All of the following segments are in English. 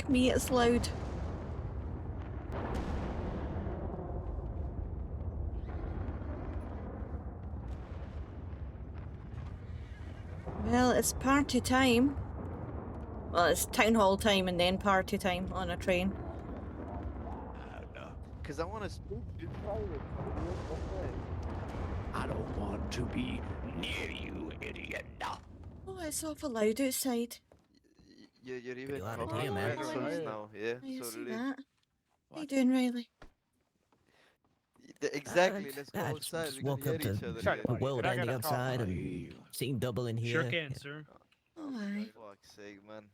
Fuck me, it's loud. Well, it's party time. Well, it's town hall time and then party time on a train. Because I want to speak to private. I don't want to be near you, idiot. Oh, it's awful loud outside. You're even loud talking here, man. nonsense now, yeah? Oh, you So see really, that? How you doing, Riley? exactly. Let's go I outside. just We can woke hear up to each other. Sorry, Yeah. the world Could I get ending a call? outside and seeing double in here. Sure can, Yeah. sir. Oh, For aye. fuck's sake, man.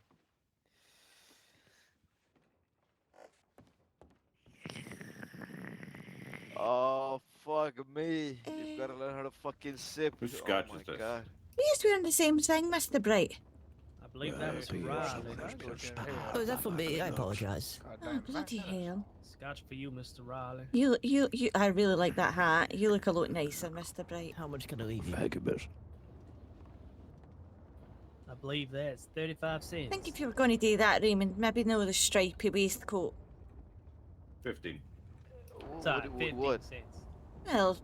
Oh, fuck me. You've got to learn how to fucking sip. Whose Oh scotch my is this? god. You just wearing the same thing, Mr. Bright. I believe that was Riley. Oh, is that for me? I apologize. Oh, bloody hell. Scotch for you, Mr. Riley. You, I really like that hat. You look a lot nicer, Mr. Bright. How much can I leave you? Thank you, miss. I believe that's 35 cents. I think if you were going to do that, Raymond, maybe know the stripy waistcoat. 15. Sorry, 15 What? cents. Well,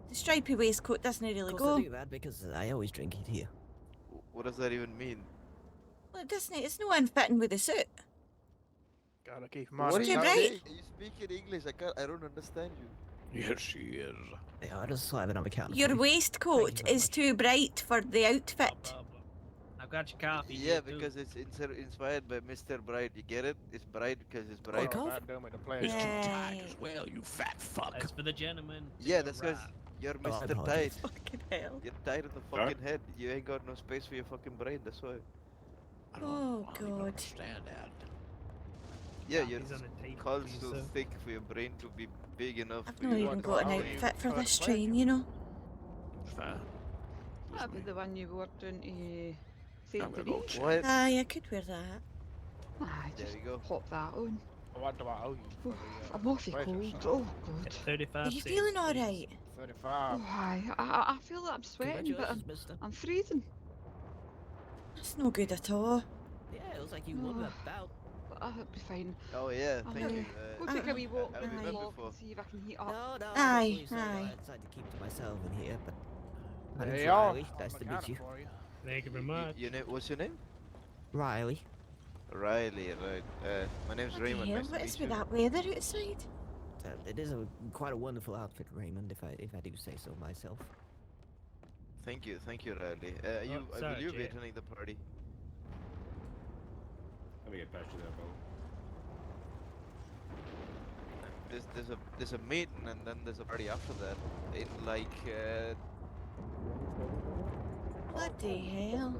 the stripy waistcoat doesn't really Of course I go. do that because I always drink it here. What does that even mean? Well, it doesn't. It's no unfitting with the suit. Gotta keep him What on are too you bright. saying? You speak in English. I don't understand you. Yes, she is. Yeah, I just have it on account. Your waistcoat Thank you very is much. too bright for the No outfit. problem. I've got your coffee. Yeah, here, too. because it's inspired by Mr. Bright. You get it? It's bright because it's Oh, bright. coffee? It's too tight Yay. as well, you fat fuck. That's for the gentleman. to Yeah, your that's because right. you're Oh, I Mr. Tight. apologize. Fucking hell. You're tight in the fucking head. You ain't got no space for your fucking brain. That's why. I Oh, don't God. understand that. Yeah, your Coffee's on the table skull's for you, too sir. thick for your brain to be big enough I've for not you. even got an Oh, you outfit for got this a train, you know. It's fine. That'd be the one you wore down to I'm St. gonna go Therese. check. What? Aye, I could wear that. Aye, There just you go. pop that on. What do I owe you for Oof, the, I'm awfully pleasure, cold. sir? Oh, God. 35 Are you cents, feeling all please. right? 35. Oh, aye. I feel that I'm sweating, but Congratulations, mister. I'm freezing. That's no good at all. Yeah, it looks like you won Oh. that bout. But I'll be fine. Oh yeah, I'll thank you. go take a wee walk I've around been the there block before. and see if I can heat up. No, Aye, please, I aye. decided to keep to myself in here, but my There name's you are. Riley. Nice to meet you. For you. Thank you very much. What's your name? Riley. Riley, right. My name's Bloody Raymond. hell, Nice to what is meet with you. that weather outside? It is quite a wonderful outfit, Raymond, if I do say so myself. Thank you, Riley. sorry, Will you be Jay. attending the party? Let me get past you there, fella. There's a meeting and then there's a party after that. In like Bloody hell.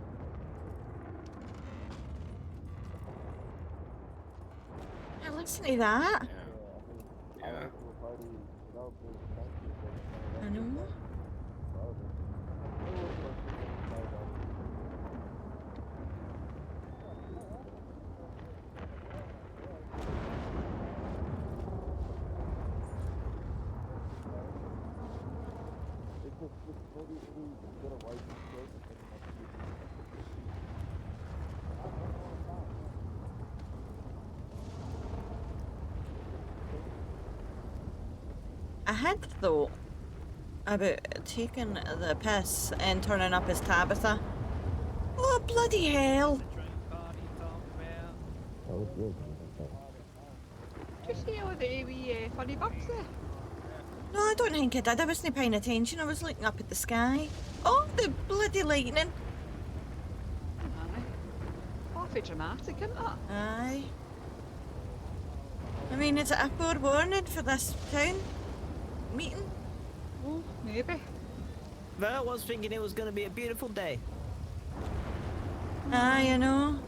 Now listen to that. Yeah. Yeah. I know. I had thought about taking the piss and turning up as Tabitha. Oh, bloody hell. The train party you talking about? Did you see all the wee funny bugs there? No, I don't think I did. I wasn't paying attention. I was looking up at the sky. Oh, the bloody lightning. Aye. Awfully dramatic, isn't it? Aye. I mean, is it a forewarning for this town meeting? Oh, maybe. But I was thinking it was gonna be a beautiful day. Aye, I know.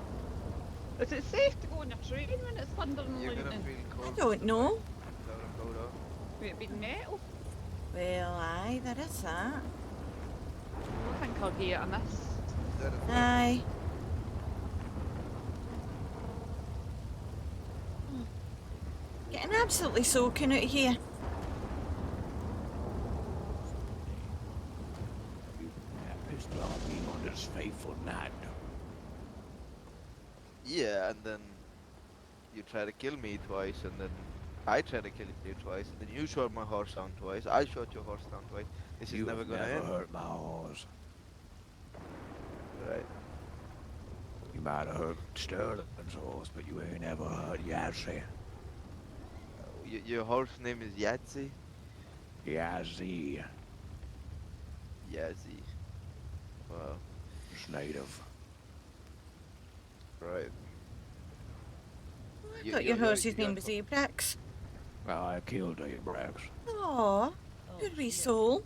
Is it safe to go on a train when it's thunder and you're gonna lightning? feel I cold. don't know. Without a coat on. Would it be metal? Well, aye, there is that. I think I'll give it a miss. Is that a thing? Aye. Getting absolutely soaking out here. Happy to be on this fateful night. Yeah, and then you try to kill me twice, and then I try to kill you twice, and then you shot my horse down twice. I shot your horse down twice. This is You never have gonna never end. hurt my horse. Right. You might have hurt Sterling's horse, but you ain't ever hurt Yazzie. Your horse name is Yahtzee? Yazzie. Yazzie. Wow. It's native. Right. I thought your horse's name was Abrax. Well, I killed Abrax. Aw, good wee soul.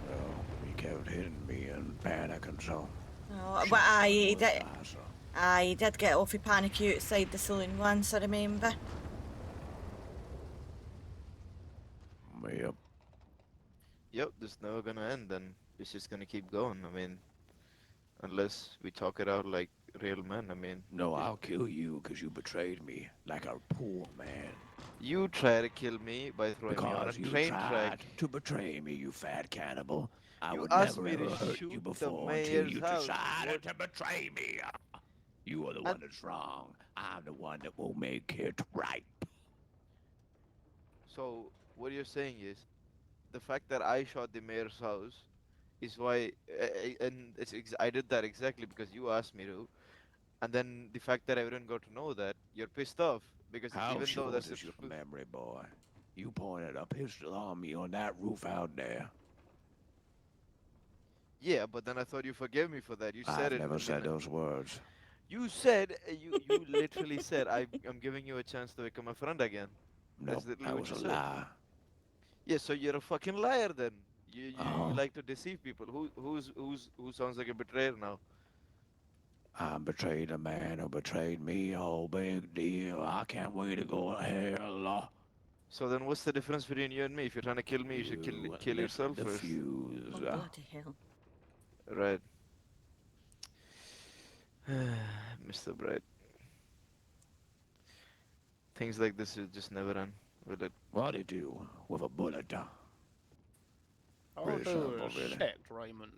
Well, he kept hitting me and panicking, so... Oh, shot but my he horse did. die, so- He did get off a panic outside the saloon once, I remember. Yep. Yep, this is never gonna end, and it's just gonna keep going. I mean, unless we talk it out like real men. I mean, No, I'll kill you because you betrayed me like a poor man. you try to kill me by throwing me on a Because you train tried track. to betray me, you fat cannibal. I You would asked never me to ever hurt shoot you the before until mayor's you house. decided What- to betray me. You are the one that's wrong. I'm the one that will make it right. So what you're saying is, the fact that I shot the mayor's house is why, and I did that exactly because you asked me to, and then the fact that everyone got to know that, you're pissed off because How even though short that's is the your truth. memory, boy? You pointed a pistol on me on that roof out there. Yeah, but then I thought you forgave me for that. You said I've it. never in the said mi- those words. You said you literally said I'm giving you a chance to become a friend again. No, That's literally that what was you a said. lie. Yeah, so you're a fucking liar then. You Uh-huh. like to deceive people. Who sounds like a betrayer now? I betrayed a man who betrayed me. Oh, big deal. I can't wait to go to hell. So then what's the difference between you and me? If you're trying to kill me, you should kill lit yourself the first. fuse. Oh, bloody hell. Right. Mr. Bright. Things like this will just never end, will it? What do you do with a bullet? All Pretty due simple, really. respect, Raymond.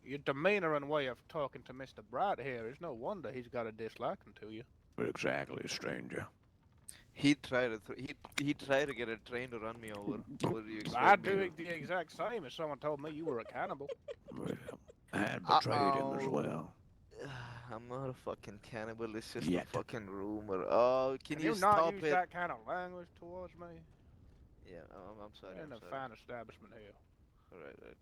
Your demeanor and way of talking to Mr. Bright here is no wonder he's got a disliking to you. Exactly, stranger. He tried to he tried to get a train to run me over. What do you expect I'd me do to it the exact same if someone told me you were a cannibal. Well, I had betrayed him as Uh-oh. well. I'm not a fucking cannibal. It's just Yet. a fucking rumor. Oh, can Can you you not stop use it? that kind of language towards me? Yeah, I'm sorry. We're I'm in a sorry. fine establishment here. Right.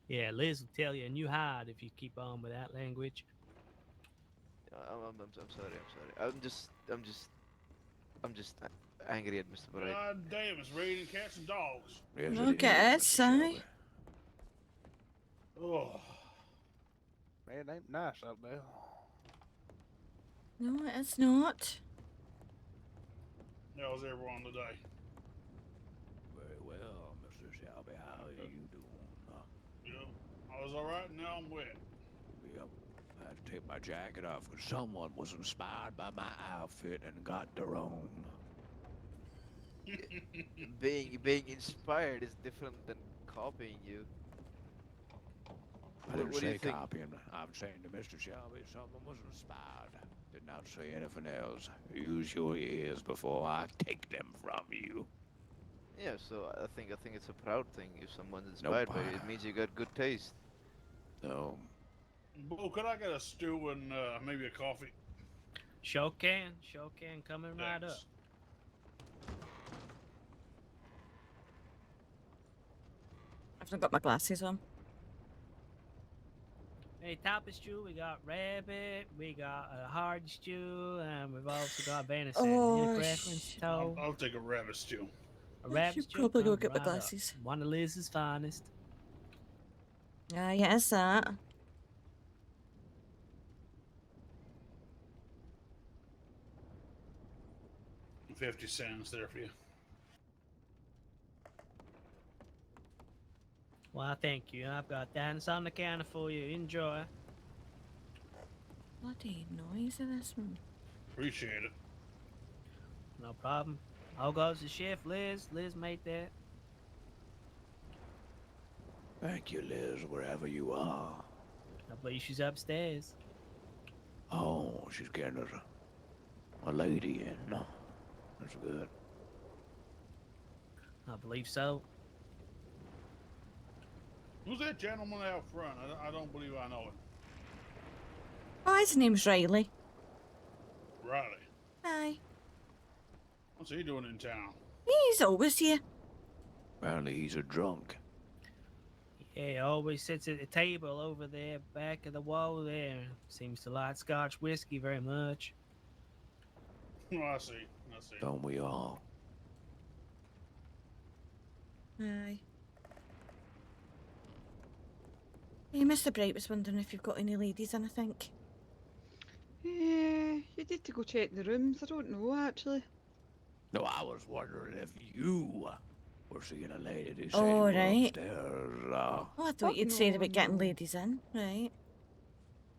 Yeah, Liz will tell you, and you hide if you keep on with that language. I'm sorry. I'm just angry at Mr. Bright. God damn, it's raining cats and dogs. Yes, Look it at is, us, Mr. Si. Shelby. Oh, Man, it ain't nice out there. No, it's not. how's everyone today? Very well, Mr. Shelby. How are you doing? Yeah, I was alright, now I'm wet. Yep. I had to take my jacket off because someone was inspired by my outfit and got their own. Being inspired is different than copying you. I didn't What do you say think? copying. I'm saying to Mr. Shelby, someone was inspired. Did not say anything else. Use your ears before I take them from you. Yeah, so I think it's a proud thing if someone's inspired by you. It means you got good taste. No. Bo, could I get a stew and maybe a coffee? Sure can, coming right up. Thanks. I've not got my glasses on. Hey, topping stew, we got rabbit, we got a hard stew, and we've also got venison. Oh, Any preference, Toe? I'll take a rabbit stew. A I rabbit should stew? probably go Comes get my right up. glasses. One of Liz's finest. Ah, yes, that. 50 cents there for you. Well, thank you. I've got that. And it's on the counter for you. Enjoy. Bloody noise of this one. Appreciate it. No problem. All goes to chef Liz. Liz made that. Thank you, Liz, wherever you are. I believe she's upstairs. Oh, she's getting her a lady in. No, that's good. I believe so. Who's that gentleman out front? I don't believe I know him. Oh, his name's Riley. Riley. Aye. What's he doing in town? He's always here. Apparently he's a drunk. Yeah, he always sits at the table over there, back of the wall there. Seems to like Scotch whiskey very much. Oh, I see. I see. Don't we all? Aye. Hey, Mr. Bright was wondering if you've got any ladies in, I think. Yeah, you need to go check the rooms. I don't know actually. No, I was wondering if you were seeing a lady who said Oh, you were right. upstairs. Oh, I thought Fuck you'd said no, about getting no. ladies in. Right.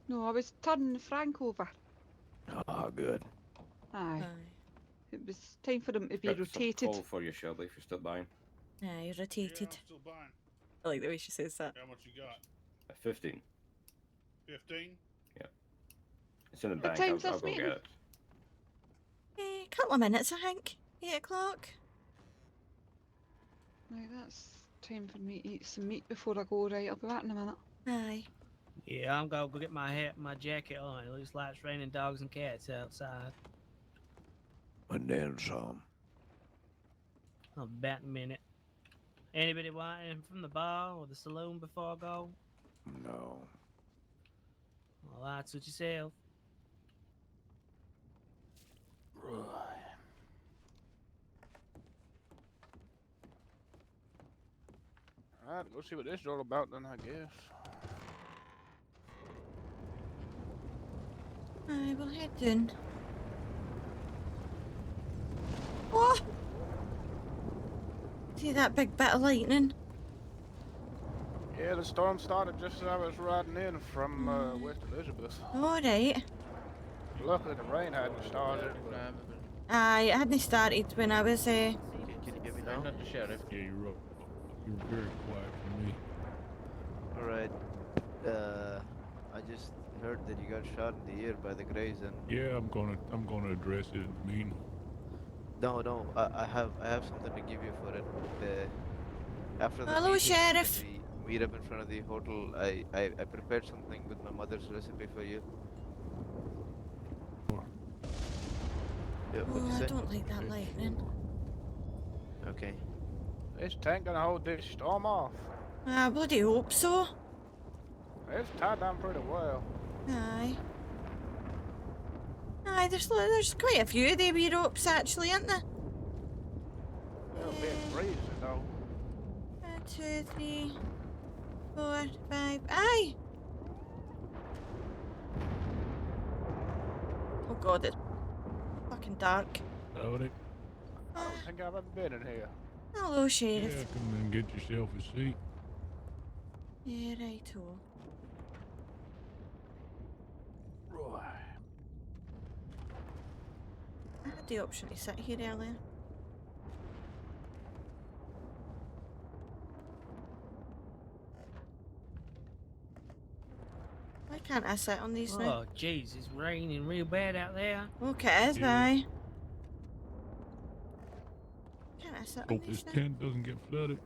No, I was turning Frank over. Ah, good. Aye. Aye. It was time for him to be Got some rotated. coal for you, Shelby, if you're still buying. Aye, Yeah, rotated. I'm still buying. I like the way she says that. How much you got? 15. 15? It's in the What bank. time's I'll this go get meeting? it. A couple of minutes, I think. 8 o'clock. Right, that's time for me to eat some meat before I go. Right, I'll be back in a minute. Aye. Yeah, I'm gonna go get my hat and my jacket on. It looks like it's raining dogs and cats outside. And then some. I'll be back in a minute. Anybody want anything from the bar or the saloon before I go? No. Well, that's what yourself. Alright, go see what this is all about then, I guess. Aye, we'll head down. Oh! See that big bit of lightning? Yeah, the storm started just as I was riding in from West Elizabeth. Alright. Luckily the rain hadn't started. Aye, it hadn't started when I was, Can you hear me I'm now? not the sheriff. Yeah, you're up. You're very quiet for me. Alright. I just heard that you got shot in the ear by the Greys and Yeah, I'm gonna address it in the meeting. no, I have something to give you for it. After the Hello, meeting, Sheriff. when we meet up in front of the hotel, I prepared something with my mother's recipe for you. Yeah, what'd Oh, you I say? don't like that lightning. Okay. This tank gonna hold this storm off. I bloody hope so. It's tied down pretty well. Aye. Aye, there's quite a few of the wee ropes actually, aren't there? It'll be freezing though. 1, 2, 3, 4, 5. Aye! Oh god, it's fucking dark. Howdy. I don't think I've ever been in here. Hello, Yeah, Sheriff. come and get yourself a seat. Yeah, righto. Right. I had the option to sit here earlier. Why can't I sit on these now? Oh, jeez, it's raining real bad out there. Okay, it is, Yeah. aye. Can't I sit on Hope these this now? tent doesn't get flooded.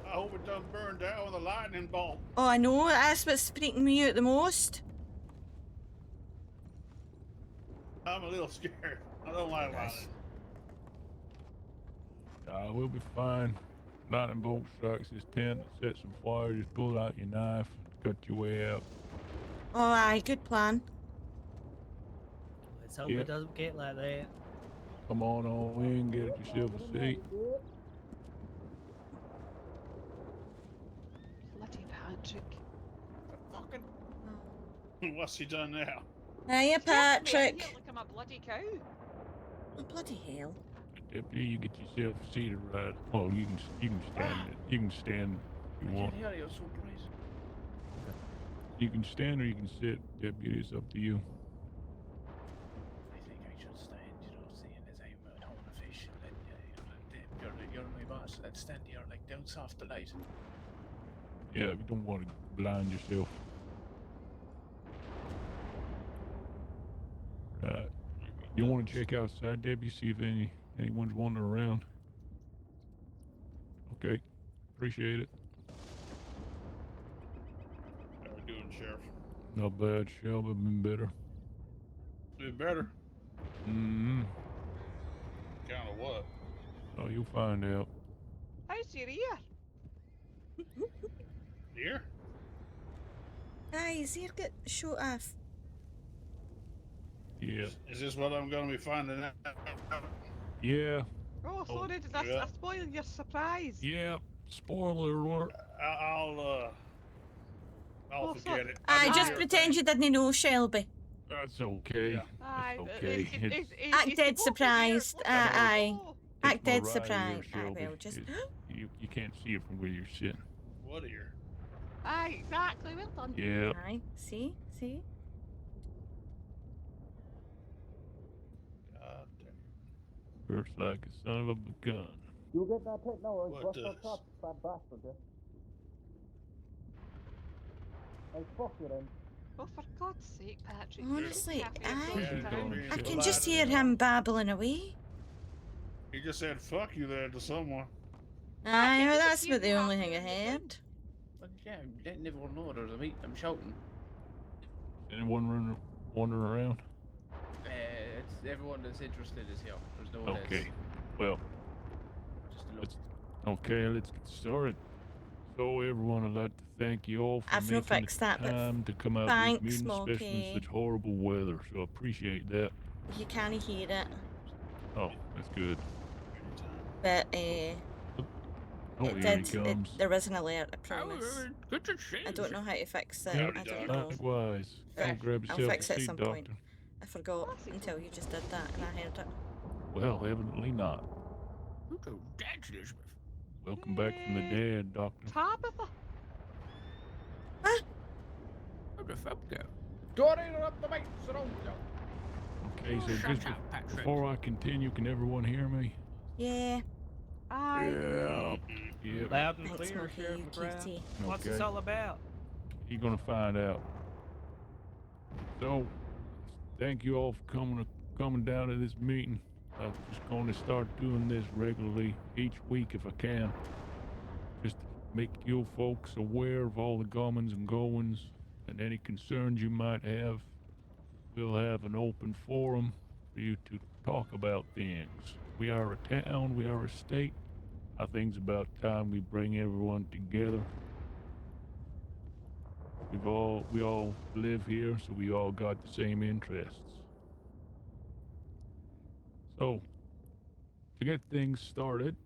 I hope it doesn't burn down with a lightning bolt. Oh, I know, that's what's freaking me out the most. I'm a little scared. I don't like lightning. We'll be fine. Lightning bolt strikes this tent, set some fire, just pull out your knife, cut your way out. Oh, aye, good plan. Let's hope Yeah. it doesn't get like that. Come on in, get yourself a seat. Bloody Patrick. Fucking What's he done now? Hiya, Scared me out Patrick. here like I'm a bloody cow. Oh, bloody hell. Deputy, you get yourself seated right. Oh, you can stand it. You can stand if you want. hear you, so please. You can stand or you can sit, deputy. It's up to you. I think I should stand, seeing as I'm a town official and you're my boss. Let's stand here like down soft the light. Yeah, you don't want to blind yourself. You want to check outside, Debbie? See if anyone's wandering around. Okay, appreciate it. How we doing, Sheriff? Not bad, Shell, but been better. Been better. Mm-hmm. Kind of what? Oh, you'll find out. How's your ear? Here? Aye, his ear get shot off. Yeah. Is this what I'm going to be finding out? Yeah. Oh, sorry, did I yeah. spoil your surprise? Yeah. Spoiler alert. I'll Oh, forget sorry. it. Aye, didn't just hear a pretend thing. you didn't know, Shelby. That's okay. Yeah. Aye, It's but okay. Act dead surprised. Aye. It's Act dead my right ear, surprised. Aye, Shelby. well, just. You can't see it from where you're sitting. What ear? Aye, exactly. Well done. Yeah. Aye, see? See? God damn. Hurts like a son of a gun. You get that technology, What bust does? that top, fat bastard, yeah? Hey, fuck you then. Oh, for God's sake, Patrick. Honestly, you don't have to aye. exhaust time. Yeah, I Well, can just hear him babbling away. He just said "fuck you" there to someone. Aye, well, just that's hear about the you only halfway thing I in the heard. Well, yeah, letting everyone know there's a meet. I'm shouting. Anyone wandering around? It's everyone that's interested is here. There's no one Okay. else. Well, Just a look. let's get started. So, everyone, I'd like to thank you all for I've no making fixed the that, but time to come out to thanks, this meeting, especially in Smokey. such horrible weather. So, I appreciate that. You can't hear it. Oh, that's good. But, Oh, it here he did. comes. There was an alert, I promise. Good to see I don't know how to fix it. Howdy, I don't Doc. know. Likewise. Go Right, grab I'll yourself fix a it at seat, some doctor. point. I forgot until you just did that and I heard it. Well, evidently not. That's Elizabeth. Welcome back from the dead, doctor. Tabitha. How the fuck go? Don't interrupt the mates around you. Okay, so Shut just up, Patrick. before I continue, can everyone hear me? Yeah. Aye. Yeah. Yep. Loud and Thanks, clear, Smokey, Sheriff you McGrath. cutie. What's this Okay. all about? You're gonna find out. So, thank you all for coming down to this meeting. I'm just going to start doing this regularly each week if I can. Just to make you folks aware of all the comings and goings and any concerns you might have. We'll have an open forum for you to talk about things. We are a town, we are a state. I think it's about time we bring everyone together. We all live here, so we all got the same interests. So, to get things started,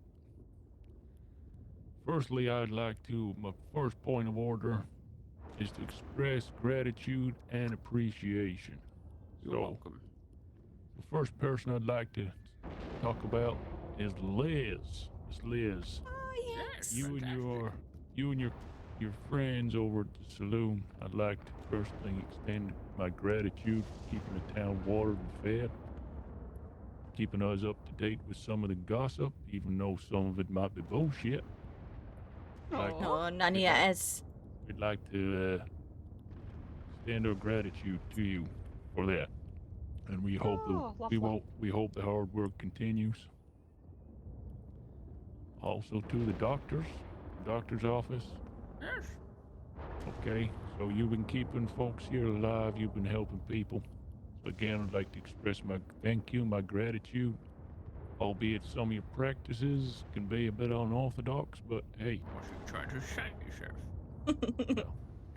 firstly, my first point of order is to express gratitude and appreciation. You're welcome. The first person I'd like to talk about is Liz. It's Liz. Oh, yes. You and your friends over at the saloon, I'd like to personally extend my gratitude for keeping the town watered and fed, keeping us up to date with some of the gossip, even though some of it might be bullshit. Like, No, none of it is. we'd like to extend our gratitude to you for that, and we hope lovely. we hope the hard work continues. Also to the doctor's office. Yes. Okay, so you've been keeping folks here alive, you've been helping people. So again, I'd like to express my thank you, my gratitude. Albeit some of your practices can be a bit unorthodox, but hey. What you trying to say, Sheriff? Well,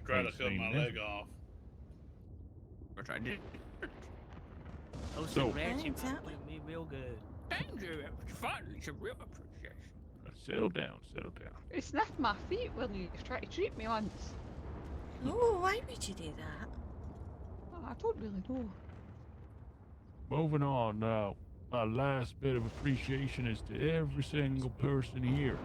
Try to ain't cut saying my nothing. leg off. But I did. Those So- two ranching Exactly. do me real good. Thank you. Finally, some real appreciation. Settle down, settle down. He sniffed my feet when he was trying to treat me once. Oh, why would you do that? Oh, I don't really know. Moving on now. My last bit of appreciation is to every single person here.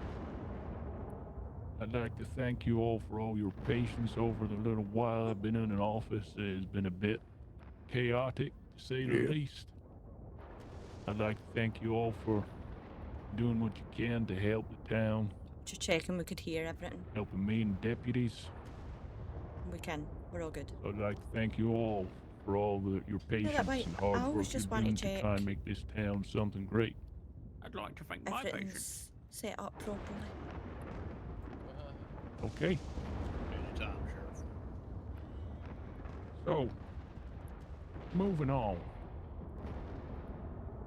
I'd like to thank you all for all your patience over the little while I've been in an office. It has been a bit chaotic, to say the least. I'd like to thank you all for doing what you can to help the town, Just checking we could hear everything. helping me and deputies. We can. We're all good. I'd like to thank you all for all your patience wait, and hard I always work just you're want to doing to try check and make this town something great. I'd like to thank my patients. everything's set up properly. Okay, Anytime, Sheriff. so moving on.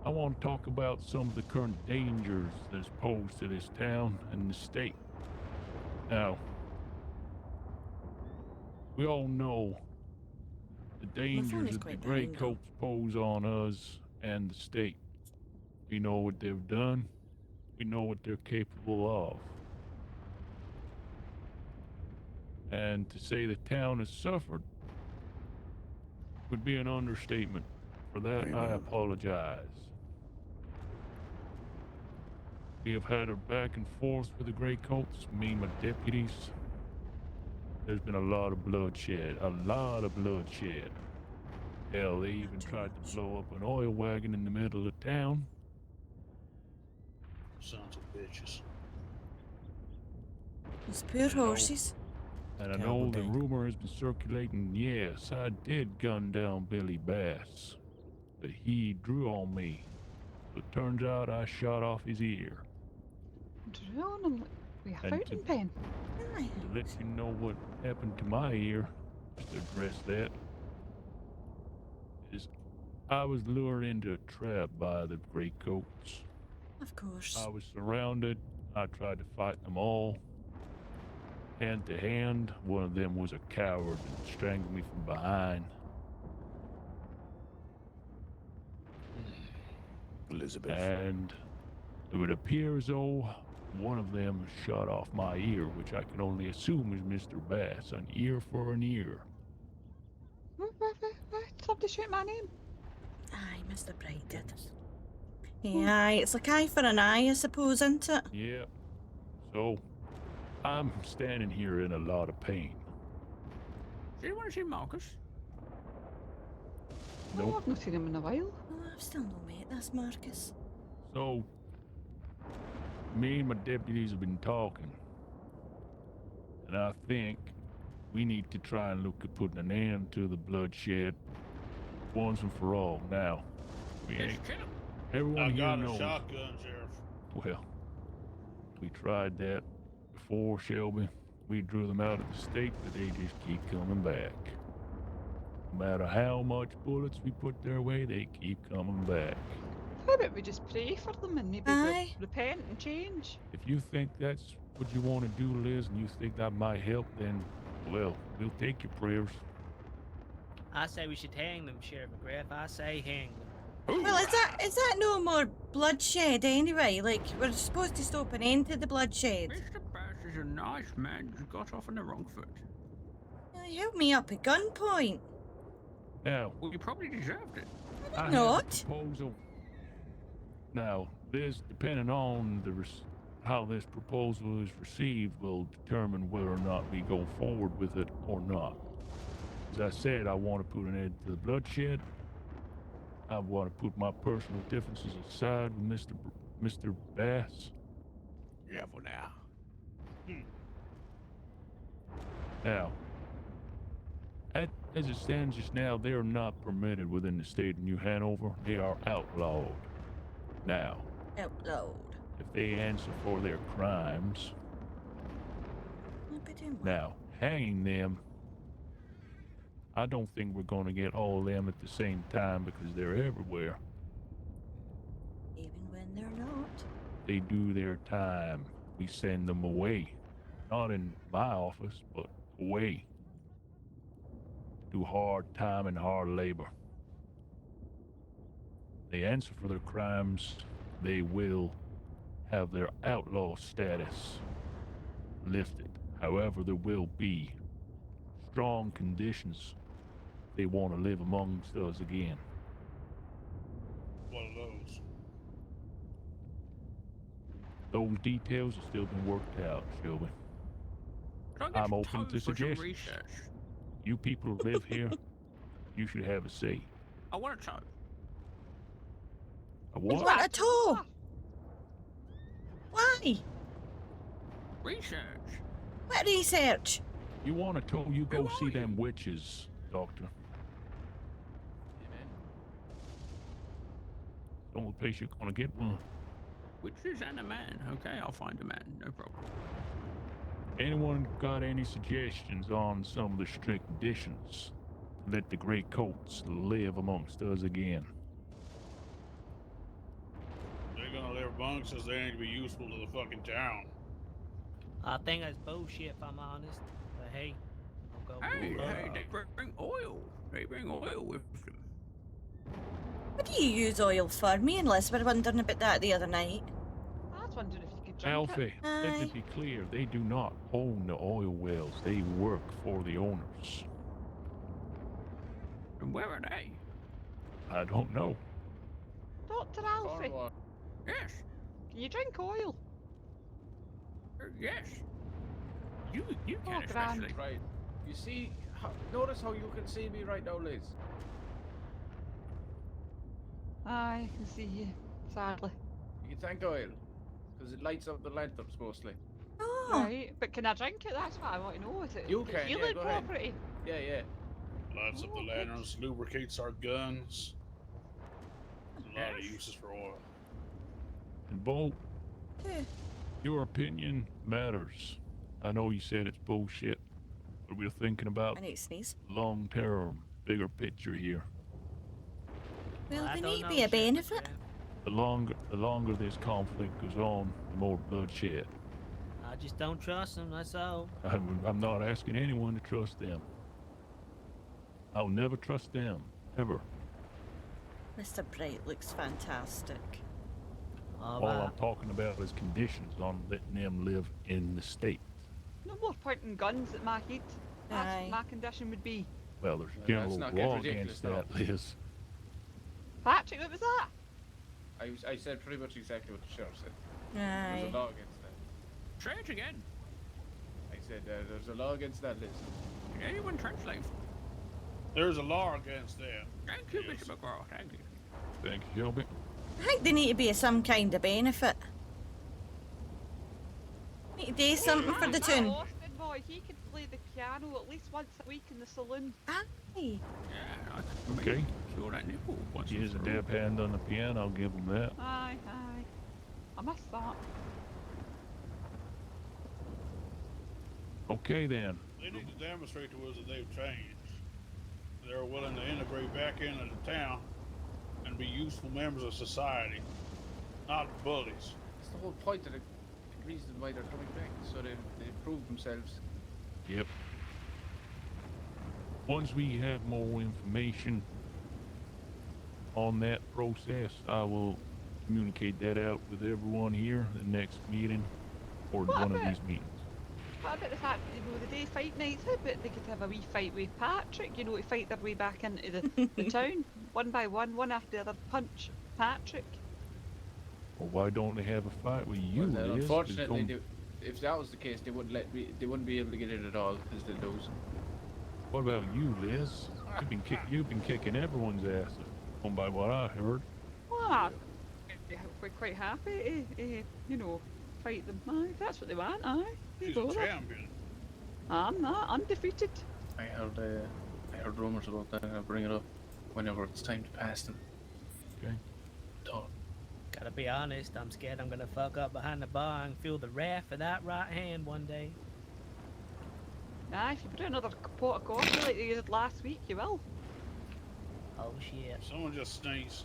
I want to talk about some of the current dangers that's posed to this town and the state. Now, we all know the phone dangers is that the quite Grey behind, though. Coats pose on us and the state. We know what they've done. We know what they're capable of. And to say the town has suffered would be an understatement. For that, I apologize. We have had a back and forth with the Grey Coats, me and my deputies. There's been a lot of bloodshed. A lot of bloodshed. Hell, they even tried to blow up an oil wagon in the middle of town. Sons of bitches. Those poor horses. And I Terrible know the day. rumor has been circulating, yes, I did gun down Billy Bass. But he drew on me. So it turns out I shot off his ear. Drew on him like with a And fountain pen. Aye. To let you know what happened to my ear, just to address that, is I was lured into a trap by the Grey Coats. Of course. I was surrounded. I tried to fight them all. Hand to hand, one of them was a coward and strangled me from behind. Elizabeth. And it would appear as though one of them shot off my ear, which I can only assume is Mr. Bass. An ear for an ear. What? Somebody shoot my name. Aye, Mr. Bright did. Yeah, it's like eye for an eye, I suppose, isn't it? Yeah. So, I'm standing here in a lot of pain. Do you want to see Marcus? Oh, Nope. I've not seen him in a while. Oh, I've still not met this Marcus. So, me and my deputies have been talking. And I think we need to try and look at putting an end to the bloodshed once and for all. Now, we Yes, ain't. kill him. Everyone I here got a knows. shotgun, Sheriff. Well, we tried that before, Shelby. We drew them out of the state, but they just keep coming back. No matter how much bullets we put their way, they keep coming back. How about we just pray for them and maybe Aye. repent and change? If you think that's what you want to do, Liz, and you think that might help, then, well, we'll take your prayers. I say we should hang them, Sheriff McGrath. I say hang them. Well, is that no more bloodshed anyway? Like, we're supposed to stop an end to the bloodshed. Mr. Bass is a nice man who got off on the wrong foot. He held me up at gunpoint. Now, Well, you probably deserved it. I have Not. a proposal. Now, this, depending on how this proposal is received, will determine whether or not we go forward with it or not. As I said, I want to put an end to the bloodshed. I want to put my personal differences aside with Mr. Bass. Yeah, for now. Now, as it stands just now, they are not permitted within the state of New Hanover. They are outlawed. Now, Outlawed. if they answer for their crimes, I'll be doing what? now, hanging them, I don't think we're going to get all of them at the same time because they're everywhere. Even when they're not. They do their time. We send them away. Not in my office, but away. Do hard time and hard labor. They answer for their crimes, they will have their outlaw status lifted. However, there will be strong conditions if they want to live amongst us again. What are those? Those details are still being worked out, Shelby. Could I get I'm some open time to for some suggestions. research? You people who live here, you should have a say. I want to toe. A You what? want a toe? Why? Research. What research? You want a toe, you go Who see are you? them witches, Doctor. only place you're gonna get one. Witches and a man. Okay, I'll find a man. No problem. Anyone got any suggestions on some of the strict conditions to let the Grey Coats live amongst us again? They're gonna live amongst us. They ain't gonna be useful to the fucking town. I think that's bullshit, if I'm honest. But hey, I'll go. Hey, with it. hey, they bring oil. They bring oil with them. What do you use oil for? Me and Liz were wondering about that the other night. I was wondering if you could drink Alfie, let me Aye. be clear. They do not own the oil wells. They work for the owners. And where are they? I don't know. it. Dr. Alfie, Cornwall. Yes. can you drink oil? Yes. You Oh, can grand. especially. Right. You see, notice how you can see me right now, Liz. Aye, I can see you, sadly. You can thank oil, because it lights up the lanterns mostly. Oh, Right, but can I drink it? That's what I want to know. Is it You a can, yeah, healing go ahead. property? Yeah, yeah. Lights up the Oh, good. lanterns, lubricates our guns. There's a lot of Yes. uses for oil. And Bo, yeah. your opinion matters. I know you said it's bullshit, but we're thinking about I need to sneeze. long-term, bigger picture here. Well, I they don't need to know, be a Sheriff benefit. McGrath. The longer this conflict goes on, the more bloodshed. I just don't trust them, that's all. I'm not asking anyone to trust them. I'll never trust them, ever. Mr. Bright looks fantastic. All All right. I'm talking about is conditions on letting them live in the state. No more pointing guns at my head. That's Aye. what my condition would be. Well, there's a Well, general let's not get law ridiculous against that, Liz. Patrick, what was that? I said pretty much exactly what the sheriff said. Aye. There's a law against that. Say it again. I said there's a law against that, Liz. Can anyone translate? There's a law against that. Thank you, Yes. Mr. McGraw. Thank you. Thank you, Shelby. I think they need to be some kind of benefit. Need to do something for the My tune. Austin boy, he could play the piano at least once a week in the saloon. Aye. Yeah, I can Okay. cure that nipple. Once He and has a for all. dab hand on the piano, I'll give him that. Aye, aye. I missed that. Okay then. They need to demonstrate to us that they've changed. They're willing to integrate back into the town and be useful members of society, not bullies. That's the whole point of the reason why they're coming back, so they prove themselves. Yep. Once we have more information on that process, I will communicate that out with everyone here at the next meeting or What one of about- these meetings. What about the fact, the day fight nights, how about they could have a wee fight with Patrick, to fight their way back into the town, one by one after the other, punch Patrick. Well, why don't they have a fight with you, Well, then, Liz? unfortunately, Don't- if that was the case, they wouldn't be able to get in at all because they'd lose. What about you, Liz? You've been kicking everyone's ass, going by what I heard. Well, we're quite happy to, fight them. Aye, if that's what they want, aye. They She's a go there. champion. I'm not undefeated. I heard rumors about that. I'll bring it up whenever it's time to pass them. Okay. Talk. Gotta be honest, I'm scared I'm gonna fuck up behind the bar and feel the wrath of that right hand one day. Aye, if you put another pot of coffee like you did last week, you will. Oh shit. Someone just sneezed.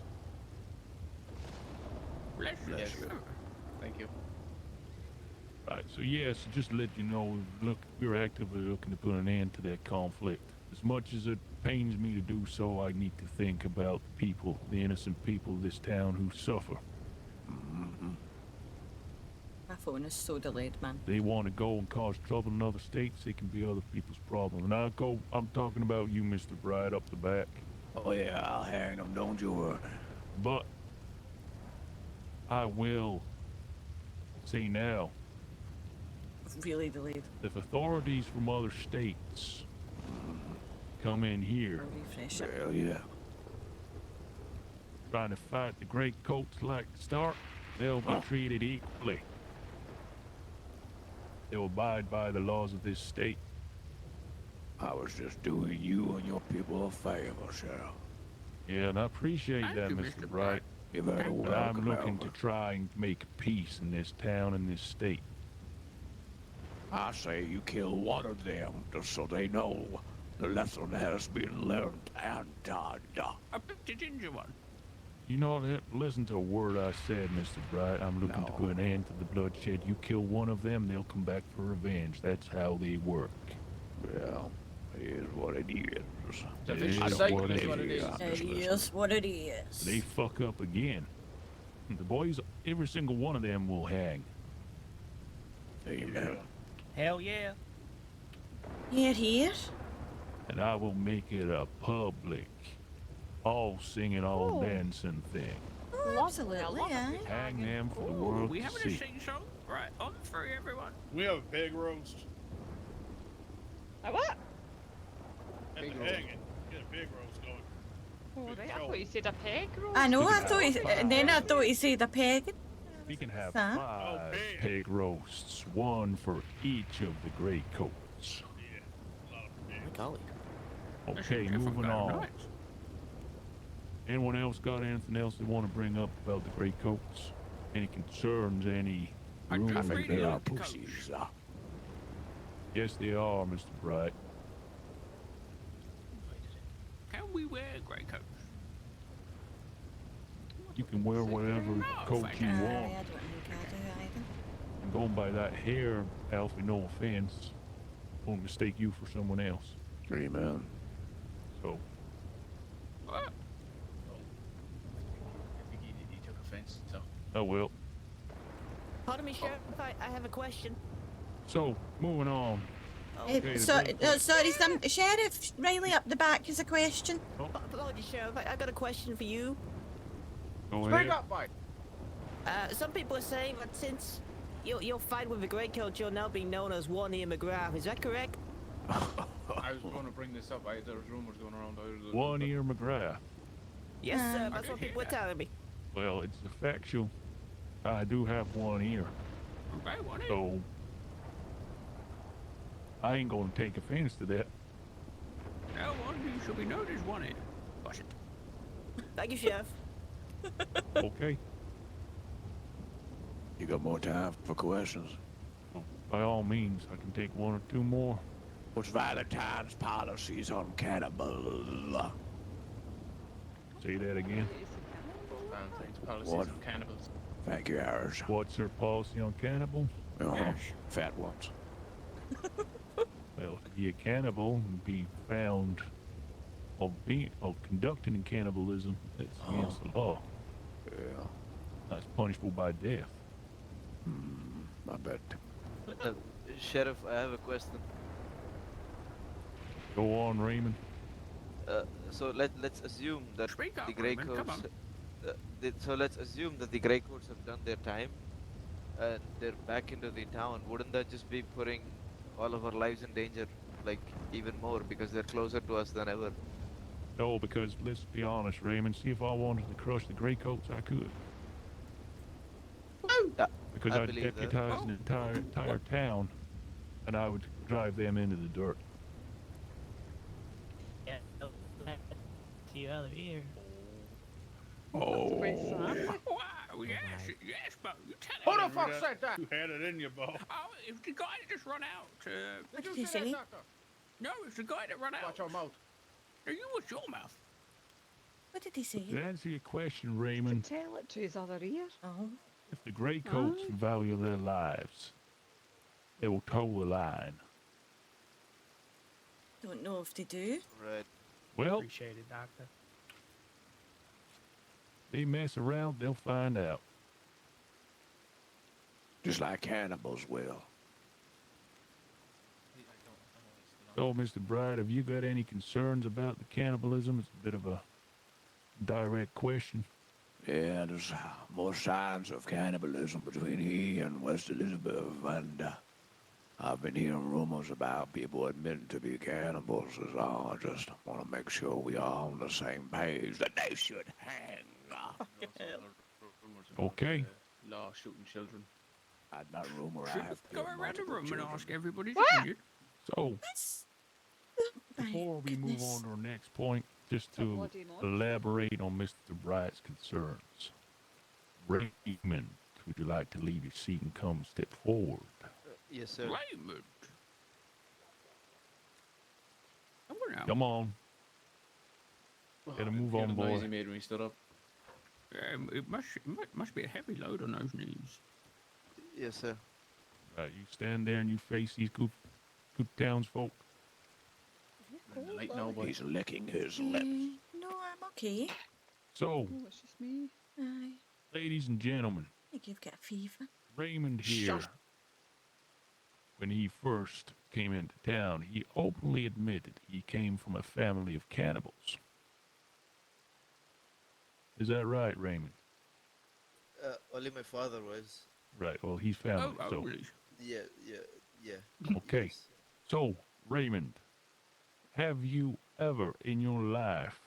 Bless you, Yes. sir. Thank you. Right, so yes, just to let you know, look, we're actively looking to put an end to that conflict. As much as it pains me to do so, I need to think about the people, the innocent people of this town who suffer. My phone is so delayed, man. They want to go and cause trouble in other states, it can be other people's problem. And I'm talking about you, Mr. Bright, up the back. Oh yeah, I'll hang them. Don't you worry. But I will say now, Really delayed. if authorities from other states come in here I'll refresh it. Hell yeah. trying to fight the great coats like Stark, they'll be treated equally. They'll abide by the laws of this state. I was just doing you and your people a favor, Sheriff. Yeah, and I appreciate Thank that, you, Mr. Mr. Bright. You're very But welcome. I'm looking to Elmer. try and make peace in this town and this state. I say you kill one of them just so they know the lesson has been learned and done. I picked a ginger one. You know that? Listen to a word I said, Mr. Bright. I'm looking to No. put an end to the bloodshed. You kill one of them, they'll come back for revenge. That's how they work. Well, it is what it is. The It vicious is cycle what is it what it is. is. It is what it is. They fuck up again. The boys, every single one of them will hang. Amen. Hell yeah. Here, here. And I will make it a public, all singing, all Oh. dancing thing. Oh, Lovely, I absolutely, love aye. it. Hang them for the Ooh, world we to having see. a sing song? Right, on three, everyone. We have a pig roast A what? at Pig the roast. hanging. Get a pig roast going. Oh, Good right. I show. thought you said a peg roast. I know, We I can thought have he, five. and then I thought he said a peg. We can have Huh? 5 pig. pig roasts, one for each of the gray coats. Yeah, a lot of pig. Golly. Okay, moving on. Anyone else got anything else they want to bring up about the gray coats? Any concerns, any I do rumors? really They are like the coach. pussies. Yes, they are, Mr. Bright. Can we wear grey coats? You can wear whatever No, coat thank you you. Aye, I want. don't think I do either. And going by that hair, Alfie, no offense, won't mistake you for someone else. Amen. So, What? I think he took offense, so. oh well. Pardon me, Sheriff. I have a question. So, moving on. Eh, Okay, the so, gray coats. sorry, Sheriff Riley up the back has a question. Apologies, Sheriff. I got a question for you. Go Speak ahead. up, mate. Some people are saying that since you'll fight with the Grey Coat, you'll now be known as One Ear McGrath. Is that correct? I was going to bring this up. There was rumors going around. One ear McGrath. Yes, sir. I That's did what hear people are that. telling me. Well, it's factual. I do have one ear, Okay, one so I ain't gonna take offense to that. No one who shall be known as one ear. Watch it. Thank you, Sheriff. Okay. You got more time for questions? By all means, I can take one or two more. What's Valentine's policies on cannibals? Say that again. Valentine's policies on cannibals. Thank you, Harris. What's their policy on cannibals? Fat ones. Well, to be a cannibal and be found of conducting cannibalism, that's against the law. Yeah, That's punishable by death. I bet. Sheriff, I have a question. Go on, Raymond. So let's assume that Speak up, the Grey Raymond, come Coats. on. So let's assume that the Grey Coats have done their time, and they're back into the town. Wouldn't that just be putting all of our lives in danger, like even more, because they're closer to us than ever? No, because let's be honest, Raymond. See, if I wanted to crush the gray coats, I could. Because I I'd believe that. deputize an entire town, and I would drive them into the dirt. Yeah. To you out of here. Oh, Wow, yes, but you tell Who him. the fuck said that? You had it in you, Bo. Oh, it was the guy that just run out. What did You he say that, say? doctor? No, it's the guy that run out. Watch your mouth. No, you watch your mouth. What did he say? To answer your question, Raymond, Tell it to his other ear. Oh, if the gray coats value their lives, they will toe the line. don't know if they do. Right. Well, Appreciate it, Doctor. they mess around, they'll find out. just like cannibals will. So, Mr. Bright, have you got any concerns about the cannibalism? It's a bit of a direct question. Yeah, there's more signs of cannibalism between here and West Elizabeth, and I've been hearing rumors about people admitting to be cannibals. As I just want to make sure we are on the same page that they should hang. Okay. Law shooting children. That rumor I Should have go killed around the multiple room and children. ask everybody's What? opinion. So, That's. before we move on to our next point, just A to bloody monster. elaborate on Mr. Bright's concerns. Raymond, would you like to leave your seat and come step forward? Yes, sir. Raymond. Come on now. Come on. Gotta move on, boy. He made when he stood up. It must be a heavy load on those knees. Yes, sir. Right, you stand there and you face these good townsfolk. Like nobody. He's licking his lips. No, I'm okay. So, Oh, it's just me. Aye. ladies and gentlemen, I think you've got a fever. Raymond here, when he first came into town, he openly admitted he came from a family of cannibals. Is that right, Raymond? Only my father was. Right, well, he's family, so... really? Yeah. Okay, Yes. so, Raymond, have you ever in your life,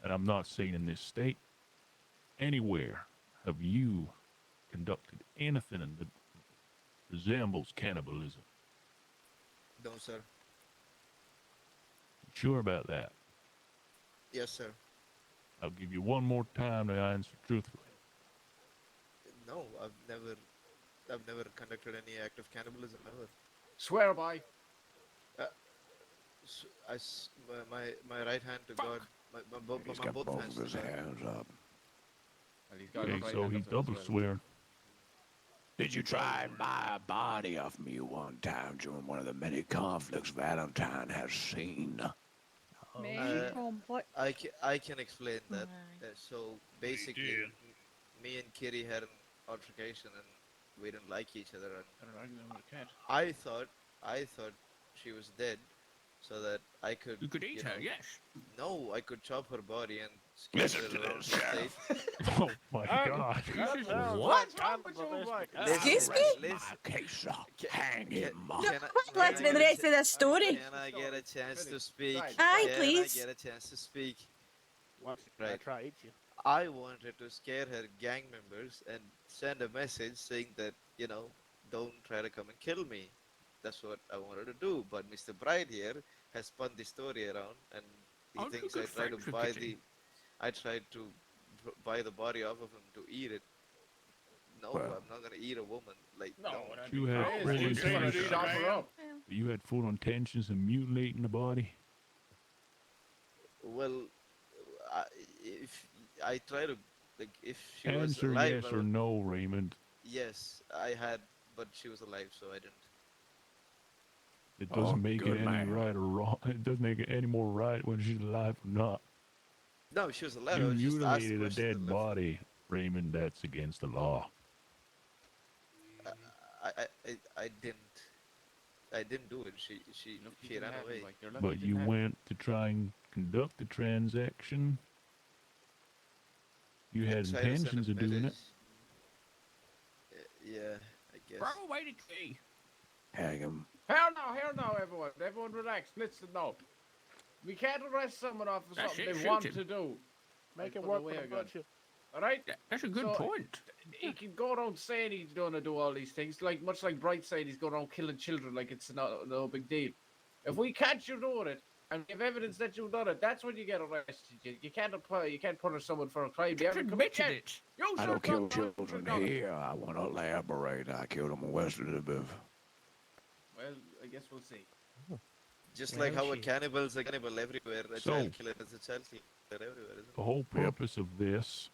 and I'm not saying in this state, anywhere, have you conducted anything that resembles cannibalism? No, sir. Sure about that? Yes, sir. I'll give you one more time to answer truthfully. No, I've never conducted any act of cannibalism ever. Swear by. My right hand to God, He's my got both both hands of his to God. hands up. And he's got Okay, his right so hand he's up to his double well. swearing. Did you try and buy a body off me one time during one of the many conflicts Valentine has seen? Many conflict. I can explain that. Aye. So basically, did. me and Kitty had an altercation and we didn't like each other. And Better argument with a cat. I thought she was dead, so that I could. You could eat her, know, yes. No, I could chop her body and Listen scatter to her around this, the Sheriff. state. Oh my god. What? Excuse me? My case, hang him. Let's hear the rest of this story. Can I get a chance to speak? Aye, Can please. I get a chance to speak? I Right. try to eat you. I wanted to scare her gang members and send a message saying that, don't try to come and kill me. That's what I wanted to do. But Mr. Bright here has spun the story around and he Aren't you thinks good friends with Kitty? I tried to buy the body off of him to eat it. No, Well. I'm not gonna eat a woman. Like, No, no. that'd You be had crazy. full He's gonna intentions. chop her up. You had full intentions of mutilating the body? Well, if I try to, if she was Answer alive, yes I or would- no, Raymond. Yes, I had, but she was alive, so I didn't. It doesn't Oh, make it good any man. right or wrong. It doesn't make it any more right when she's alive or not. No, she was alive. You I was just asking mutilated a questions dead and left. body, Raymond. That's against the law. I didn't do it. She Look, you she didn't ran have him, away. like, you're lucky But didn't you have him. went to try and conduct the transaction. You had Tried to send a intentions of doing it. message. Yeah, I guess. Throw away the key. Hang him. Hell no, everyone. Everyone relax. Listen, no. We can't arrest someone off for That's something it, they shoot want him. to do. Make Like it put work away with a a gun. bunch of... Alright? That's a good So- point. He can go around saying he's gonna do all these things, much like Bright saying he's going around killing children like it's no big deal. If we catch you doing it and give evidence that you've done it, that's when you get arrested. You can't punish someone for a crime they Just haven't admitted committed. it. You I should don't kill not do it. children Should've done it. here. I want to elaborate. I killed them in West Elizabeth. Well, I guess we'll see. Just Well, like how a she- cannibal is a cannibal everywhere, a So- child killer is a child killer everywhere, isn't it? The whole purpose of this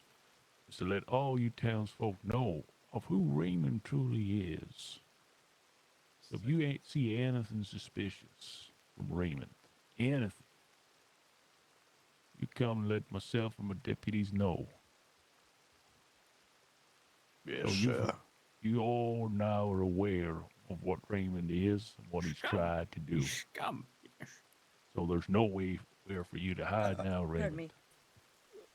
is to let all you townsfolk know of who Raymond truly is. So if you ain't see anything suspicious from Raymond, anything, you come and let myself and my deputies know. Yes, So sir. you all now are aware of what Raymond is and what he's Scum. tried to do. You scum. Yes. So there's no way where for you to hide now, Pardon Raymond. me.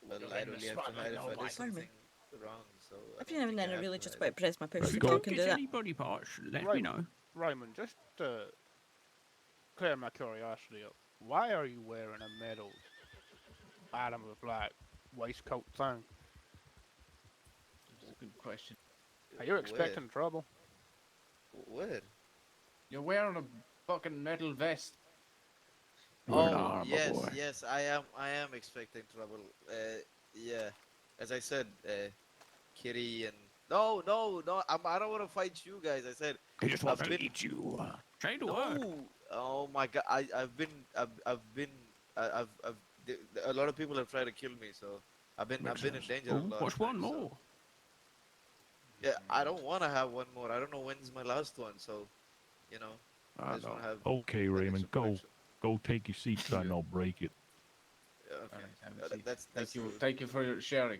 Well, You're I in the really have to spotlight, hide if I nobody. do Pardon something me. wrong, so. I Every don't now and think then I have really to just hide about it. press my push Right, to go. talk Don't and get do that. any body parts. Let me Right. know. Raymond, just to clear my curiosity up, why are you wearing a metal item of like waistcoat thing? That's a good question. Are you expecting trouble? Where? You're wearing a fucking metal vest. You're an Oh, armor yes, boy. yes, I am expecting trouble. Yeah, as I said, Kitty and no, I don't want to fight you guys. I said He just wants I've to been eat you. Say the word. no. Oh my God, a lot of people have tried to kill me, so I've been Makes in sense. danger Oh, a lot what's of one times. So more? yeah, I don't want to have one more. I don't know when's my last one, so you know, I I just want know. to have Okay, that Raymond, extra protection. go take your seat so I don't break it. Yeah, All okay, right, have a seat. that's rude. Thank you for your sharing.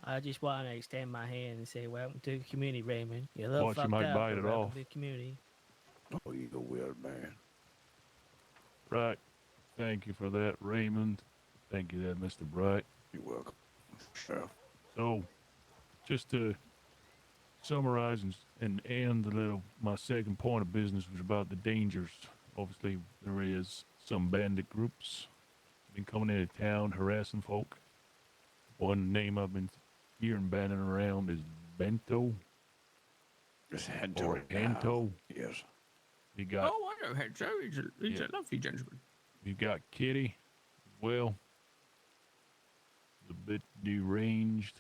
I just want to extend my hand and say, welcome to the community, Raymond. You're a little Watch, you fucked might up, bite but it welcome off. to the community. Oh, you're a weird man. Right. Thank you for that, Raymond. Thank you, there, Mr. Bright. You're welcome. Sheriff. So, just to summarize and end a little, my second point of business was about the dangers. Obviously, there is some bandit groups been coming into town harassing folk. One name I've been hearing banning around is Bento It's Hento. or Hento. Yes. You got Oh, I know Henzo. He's Yeah. a lovely gentleman. you got Kitty as well. A bit deranged.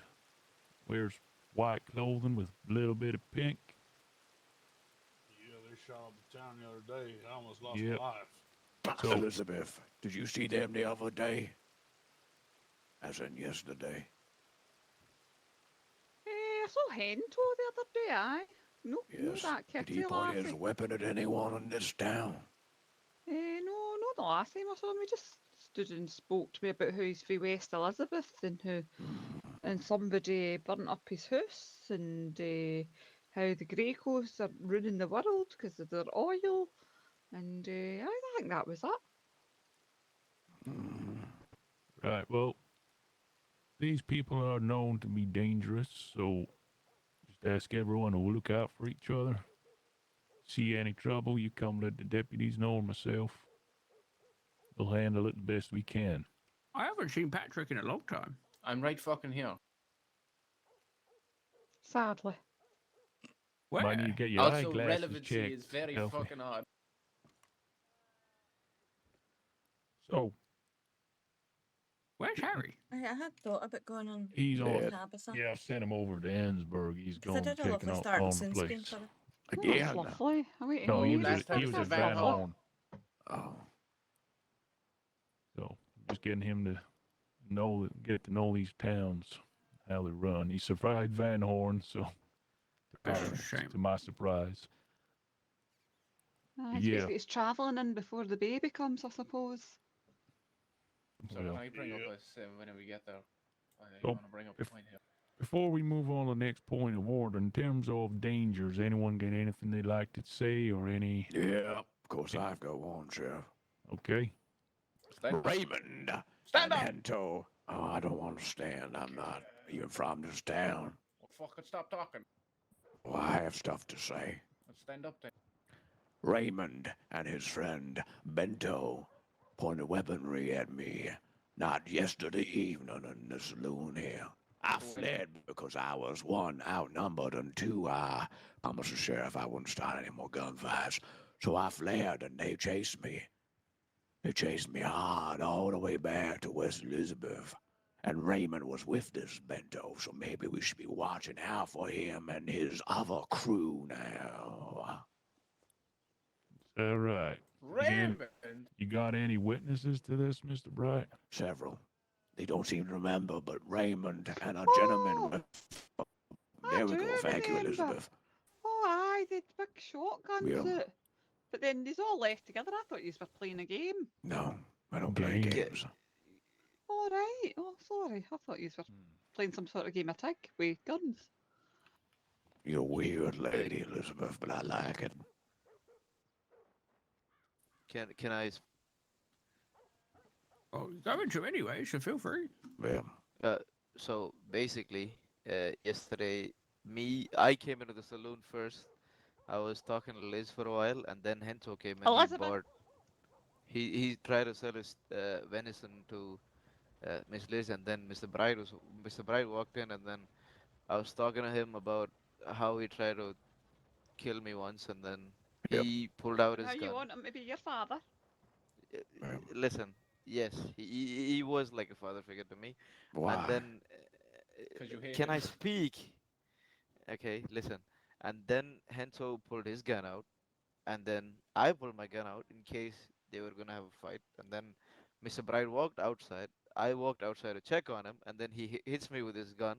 Wears white clothing with a little bit of pink. Yeah, they shot up the town the other day. I almost lost Yep. my life. So- Elizabeth, did you see them the other day? As in yesterday. I saw Hento the other day, aye. No, no, Yes. that Did kitty he point his lassie. weapon at anyone in this town? No, not the last time I saw him. He just stood and spoke to me about how he's from West Elizabeth and how and somebody burnt up his house and how the Grey Coast are ruining the world because of their oil. And I think that was it. Right. Well, these people are known to be dangerous, so just ask everyone to look out for each other. See any trouble, you come let the deputies know or myself. We'll handle it the best we can. I haven't seen Patrick in a long time. I'm right fucking here. Sadly. Where? Might need to get your Also, eyeglasses relevancy checked. is very Alfie. fucking odd. So Where's Harry? I had thought about going on he's on. Dead. Tabitha. Yeah, I've sent him over to Ensburg. He's Because I going did a checking lovely out start on in the sunscreen place. for her. Oh, Again? that's lovely. I'm waiting No, on he you. was Last time he was was a at Van Van Hall. Horn. Oh. So just getting him to get to know these towns, how they run. He survived Van Horn, so That's a shame. to my surprise. It's Yeah. basically it's travelling in before the baby comes, I suppose. So Well, can I bring up Yep. a when we get there? I So, want to bring up a if- point here. Before we move on to the next point of order, in terms of dangers, anyone got anything they'd like to say or any? Yeah, of course I've got one, Sheriff. Okay. Stand, Raymond stand and up! Hento. Oh, I don't understand. I'm not even from this town. Well, fucking stop talking. Well, I have stuff to say. Let's stand up then. Raymond and his friend Bento pointed weaponry at me not yesterday evening in the saloon here. I fled because I was one, outnumbered, and two, I promised the sheriff I wouldn't start any more gunfights. So I fled and they chased me. They chased me hard all the way back to West Elizabeth. And Raymond was with this Bento, so maybe we should be watching out for him and his other crew now. All right. Raymond! You got any witnesses to this, Mr. Bright? Several. They don't seem to remember, but Raymond and a gentleman with... I There we do go, thank you, remember. Elizabeth. Oh, aye, the big shotguns Yeah. out. But then they's all left together. I thought you were playing a game. No, I don't play Game. games. All right. Oh, sorry. I thought you were playing some sort of game of tag with guns. You're a weird lady, Elizabeth, but I like it. Can I? Oh, you're going to anyway, so feel free. Yeah. So basically, yesterday, I came into the saloon first. I was talking to Liz for a while, and then Hento came and he Elizabeth? bought. He tried to sell his venison to Miss Liz, and then Mr. Bright walked in, and then I was talking to him about how he tried to kill me once, and then he pulled out his How gun. you want him to be your father? Listen, yes, he was like a father figure to me. Why? And then Because you hate Can I him. speak? Okay, listen. And then Hento pulled his gun out, and then I pulled my gun out in case they were gonna have a fight. And then Mr. Bright walked outside. I walked outside to check on him, and then he hits me with his gun.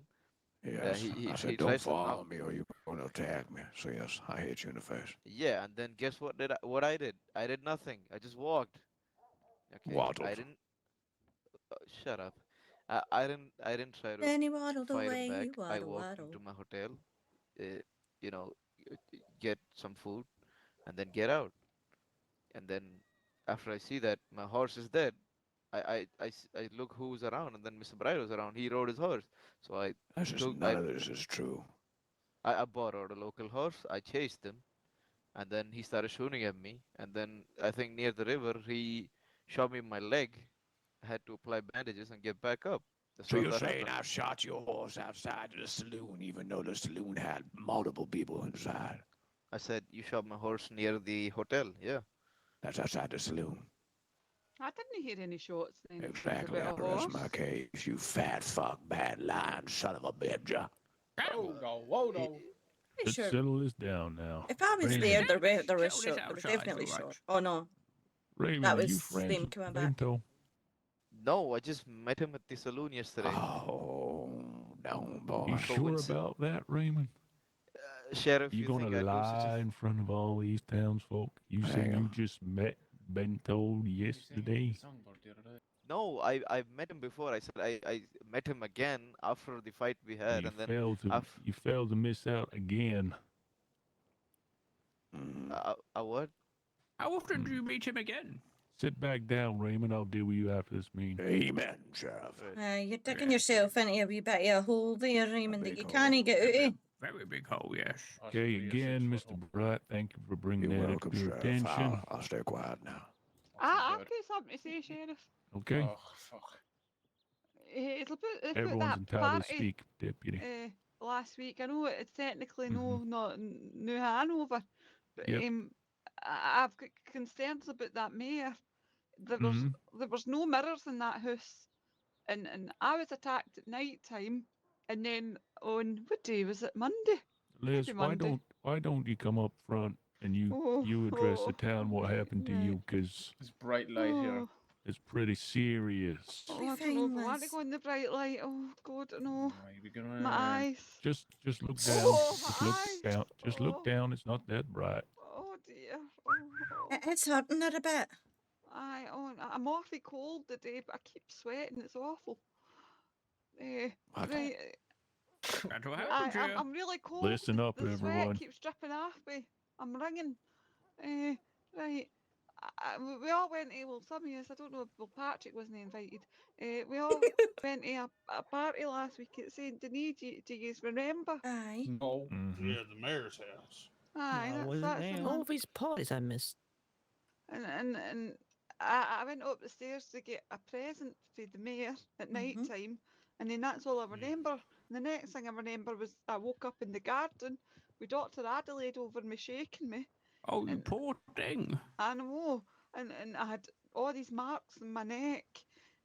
Yes, He I he said, don't tries to knock. follow me or you're going to attack me. So yes, I hit you in the face. Yeah, and then guess what I did? I did nothing. I just walked. Okay, I Waddled. didn't. Shut up. I didn't try to Then he waddled fight him away, back. I waddle, walked waddle. into my hotel, uh, you know, get some food, and then get out. And then after I see that my horse is dead, I look who's around, and then Mr. Bright was around. He rode his horse, so This is took none of this is true. I borrowed a local horse. I chased him, and then he started shooting at me. And then I think near the river, he shot me in my leg. I had to apply bandages and get back up. That's So all you're that saying happened. I shot your horse outside of the saloon, even though the saloon had multiple people inside? I said you shot my horse near the hotel. Yeah. That's outside the saloon. I didn't hear any shots then. It was Exactly. about I a rest horse. my case, you fat fuck, bad lying son of a bitch. Whoa, no, whoa, no. Pretty Let's sure. settle this down now. If I was Raymond, there, there was Settle this short. There was outside, definitely all right. short. Oh no, Raymond, that are you was friends Slim with coming back. Bento? No, I just met him at the saloon yesterday. Oh, no, You boy. sure about that, Raymond? Sheriff, You you gonna think I'd do such lie a... in front of all these townsfolk? You Hang said you on. just met Bento yesterday. No, I met him before. I said I met him again after the fight we had, You and then you failed to miss out again. what? How often do Hmm. you meet him again? Sit back down, Raymond. I'll deal with you after this meeting. Amen, Sheriff. You're digging yourself into a wee bit of a hole there, Raymond, that big you hole. can't get out of. Very big hole, yes. Okay, again, Mr. Bright, thank you for bringing You're that welcome, to your Sheriff. attention. I'll stay quiet now. I've got something to say, Sheriff. Okay? Oh, fuck. It's about Everyone's that entitled to party speak, Deputy. last week. I know it's technically Mhm. not New Hanover, but Yep. I've got concerns about that mayor. There was no mirrors in that house, and I was attacked at night time, and then on what day was it? Monday. Liz, Maybe why Monday. don't you come up front and you address the town what happened to you, because This bright light here. it's pretty serious. Oh, I don't know if I want to go in the bright light. Oh God, no. My eyes. Just look down. Oh, Just my look eyes. down. Just look down. It's not that bright. Oh dear. It's hurting her a bit. I'm awfully cold today, but I keep sweating. It's awful. Right. I'm really cold. Listen up, the everyone. sweat keeps dripping off me. I'm ringing. Right. We all went to, well, some of us, I don't know, well, Patrick wasn't invited. We all went to a party last week at St. Denis. Do you remember? Aye. No. Yeah, the mayor's house. Aye, I that's wasn't the there. one. All these parties I missed. And I went up the stairs to get a present for the mayor at night time, and then that's all I remember. And the next thing I remember was I woke up in the garden with Dr. Adelaide over me shaking me. Oh, you poor thing. I know, and I had all these marks in my neck,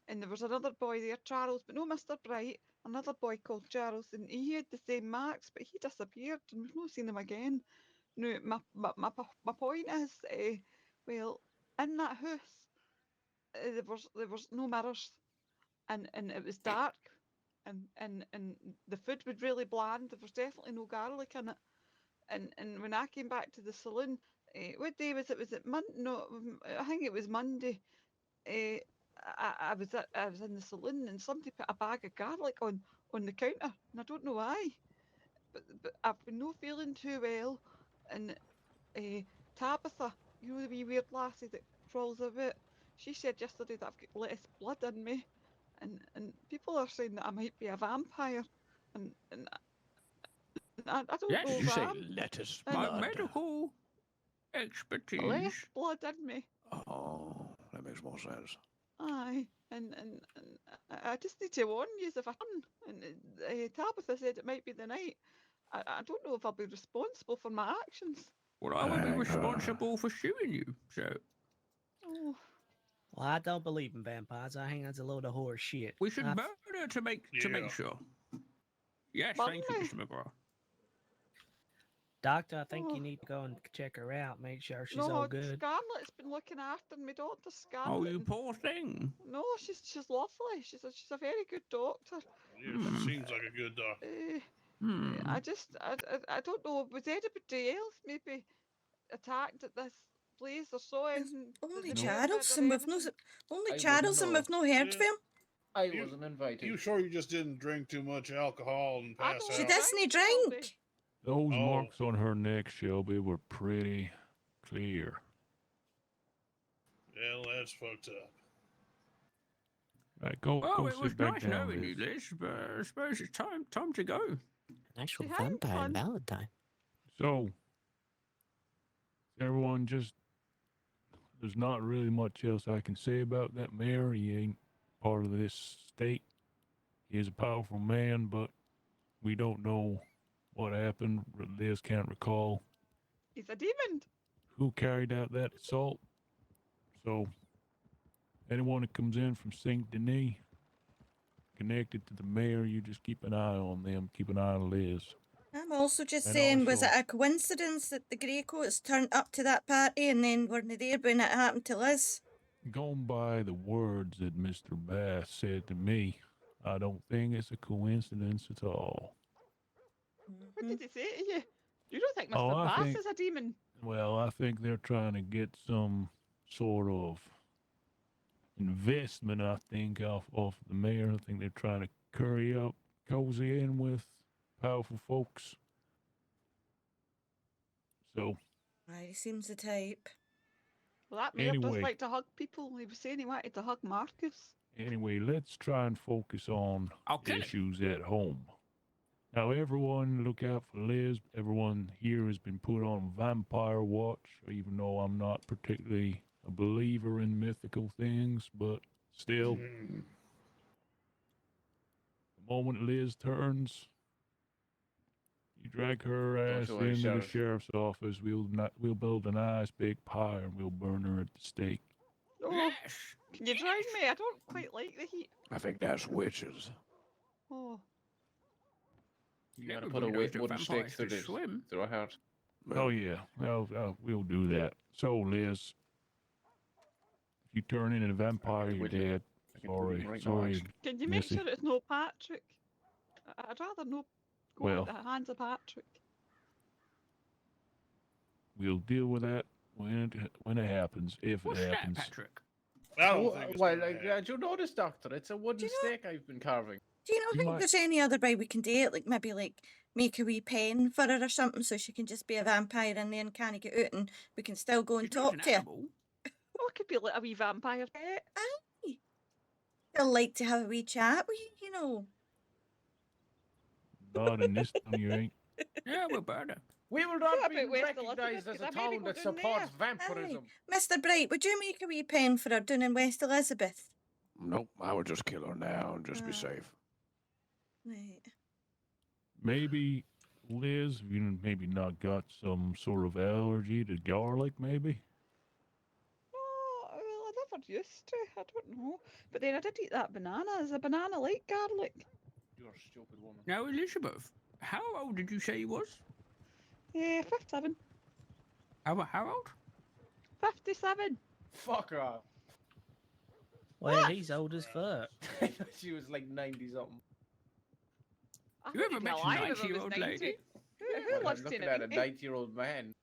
and there was another boy there, Charles, but no Mr. Bright, another boy called Charles, and he had the same marks, but he disappeared, and we've not seen him again. No, my point is, well, in that house, there was no mirrors, and it was dark, and the food was really bland. There was definitely no garlic in it, and when I came back to the saloon, what day was it? Was it Monday? No, I think it was Monday. I was in the saloon, and somebody put a bag of garlic on the counter, and I don't know why, but I've been no feeling too well, and Tabitha, you know the wee weird lassie that crawls about, she said yesterday that I've got less blood in me, and people are saying that I might be a vampire, and I don't Yes. know Did if you I say am. lettuce My blood? medical expertise. Less blood in me. Oh, that makes more sense. Aye, and I just need to warn you if I can. And Tabitha said it might be the night. I don't know if I'll be responsible for my actions. Well, I will be Thank responsible for shooting you, so. Oh, Well, I don't believe in vampires. I think that's a load of horse shit. We should I've- murder to make Yeah. sure. Yes, Pardon thank you, me? Mr. McGraw. Doctor, I think Oh. you need to go and check her out, make sure she's No, all good. Scarlett's been looking after me, Doctor Scarlett. Oh, you and- poor thing. No, she's lovely. She's a very good doctor. Yeah, she seems like a good doctor. I don't know. Was anybody else maybe attacked at this place or saw anything? Only that No. the mayor did or Charles and we've no, anything? only I Charles wouldn't and know. we've no heard Yeah. from him. I You- wasn't invited. You sure you just didn't drink too much alcohol and I pass don't She out? doesn't all drink. day. Those Oh. marks on her neck, Shelby, were pretty clear. Well, that's fucked up. Right, go Well, it sit was back nice down, knowing you, Liz. Liz, but I suppose it's time to go. Actual She hadn't vampire fun. Valentine. So, everyone just, there's not really much else I can say about that mayor. He ain't part of this state. He is a powerful man, but we don't know what happened. Liz can't recall He's a demon. who carried out that assault. So, anyone that comes in from Saint Denis connected to the mayor, you just keep an eye on them. Keep an eye on Liz. I'm also just And saying, was it also- a coincidence that the Greycoats turned up to that party and then weren't there when it happened to Liz? Going by the words that Mr. Bass said to me, I don't think it's a coincidence at all. What did he say to you? You don't think Mr. Oh, I Bass think- is a demon? Well, I think they're trying to get some sort of investment, I think, off the mayor. I think they're trying to curry up, cozy in with powerful folks. So, Right, he seems the type. Well, that mayor does Anyway. like to hug people. He was saying he wanted to hug Marcus. anyway, let's try and focus on I'll kill him. issues at home. Now, everyone look out for Liz. Everyone here has been put on vampire watch, even though I'm not particularly a believer in mythical things, but still, Mm. the moment Liz turns, you drag her Don't ass you worry, into the Sheriff. sheriff's office. We'll build a nice big pyre and we'll burn her at the stake. Oh, Yes. can you drown me? I don't quite like the heat. I think that's witches. Oh, You gotta Everybody put a knows that wooden stake vampires through can this. swim. Through a heart. Oh yeah, we'll do that. So Liz, if you turn into a vampire, you're Wait a minute. dead. I can do it Sorry, right now, sorry. actually. can you make Missy. sure it's no Patrick? I'd rather no go Well. at the hands of Patrick. We'll deal with that when it happens, if What's it that, happens. Patrick? I don't think it's Why, gonna like, happen. do you notice, Doctor? It's a wooden Do you know- stake I've been carving. Do you not You think might- there's any other way we can do it? Like maybe make a wee pen for her or something so she can just be a vampire and then can't get out and we can still go and She's not talk an to her. animal. Oh, it could be like a wee vampire pet. Aye. They'll like to have a wee chat with you, know. Not in this town, you ain't. Yeah, we'll burn her. We will What not about be West recognised Elizabeth? as a Could I maybe town go that down supports there? vampirism. Mr. Bright, would you make a wee pen for her down in West Elizabeth? Nope, I would just kill her now and just be Ah. safe. Right. Maybe, Liz, you maybe not got some sort of allergy to garlic, maybe? Oh, well, I never used to. I don't know. But then I did eat that banana. Is a banana like garlic? You're a stupid woman. Now, Elizabeth, how old did you say you was? Yeah, 57. How old? 57. Fuck off. Well, he's old as fuck. She was like 90 something. I You ever wouldn't be met a alive if I was 90-year-old 90. lady? Who I'm lives to looking at a 90? 90-year-old man.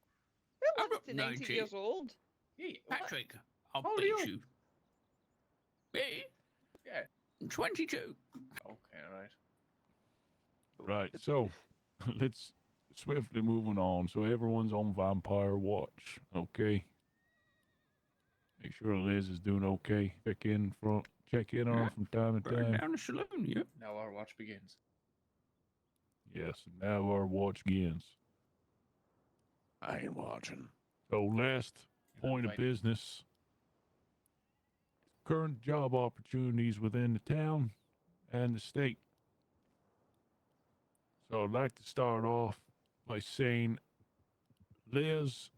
Who I'm lives not to 90 90. years old? Yeah, Patrick, I'll How old are beat you? you. Me? Yeah. I'm 22. Okay, alright. Right, so let's swiftly moving on. So everyone's on vampire watch, okay? Make sure Liz is doing okay. Check in on her from time to Burn time. down the saloon, yep. Now our watch begins. Yes, and now our watch begins. I ain't watching. So last point of Right. business. Current job opportunities within the town and the state. So I'd like to start off by saying, Liz,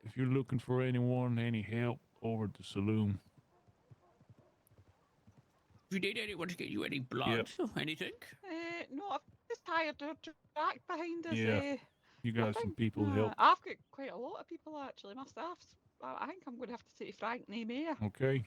if you're looking for any help over at the saloon, If you need anyone to get you any blood or anything, No, I've Just hired a track behind us. Yeah, you got some people to help. I've got quite a lot of people actually. My staff's. I think I'm going to have to say Frank name here. Okay.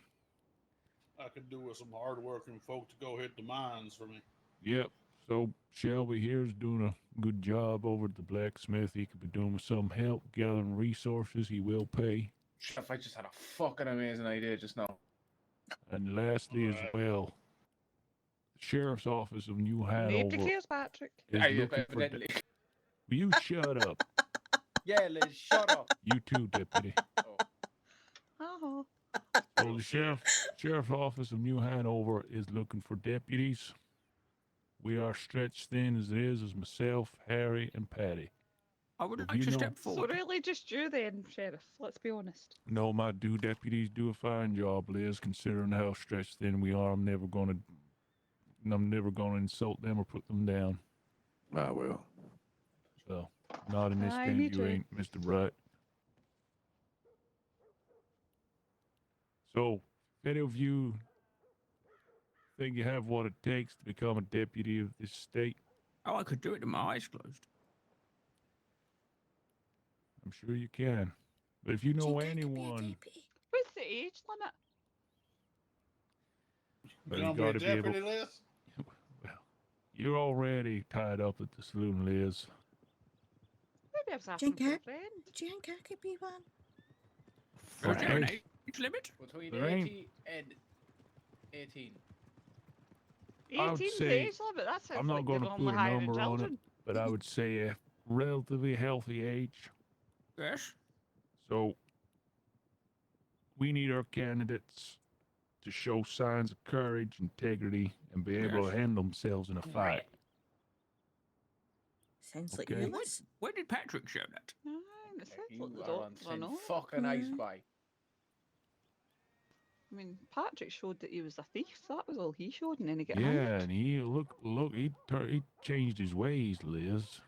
I could do with some hard-working folk to go hit the mines for me. Yep. So Shelby here's doing a good job over at the blacksmith. He could be doing with some help gathering resources. He will pay. Chef, I just had a fucking amazing idea just now. And lastly, as well, the sheriff's office of New Nobody Hanover cares, Patrick. is Yeah, looking for. evidently. Will you shut up? Yeah, Liz, shut up. You too, deputy. Oh. So the sheriff's office of New Hanover is looking for deputies. We are stretched thin as it is as myself, Harry, and Patty. I would So like you to know- step So forward. really just you then, Sheriff, let's be honest. No, my two deputies do a fine job, Liz, considering how stretched thin we are. I'm never gonna insult them or put them down. I will. So, not in this Aye, game, me you too. ain't, Mr. Bright. So, if any of you think you have what it takes to become a deputy of this state, Oh, I could do it with my eyes closed. I'm sure you can. But if you know Think I could be a anyone, deputy? What's the age limit? well, You you gonna be a gotta be able. deputy, Liz? Well, you're already tied up at the saloon, Liz. Maybe I was asking for a Jinker? friend. Do you think I could be one? Is there an Frank, age limit? Between There ain't- 80 and 18. I would 18's the say- age limit. That sounds I'm not like gonna they're put only a hiring number on it. children. but I would say a relatively healthy age. Yes. So we need our candidates to show signs of courage, integrity, and be able Yes. to handle themselves in a fight. Sounds like Okay. you, When, Liz. when did Patrick show that? Aye, it sounds You like the are on doctor, I thin know. fucking ice, Mm. boy. I mean, Patrick showed that he was a thief. That was all he showed, and then he got Yeah, hanged. and he he changed his ways, Liz.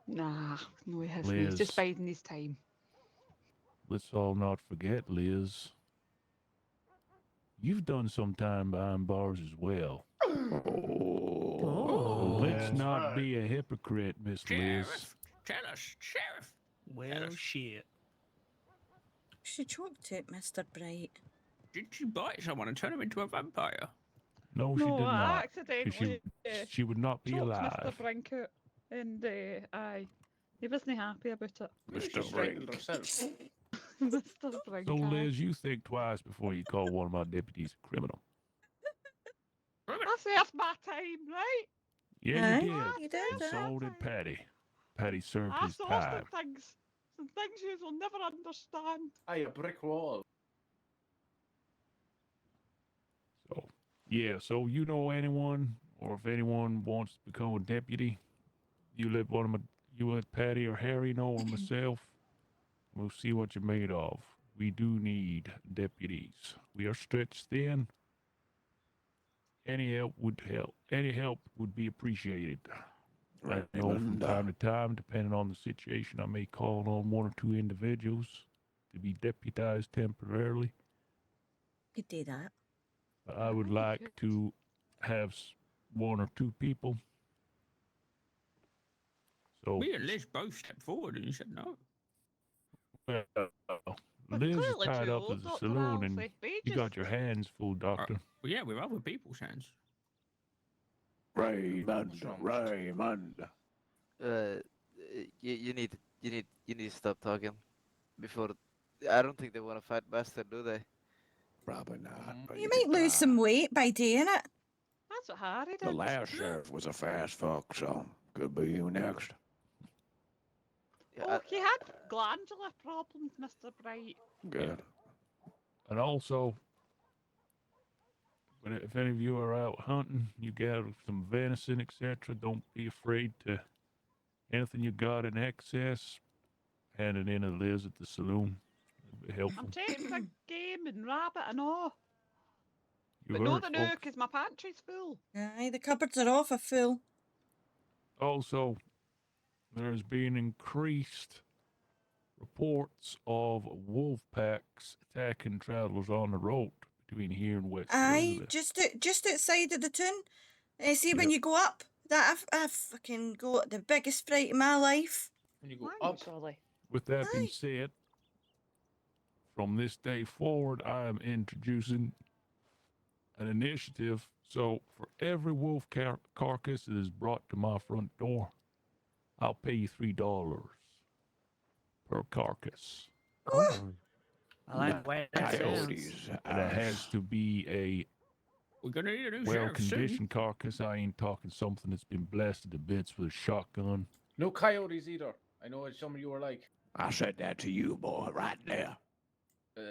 Nah, no, he hasn't. He's just Liz. biding his time. Let's all not forget, Liz. You've done some time behind bars as well. Oh, Let's that's not right. be a hypocrite, Miss Liz. Sheriff, tell us, Sheriff. well, shit. Should talk to it, Mr. Bright. Did she bite someone and turn him into a vampire? No, she did No, I not. 'Cause accidentally she would not be choked alive. Mr. Brinket, and aye, he wasn't happy about it. Maybe she Mr. strangled Brink. herself. Mr. Brinket. So, Liz, you think twice before you call one of my deputies a criminal. I served my time, right? Yeah, Aye, you did. you did And that. so did Patty. Patty served I his saw time. some things you will never understand. Aye, a brick wall. So, yeah, so you know anyone, or if anyone wants to become a deputy, you let you let Patty or Harry know, or myself. We'll see what you're made of. We do need deputies. We are stretched thin. Any help would help. Any help would be appreciated. I know from time to time, depending on the situation, I may call on one or two individuals to be deputized temporarily. Could do that. But I would Oh, like good. to have one or two people. So, Me and Liz both stepped forward and you said no. well, But Liz is clearly tied too up old, at the Dr. saloon, and Alfie. you got your hands full, Doctor. Well, yeah, with other people's hands. Raymond, Raymond. You need to stop talking before. I don't think they want to fight Bastard, do they? Probably not. but You can might lose try. some weight by doing it. That's what Harry The did. last sheriff was a fast fuck, so could be you next. Yeah, Oh, he had glandular problems, Mr. Bright. Good. And also, but if any of you are out hunting, you got some venison, etc., don't be afraid to anything you got in excess, hand it in to Liz at the saloon. It'll be helpful. I'm taking big game and rabbit and all. You But no heard, the new, folks. because my pantry's full. Aye, the cupboards are off a full. Also, there's been increased reports of wolf packs attacking travelers on the road between here and West Aye, Elizabeth. just outside of the town. See when Yep. you go up that I fucking got the biggest fright in my life. When you go Aye, up, Charlie. With that being Aye. said, from this day forward, I am introducing an initiative. So, for every wolf carcass that is brought to my front door, I'll pay you $3 per carcass. Oh. I like the way that sounds. Coyotes. And it has to be a We're gonna need a new sheriff soon. well-conditioned carcass. I ain't talking something that's been blasted to bits with a shotgun. no coyotes either. I know what some of you are like. I said that to you, boy, right there. I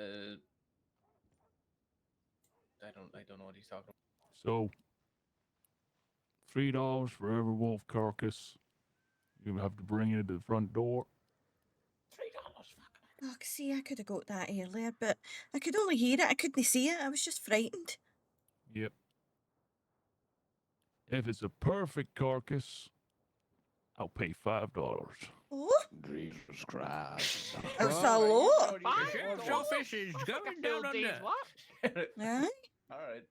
don't know what he's talking about. So, $3 for every wolf carcass. You have to bring it to the front door. Oh, see, I could have got that earlier, but I could only hear it. I couldn't see it. I was just frightened. Yep. If it's a perfect carcass, I'll pay $5. Oh, Jesus Christ. that's a Well, lot. The sheriff's office is going down under. Aye. All right.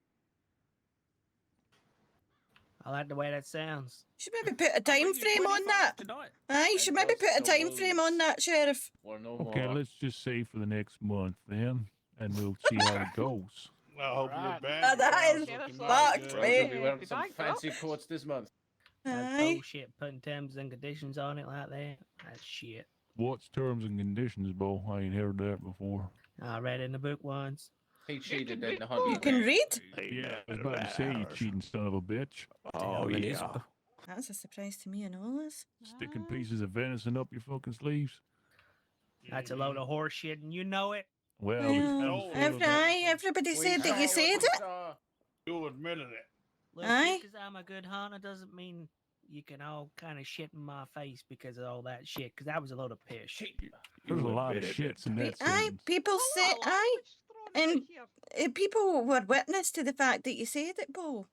I like the way that sounds. You should maybe put a time frame on that. Tonight. Aye, you should maybe does put a so time well. frame on that, Sheriff. Well, no Okay, more. let's just say for the next month then, and we'll see how it goes. I hope Right. your bank that accounts is looking fucked, good. Well, mate. you'll be wearing Be some back fancy up. coats this month. That's Aye. bullshit putting terms and conditions on it like that. That's shit. What's terms and conditions, Bo? I ain't heard that before. I read it in the book once. He cheated in the You hunt. can read? Yeah, I was about to say, you cheating son of a bitch. Oh, It is. yeah. That's a surprise to me and all this. Sticking pieces of venison up your fucking sleeves. That's a load of horse shit, and you know it. Well, Well, no, everybody said that you said it. You admitted it. Look, Aye. because I'm a good hunter doesn't mean you can all kind of shit in my face because of all that shit. Because that was a load of piss. there's a lot of admitted shits in that Aye, sentence. people A say, lot of aye, language thrown in and- here. people were witness to the fact that you said it, Bo.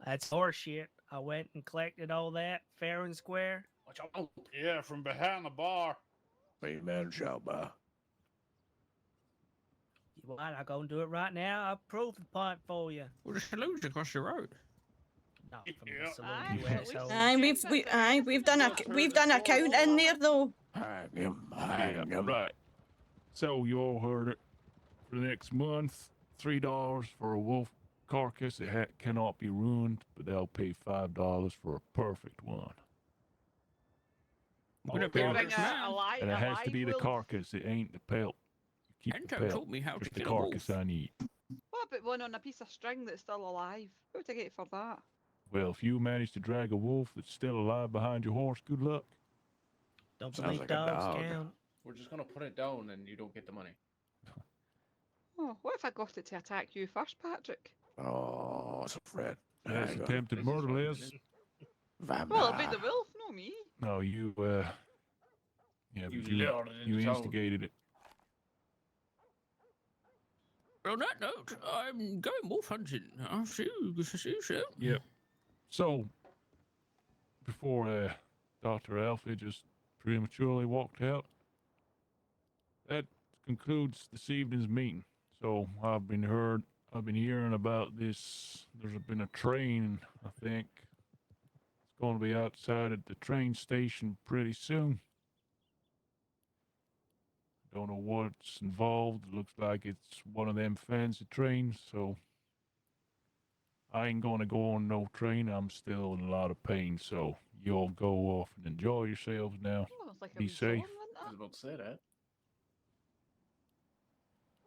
That's horse shit. I went and collected all that fair and square. Watch out. Yeah, from behind the bar. Amen, Shelba. You what? I'll go and do it right now. I'll prove the point for you. Well, the saloon's across the road. No, from Yeah. the saloon, Aye, you at least- asshole. Aye, we've done a count in there though. Hang him, Yeah, hang him. right. So you all heard it. For the next month, $3 for a wolf carcass. It cannot be ruined, but they'll pay $5 for a perfect one. I'm gonna Okay. be Bring honest a now. live, And it a has to live be the wolf. carcass. It ain't the pelt. You keep the Anton pelt. taught me how to Just the kill a wolf. carcass I need. What about one on a piece of string that's still alive? What would I get for that? Well, if you manage to drag a wolf that's still alive behind your horse, good luck. Don't Sounds believe like a dogs dog. count. We're just gonna put it down and you don't get the money. Oh, what if I got it to attack you first, Patrick? Oh, it's a threat. That's Hang on. attempted This is murder, fucking Liz. it. Vampire. Well, it'll be the wolf, no me. No, you, yeah, You but lured it into you town. instigated it. On that note, I'm going wolf hunting. I'll see you soon. Yep. So, before Dr. Alfie just prematurely walked out, that concludes this evening's meeting. So I've been hearing about this. There's been a train, I think. It's going to be outside at the train station pretty soon. Don't know what's involved. It looks like it's one of them fancy trains, so I ain't gonna go on no train. I'm still in a lot of pain, so you all go off and enjoy yourselves now. Oh, it's like a Be wee safe. song, wasn't I was it? about to say that.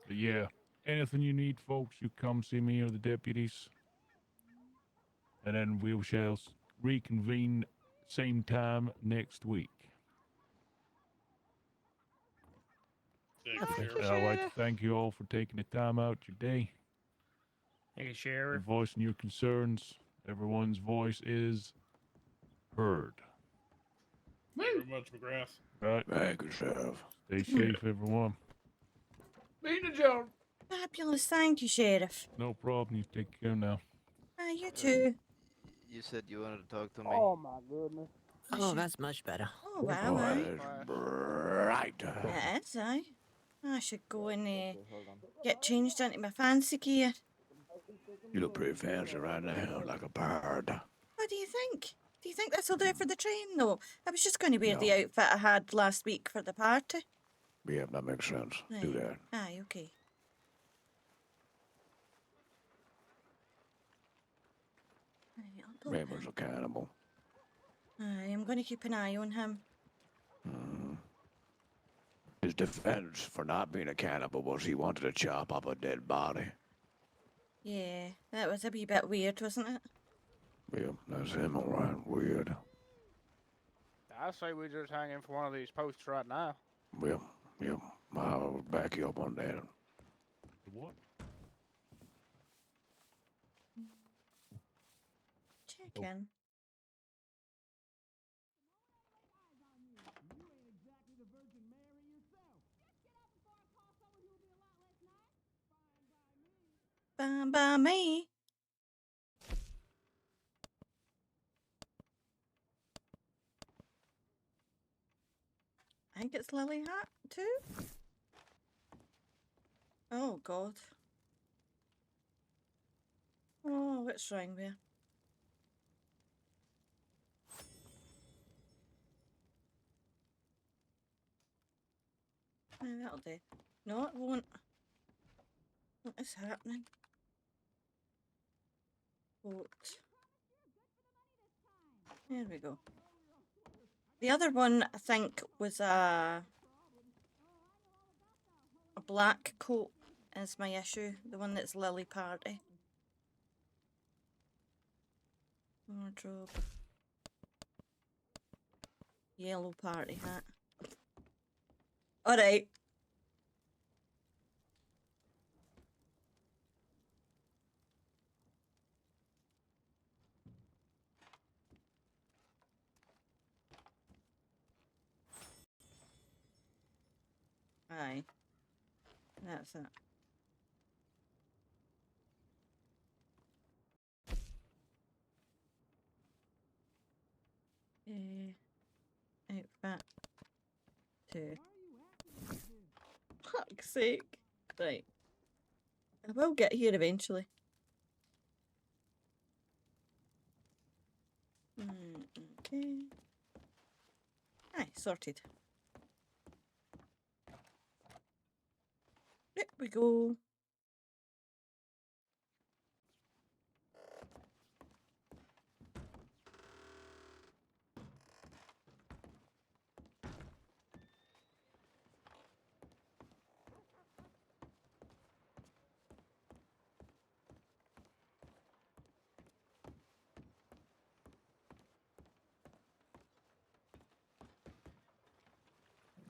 But yeah, anything you need, folks, you come see me or the deputies. And then we shall reconvene same time next week. Thank Thank you, you, Sheriff. I'd like to Sheriff. thank you all for taking the time out your day Hey, and Sheriff. voicing your concerns. Everyone's voice is heard. Thank you very much, McGrath. Right? Thank you, Sheriff. Stay safe, everyone. Being a job. Fabulous, thank you, Sheriff. No problem. You take care now. Aye, you too. You said you wanted to talk to me. Oh my goodness. Oh, that's much better. Oh, wow, aye. That's bright. It is, aye. I should go and get changed into my fancy gear. You look pretty fancy right now, like a bird. do you think? Do you think this will do it for the train, though? I was just going to wear the No. outfit I had last week for the party. Yeah, that makes sense. Do Right. that. Aye, okay. Right, I'll pull Raymond's him. a cannibal. Aye, I'm going to keep an eye on him. His defense for not being a cannibal was he wanted to chop up a dead body. Yeah, that was a wee bit weird, wasn't it? Yeah, that's him, alright. Weird. I say we just hang in for one of these posts right now. Yeah, I'll back you up on that. What? Check in. Fine by me. I think it's Lily Hat too. Oh God. Oh, what's wrong with you? Aye, that'll do. No, it won't. What is happening? Vote. There we go. The other one, I think, was a black coat is my issue. The one that's Lily Party. Wardrobe. Yellow party hat. Alright. Aye. That's it. Outfit. 2. Fuck's sake. Right. I will get here eventually. Okay. Aye, sorted. There we go.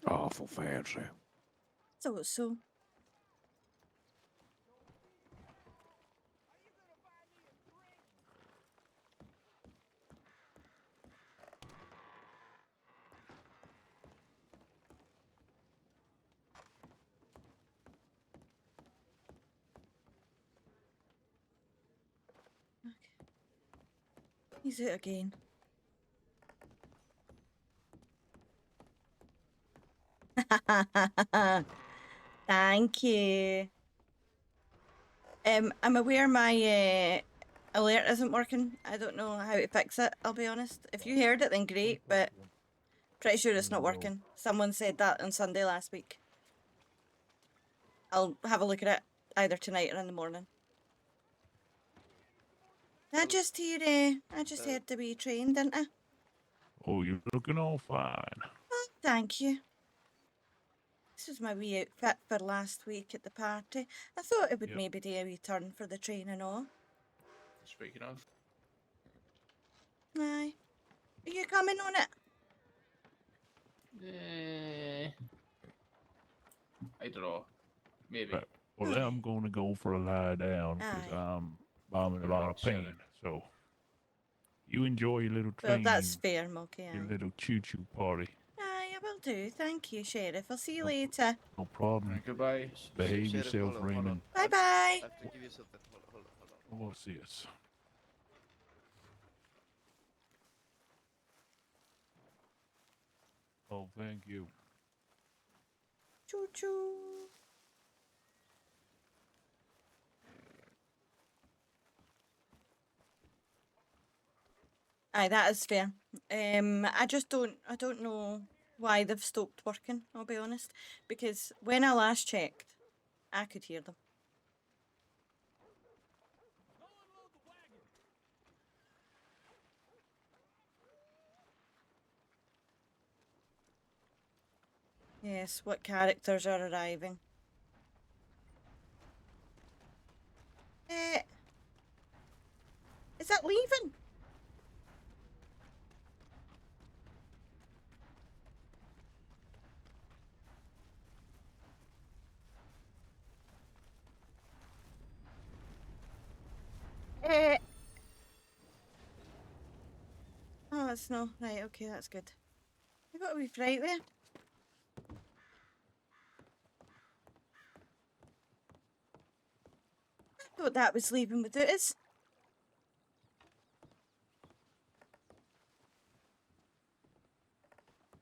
Awful fancy. So. Okay. He's out again. Thank you. I'm aware my alert isn't working. I don't know how to fix it, I'll be honest. If you heard it, then great, but pretty sure it's not working. Someone said that on Sunday last week. I'll have a look at it either tonight or in the morning. I just heard the wee train, didn't I? Oh, you're looking all fine. Oh, thank you. This was my wee outfit for last week at the party. I thought it would maybe do a wee turn for the train and all. Speaking of, Aye. Are you coming on it? I don't know. Maybe. Right. Well, then I'm going to go for a lie down because I'm in a lot of pain. So, you enjoy your little Well, train. that's fair, Monkey. Your Aye. little choo-choo party. Aye, I will do. Thank you, Sheriff. I'll see you later. No problem. Goodbye. Behave Sheriff, yourself, hold on. Raymond. Bye-bye. I have to give you something. Hold on. What's this? Oh, thank you. Choo-choo. Aye, that is fair. I don't know why they've stopped working, I'll be honest. Because when I last checked, I could hear them. Yes, what characters are arriving? Is that leaving? Oh, that's no. Right, okay, that's good. You got a wee fright there. I thought that was leaving without us.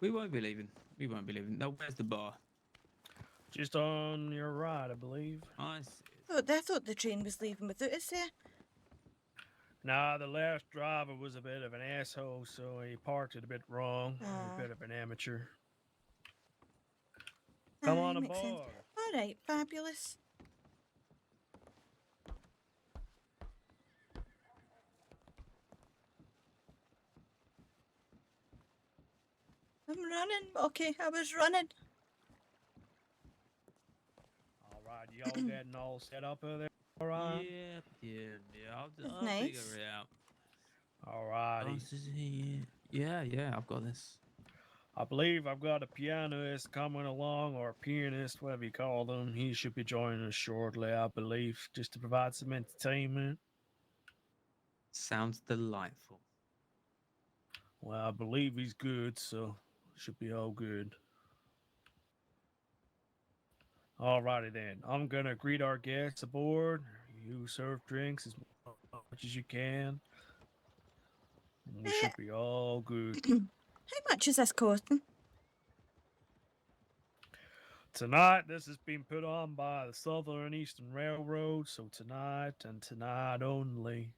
We won't be leaving. We won't be leaving. No, where's the bar? Just on your right, I believe. I see. I thought the train was leaving without us there. Nah, the last driver was a bit of an asshole, so he parked it a bit wrong. A bit of an amateur. Come Aye, on makes sense. aboard. All right, fabulous. I'm running. Okay, I was running. All right, y'all getting all set up over there? All right. Yeah. That's I'll nice. figure it out. All righty. Yeah, I've got this. I believe I've got a pianist coming along, or a pianist, whatever you call them. He should be joining us shortly, I believe, just to provide some entertainment. Sounds delightful. Well, I believe he's good, so should be all good. Alrighty then. I'm gonna greet our guests aboard. You serve drinks as much as you can. And we should be all good. How much is this costing? Tonight, this has been put on by the Southern and Eastern Railroad, so tonight and tonight only,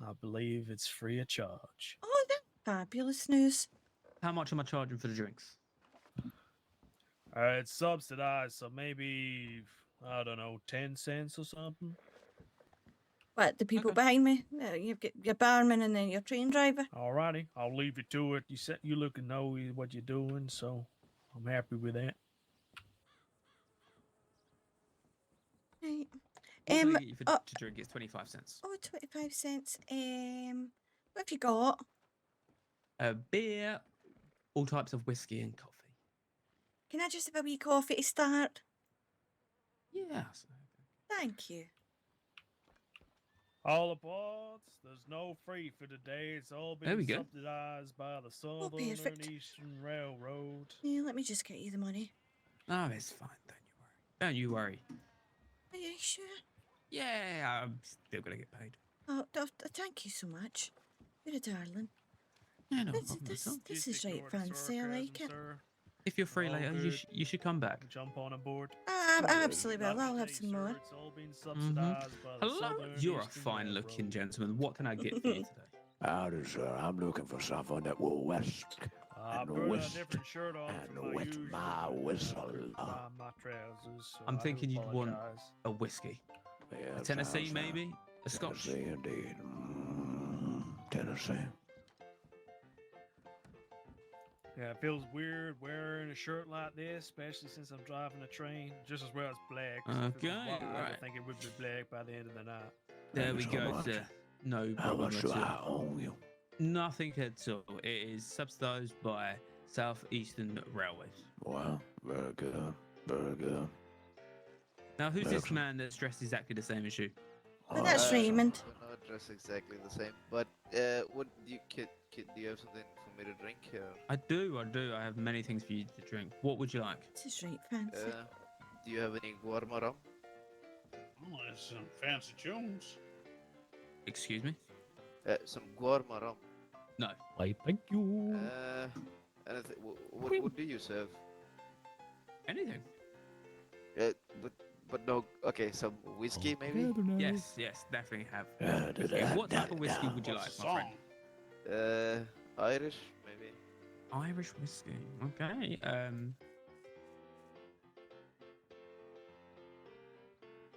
I believe it's free of charge. Oh, that's fabulous news. How much am I charging for the drinks? It's subsidized, so maybe, I don't know, 10 cents or something. What, the people behind me? You've got your barman and then your train driver. Alrighty, I'll leave you to it. You look and know what you're doing, so I'm happy with that. Right. What can I get you to drink? It's 25 cents. Oh, 25 cents. What have you got? Beer, all types of whiskey and coffee. Can I just have a wee coffee to start? Yeah. Thank you. All aboard. There's no free for today. It's all been subsidized by the Southern and Eastern Railroad. Yeah, let me just get you the money. Oh, it's fine. Don't you worry. Are you sure? Yeah, I'm still gonna get paid. Oh, thank you so much. You're a darling. Yeah, no this is right fancy. I like it. If you're free later, you should come back. Jump on aboard. Absolutely will. I'll have some more. It's all been subsidized by the Hello, Southern you're a Eastern fine-looking gentleman. What can I get for you today? Howdy, sir. I'm looking for something that will whisk and whisk and wet my whistle. My trousers, so I'm thinking you'd want apologize. a whiskey. Yeah, A Tennessee, sounds maybe? A Scotch? Tennessee, indeed. Tennessee. Yeah, it feels weird wearing a shirt like this, especially since I'm driving a train, just as well as black. So if it was white, I right. think it would be black by the end of the night. There we go, sir. No How problem much do at I all. owe you? Nothing at all. It is subsidised by Southeastern Railways. Well, very good. Very good. Now, who's this man that's dressed exactly the same as you? Oh, that's Raymond. We're not dressed exactly the same, but what do you do you have something for me to drink here? I do. I have many things for you to drink. What would you like? This is right fancy. Do you have any guarma? Oh, there's some fancy tunes. Excuse me? Some guarma. No. Why, thank you. Anything. What do you serve? Anything. But no. Okay, some whiskey maybe. Yes, definitely have. Yeah, whiskey. What type of whiskey would you like, my friend? Irish, maybe. Irish whiskey. Okay.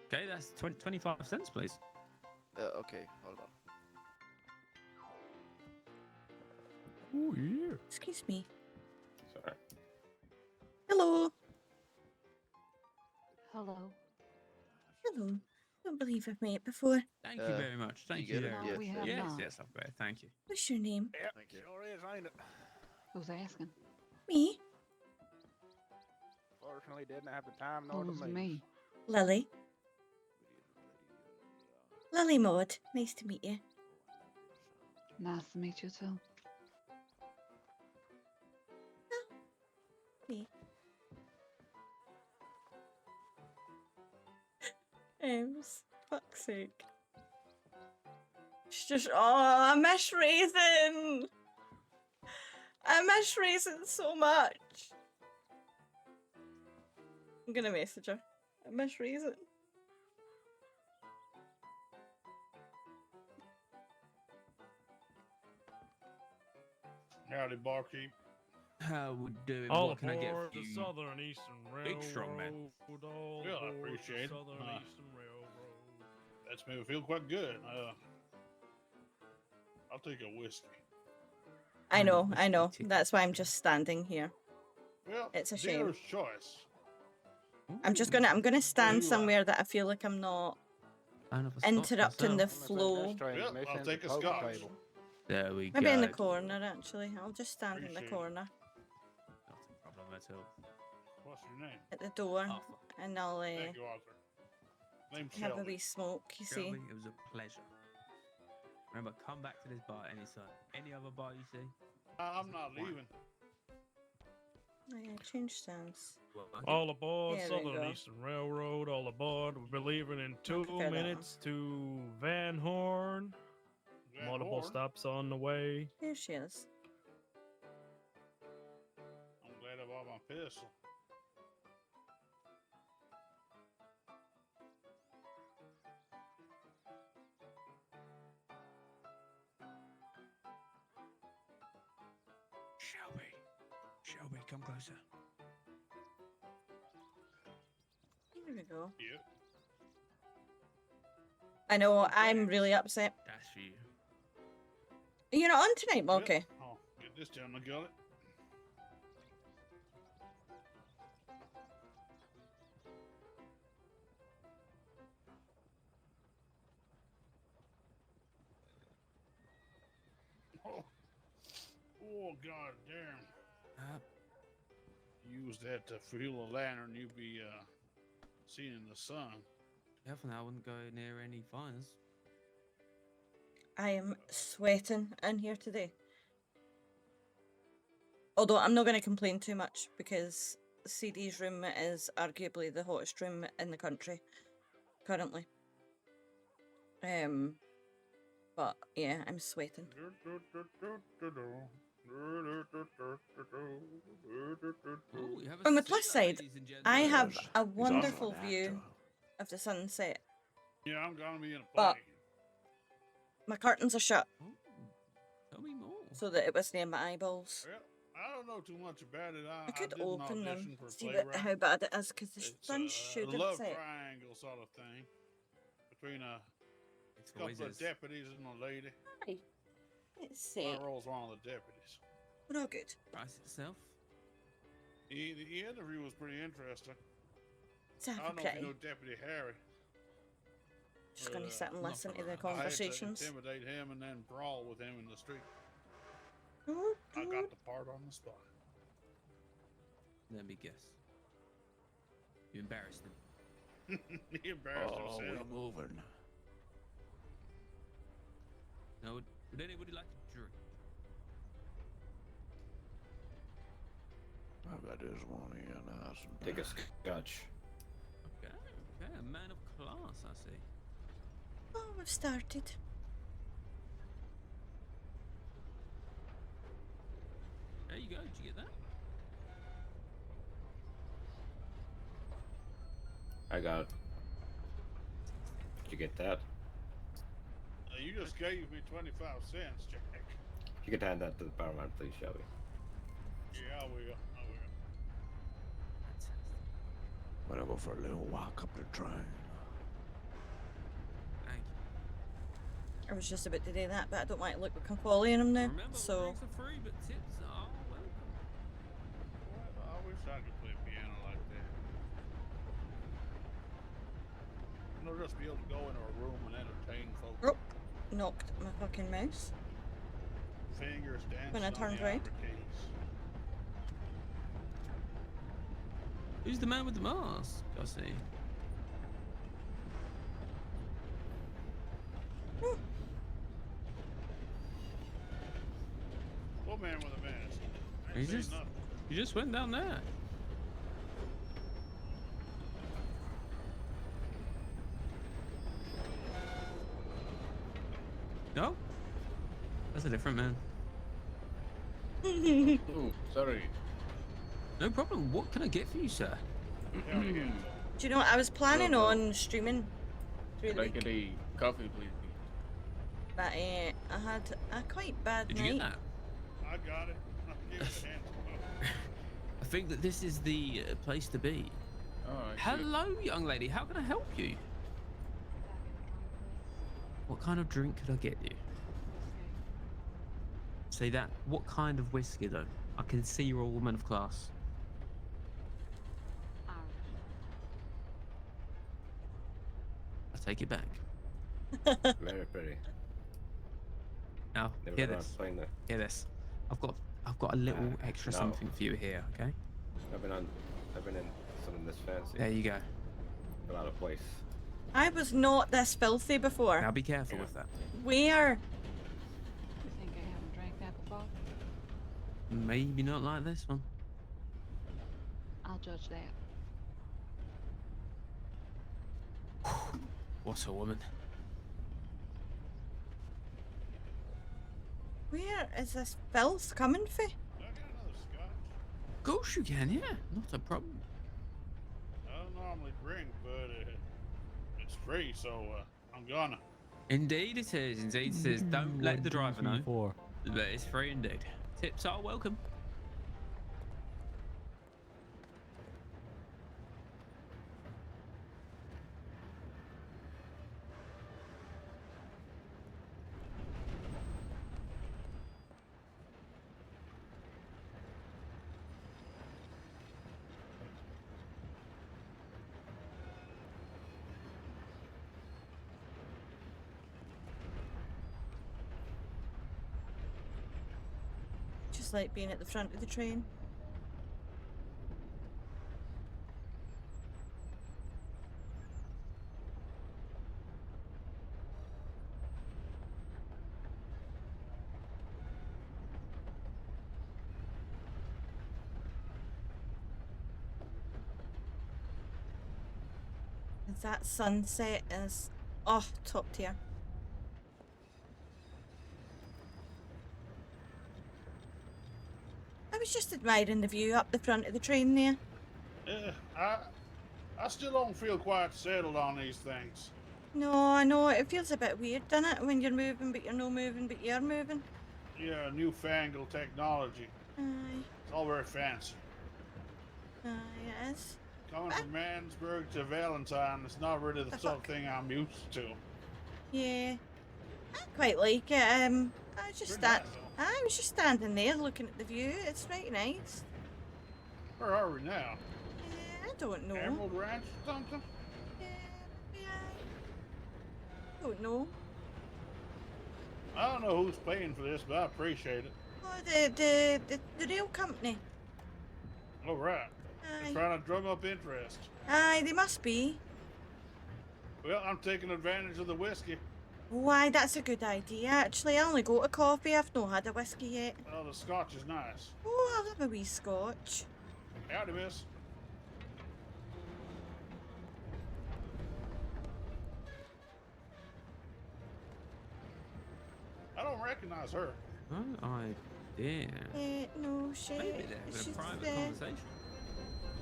Okay, that's 25 cents, please. Okay, hold on. Oh yeah. Excuse me. Sorry. Hello. Hello. Hello. Don't believe I've met before. Thank you very much. Thank you you get it? very No, much. we Yes, have Yes, not. yes, I've got it. Thank you. What's your name? Yep, Thank you. sure is, ain't it? Who's asking? Me? Fortunately, didn't have the time nor the Who's means. me? Lily. Lily Maud. Nice to meet you. Nice to meet you too. Me. Fuck's sake. It's just, oh, I miss Raisin. I miss Raisin so much. I'm gonna message her. I miss Raisin. Howdy, barkeep. How would do? All What can I get aboard for the you? Southern Eastern Railroad. Big strong man. All Well, I aboard the appreciate it. Southern Eastern Railroad. That's made me feel quite good. I'll take a whiskey. I know, I know. Whiskey That's why I'm just standing here. Well, It's a shame. dealer's choice. I'm gonna stand somewhere that I feel like I'm not Fan of a Scotch interrupting the myself. flow. Well, I'll take a scotch. There we Maybe go. in the corner, actually. I'll just stand in the Appreciate it. corner Not a problem at all. What's your name? at the door, Arthur. and I'll Thank you, Arthur. Name's have a Shelby. wee smoke. You see, Shelby, it was a pleasure. Remember, come back to this bar anytime. Any other bar you see? I'm not Fine. leaving. oh, yeah, change stands. Well, All aboard There we Southern go. Eastern Railroad. All aboard. We'll be leaving in 2 prefer that one. minutes to Van Horn. Van Multiple Horn. stops on the way. There she is. I'm glad I bought my pistol. Shelby, come closer. Here we go. Yep. I know. I'm really upset. that's for you. You're not on tonight, Yep. okay? Oh, get this down the gullet. Oh, god damn. Use that to fuel a lantern you'd be seeing in the sun. Definitely, I wouldn't go near any fires. I am sweating in here today. Although I'm not going to complain too much because CD's room is arguably the hottest room in the country currently. But yeah, I'm sweating. Oh, you have a On the seat, plus side, ladies and I gentlemen. have Yes, a he's also wonderful an view actor. of the sunset. Yeah, I'm gonna be in a But- play. My curtains are shut Oh, tell me more. so that it was near my eyeballs. Well, I don't know too much about it. I could did an open them, audition for see playwright. how bad it is because the It's sun a shouldn't love set. triangle sort of thing between a It's couple always of is. deputies and a lady. Hi. It's My set. role's one of the deputies. We're all good. Price itself. The interview was pretty interesting. It's I half don't know if pretty. you know Deputy Harry. Just going to sit and not listen to for the a- I had to conversations. intimidate him and then brawl with him in the street. Oh, I good. got the part on the spot. Let me guess. You embarrassed him. He embarrassed Oh, himself. we're moving. Now, would anybody like to drink? I've got this one here now. Take a scotch. Okay, okay, a man of class, I see. Oh, we've started. There you go. Did you get that? I got it. Did you get that? You just gave me 25 cents, Jack. If you could hand that to the barman, please, Shelby. Yeah, I will. Wanna go for a little walk up the train? Thank you. I was just about to do that, but I don't want to look like I'm following him now. Remember, So drinks are free, but tips are welcome. I wish I could play piano like that. You know, just be able to go into a room and entertain folks. oh, knocked my fucking mouse. Fingers dancing When I on turned the right. opera keys. Who's the man with the mask? I see. What man with a mask? I You ain't seen just, nothing. you just went down there. No, that's a different man. Ooh, sorry. No problem. What can I get for you, sir? Hell yeah. Do you know what? I was planning on streaming through Can the I week, get a coffee, please? but I had a quite bad Did you night. get that? I got it. I'll give it a hand. I think that this is the place to be. Oh, I see. Hello, young lady. How can I help you? What kind of drink could I get you? Say that. What kind of whiskey, though? I can see you're a woman of class. I take it back. Very pretty. Now, Never hear got around this. to playing that. Hear this. I've got a little extra no. something for you here. Okay. I've been in something this fancy. There you go. But out of place. I was not this filthy before. Now be careful with that. Where? You think I haven't drank that before? Maybe not like this one. I'll judge that. What a woman. Where is this filth coming from? I got another scotch. Of course you can. Yeah, not a problem. I don't normally drink, but it's free, so I'm gonna. Indeed it is. Indeed it is. Don't let the driver know. For But it's free indeed. Tips are welcome. Just like being at the front of the train. That sunset is, oh, top tier. I was just admiring the view up the front of the train there. Yeah, I still don't feel quite settled on these things. No, I know, it feels a bit weird, doesn't it? When you're moving, but you're not moving, but you're moving. Yeah, newfangled technology. Aye, It's all very fancy. aye, it is. Coming from Mansburg to Valentine, it's not really the sort of thing I'm used to. Yeah, I quite like it. I was just Pretty nice, though. I was just standing there looking at the view. It's right nice. Where are we now? I don't know. Emerald Ranch or something? Yeah, don't know. I don't know who's paying for this, but I appreciate it. Oh, the rail company. All right. Aye. They're trying to drum up interest. Aye, they must be. Well, I'm taking advantage of the whiskey. Why, that's a good idea. Actually, I only got a coffee. I've not had a whiskey yet. Oh, the scotch is nice. Oh, I'll have a wee scotch. Howdy, miss. I don't recognize her. Oh, idea. No shit. Maybe they're having She's a private there. conversation.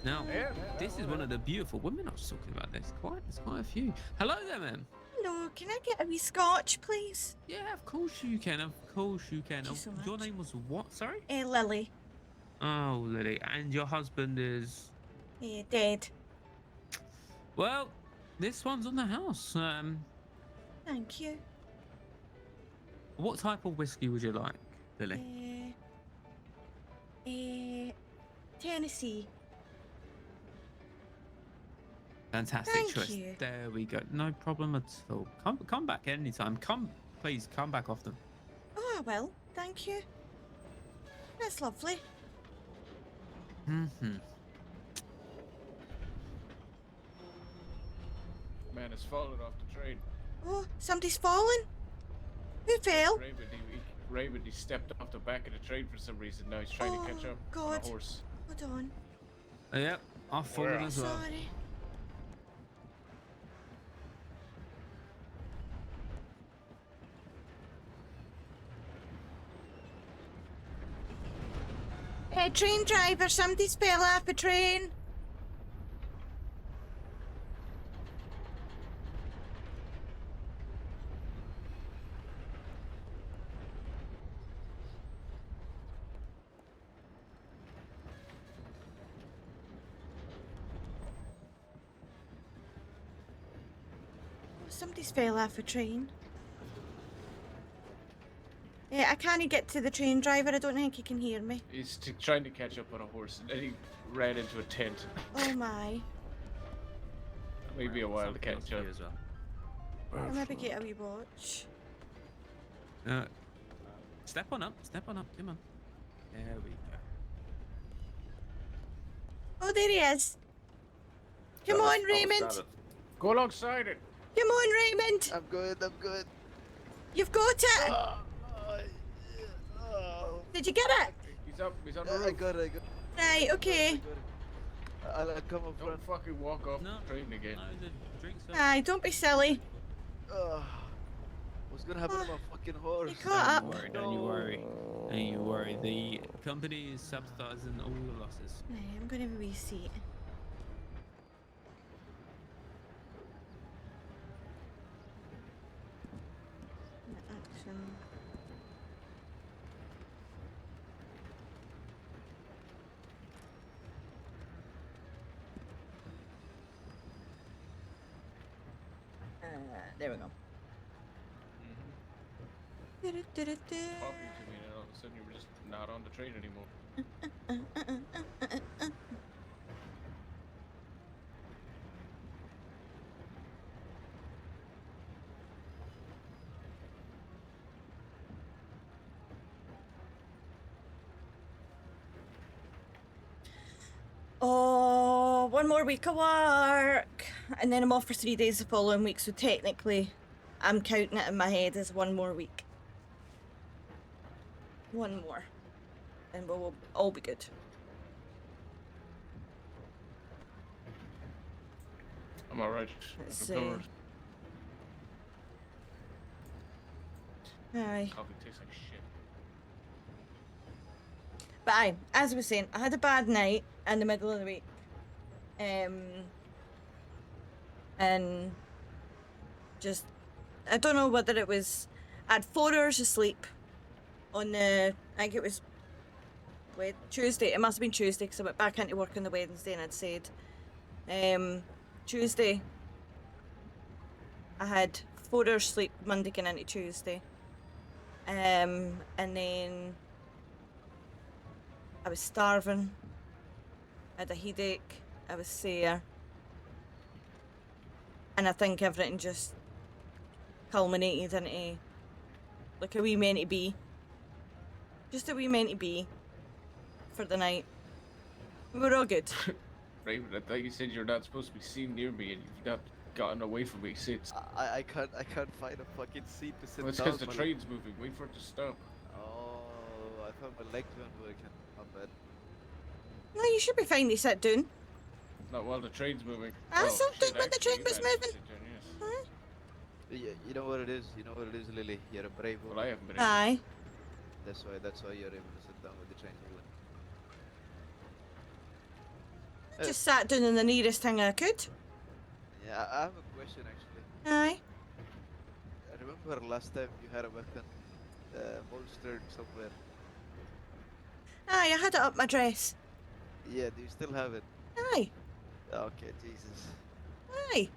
Now, Yeah, this is one of the beautiful women I was talking about. There's quite a few. Hello there, ma'am. Hello, can I get a wee scotch, please? Yeah, of course you can. Of course you can. Thank you so Your much. name was what? Sorry. Lily. Oh, Lily. And your husband is. Dead. Well, this one's on the house. Thank you. What type of whiskey would you like, Lily? Tennessee. Fantastic Thank choice. you. There we go. No problem at all. Come back anytime. Please come back often. Oh, I will. Thank you. That's lovely. Mm-hmm. Man has fallen off the train. Oh, somebody's fallen. Who fell? Raymond, he stepped off the back of the train for some reason. Now he's trying to catch up on God. a horse. Hold on. Yep, I've fallen as well. Sorry. Train driver, somebody's fell off a train. Somebody's fell off a train. Yeah, I can't get to the train driver. I don't think he can hear me. He's trying to catch up on a horse, and then he ran into a tent. Oh my. Maybe a while to catch up. As well. I'll maybe get a wee watch. Step on up. Come on. There we go. Oh, there he is. Come on, Raymond. Go alongside it. Come on, Raymond. I'm good. You've got it. Did you get it? He's up. He's on the roof. I got it. Right, okay. I'll come up front. Don't fucking walk off the train again. No, the drinks are... Aye, don't be silly. What's gonna happen to my fucking horse? You caught up. Don't you worry. The company is subsidizing all the losses. Right, I'm gonna have a wee seat. Action. There we go. Talking to me, and all of a sudden you were just not on the train anymore. Oh, one more week of work. And then I'm off for 3 days the following week, so technically I'm counting it in my head as one more week. One more. And we'll all be good. I'm alright. Let's see. Aye. Coffee tastes like shit. But aye, as I was saying, I had a bad night in the middle of the week. And just, I don't know whether it was, I had 4 hours of sleep on the, I think it was Tuesday. It must have been Tuesday because I went back into work on the Wednesday and I'd said, Tuesday, I had 4 hours sleep Monday going into Tuesday. And then I was starving, I had a headache, I was sore, and I think everything just culminated into like a wee meant to be. Just a wee meant to be for the night. We were all good. Raymond, I thought you said you're not supposed to be seen near me and you've not gotten away from me since. I can't find a fucking seat to sit Well, it's down. because the train's moving. Wait for it to stop. Oh, I thought my legs weren't working. My bad. No, you should be fine to sit down. Not while the train's moving. I Oh, sat shit, down when the actually, train was you managed to moving. sit down, yes. Huh? You know what it is? You know what it is, Lily? You're a brave woman. Well, I haven't been able Aye. That's why you're able to sit down with the train moving. Just sat down in the nearest thing I could. Yeah, I have a question actually. Aye. remember last time you had a weapon holstered somewhere. Aye, I had it up my dress. Yeah, do you still have it? Aye, Okay, Jesus. aye.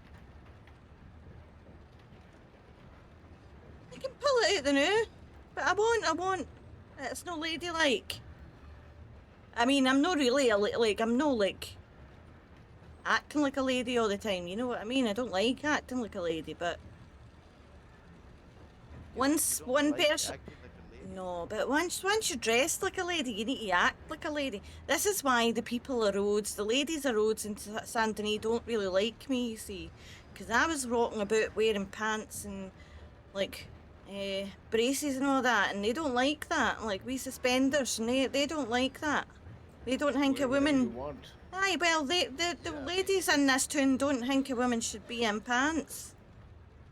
I can pull it out the now, but I won't. It's no ladylike. I mean, I'm not really I'm no like acting like a lady all the time. You know what I mean? I don't like acting like a lady, but once You don't one like person. acting like a lady? No, but once you're dressed like a lady, you need to act like a lady. This is why the people of Rhodes, the ladies of Rhodes and Saint Denis don't really like me, you see. Because I was rocking about wearing pants and, like, braces and all that, and they don't like that. Like, we suspenders, and they don't like that. They don't think a Wear whatever you woman... want. Aye, well, the Yeah, I mean, ladies in this town don't think a woman should be in pants.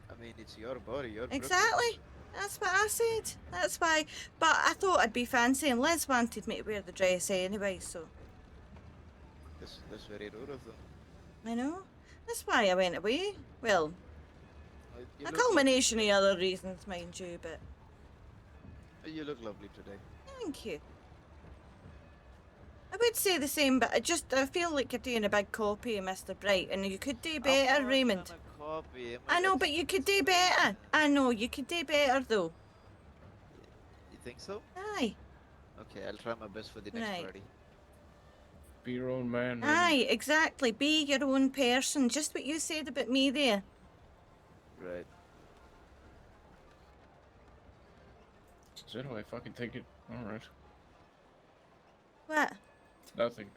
I mean, it's your body, your Exactly. preference. That's what I said. That's why. But I thought I'd be fancy, and Les wanted me to wear the dress anyway, so. That's very rude of them. I know. That's why I went away. Well, You a look culmination of other reasons, mind you, but You look lovely today. thank you. I would say the same, but I feel like you're doing a big copy of Mr. Bright, and you could do better, I'm not Raymond. trying to copy him. I know, but you could do better. I know, you could do better, though. You think so? Aye. Okay, I'll try my best for the next Right. party. Be your own man. Aye, exactly. Be your own person. Just what you said about me there. Right. So do I fucking take it? Alright. What? Nothing.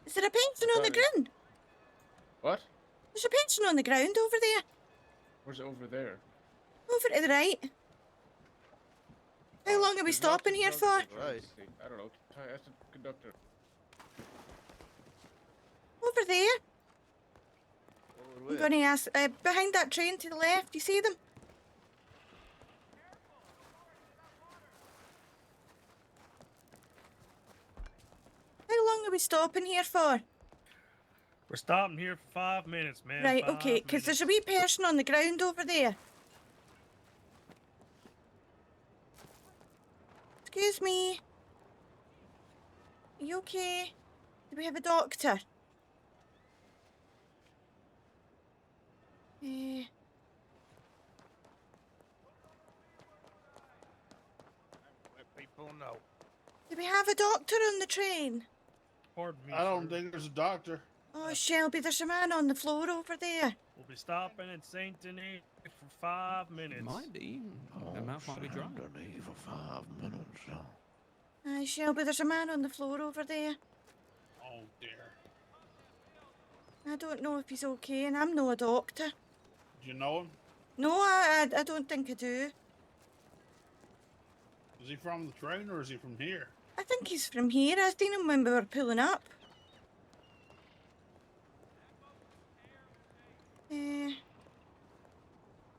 Is there a pension on the Sorry. ground? What? There's a pension on the ground over there. Where's it over there? Over to the right. How long are we There's not stopping here for? conductor, Right. I don't know. Ask the conductor. Over there. Over I'm where? going to ask, behind that train to the left, you see them? How long are we stopping here for? We're stopping here for 5 minutes, man. Right, 5 okay, because there's a minutes. wee person on the ground over there. Excuse me. Are you okay? Do we have a doctor? Let people know. Do we have a doctor on the train? Pardon me, I don't sir. think there's a doctor. Oh, Shelby, there's a man on the floor over there. We'll be stopping at Saint Denis for 5 minutes. Might be. The mouth might be dry. Underneath for 5 minutes. Shelby, there's a man on the floor over there. Oh dear. I don't know if he's okay, and I'm no a doctor. Do you know him? No, I don't think I do. Is he from the train or is he from here? I think he's from here. I seen him when we were pulling up.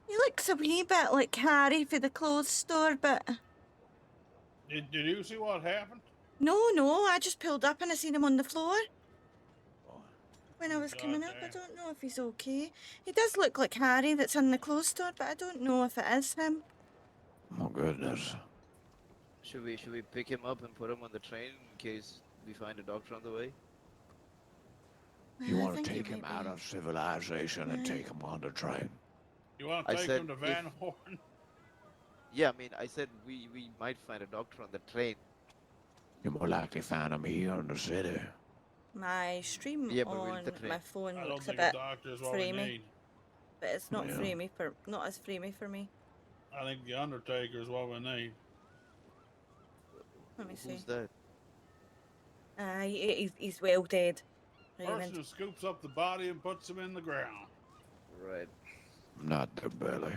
He looks a wee bit like Harry for the clothes store, but Did you see what happened? no, I just pulled up and I seen him on the floor. When I was coming up, I Goddamn. don't know if he's okay. He does look like Harry that's in the clothes store, but I don't know if it is him. My goodness. Should we pick him up and put him on the train in case we find a doctor on the way? You Well, I want think to it take him might out be. of civilization and Yeah. take him on the train? You want I to take said him to if- Van Horn? Yeah, I mean, I said we might find a doctor on the train. You more likely find him here in the city. My stream Yeah, but we'll on the train. my phone I don't looks a think a bit doctor is what we framey, need. but it's not Yeah. not as framey for me. I think the Undertaker is what we need. Let me see. Who's that? He's well dead. Person Raymond. who scoops up the body and puts him in the ground. Right. Not the belly.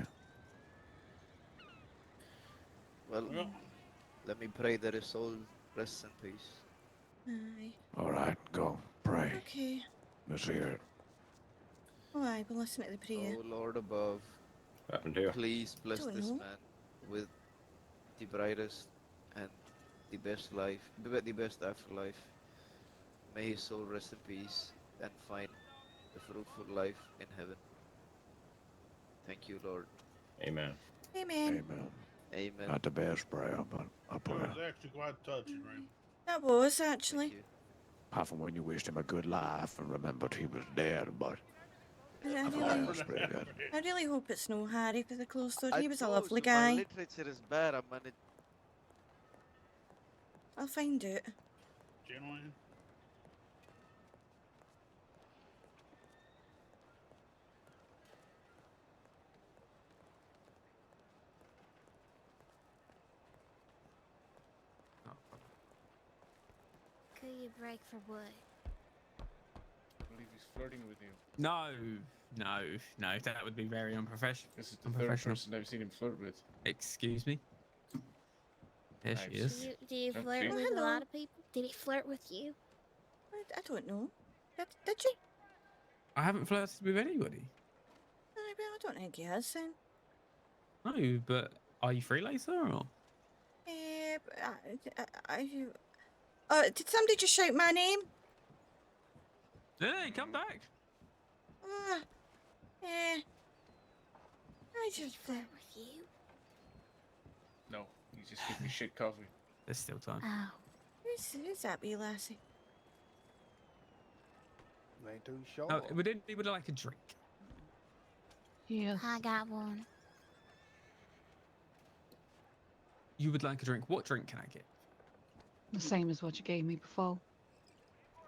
Well, Well, let me pray that his soul rests in peace. Aye. All right, go. Pray. Okay. Let's hear it. Oh, aye, we'll listen to the prayer. Oh Lord above, What happened to you? please bless Don't this know. man with the brightest and the best life, the best afterlife. May his soul rest in peace and find a fruitful life in heaven. Thank you, Lord. Amen. Amen. Amen. Amen. Not the best prayer, but a That prayer. was actually quite touching, Raymond. That was Thank actually. you. Apart from when you wished him a good life and remembered he was dead, but I a really, prayer's pretty good. I really hope it's no Harry for the closed door. I He was a told lovely you, my guy. literature is bad. I'm gonna. I'll find it. Genuine. Could you break for what? I believe he's flirting with you. No, that would be very unprofessional. This is the third Unprofessional. person I've seen him flirt with. Excuse me? There she Nice. is. Do you Oh, flirt see? with a Hello. lot of people? Did he flirt with you? I don't know. Did you? I haven't flirted with anybody. I don't think he has then. No, but are you free later or? Did somebody just shout my name? Hey, come back. I Did he just. flirt with you? No, he's just giving me shit coffee. There's still time. Oh. Who's that wee lassie? Ain't too sure. Oh, would anybody would like a drink? Yes. I got one. You would like a drink? What drink can I get? The same as what you gave me before.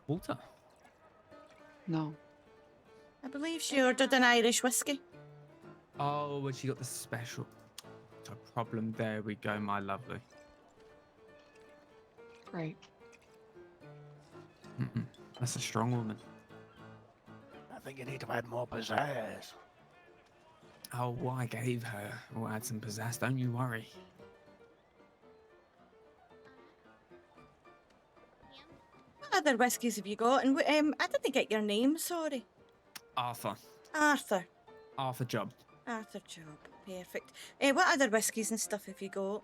Water. No. I believe she ordered an Irish whiskey. Oh, well, she got the special. No problem. There we go, my lovely. Great. That's a strong woman. I think you need to add more pizzazz. Oh, what I gave her will add some pizzazz. Don't you worry. What other whiskies have you got? And I didn't get your name. Sorry. Arthur. Arthur. Arthur Job. Arthur Job. Perfect. What other whiskies and stuff have you got?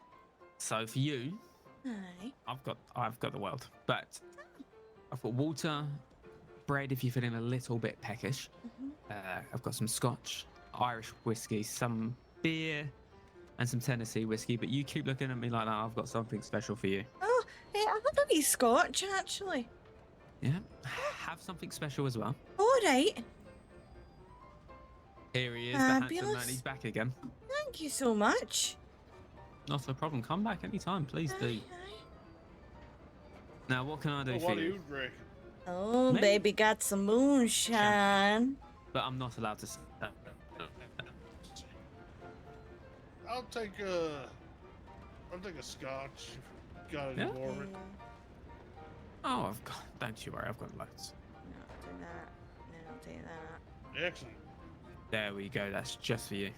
So for you, Aye. I've got the world, but I've got water, bread if you're feeling a little bit peckish. I've got some Scotch, Irish whiskey, some beer, and some Tennessee whiskey. But you keep looking at me like that. I've got something special for you. Oh, I have a wee Scotch actually. Yeah, have something special as well. All right. Here he is, the handsome man. Fabulous. He's back again. Thank you so much. Not a problem. Come back anytime, please do. Aye. Now, what can I do Well, for what do you? you drink? Oh, Me? baby got some moonshine. But I'm not allowed to. I'll take a scotch. If you got any Yeah? more of it. Oh, I've got. Don't you worry, I've got loads. No, I'll do that. Then I'll do that. Excellent. There we go. That's just for you.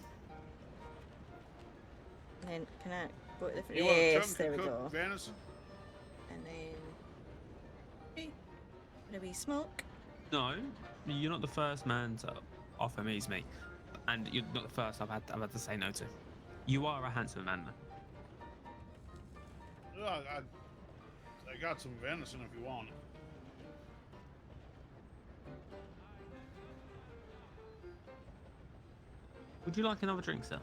And then can I go to the You want a yes, chunk there of we cooked go. venison? And then a wee smoke. No, you're not the first man to offer me meat, and you're not the first I've had to say no to. You are a handsome man, though. I got some venison if you want it. Would you like another drink, sir?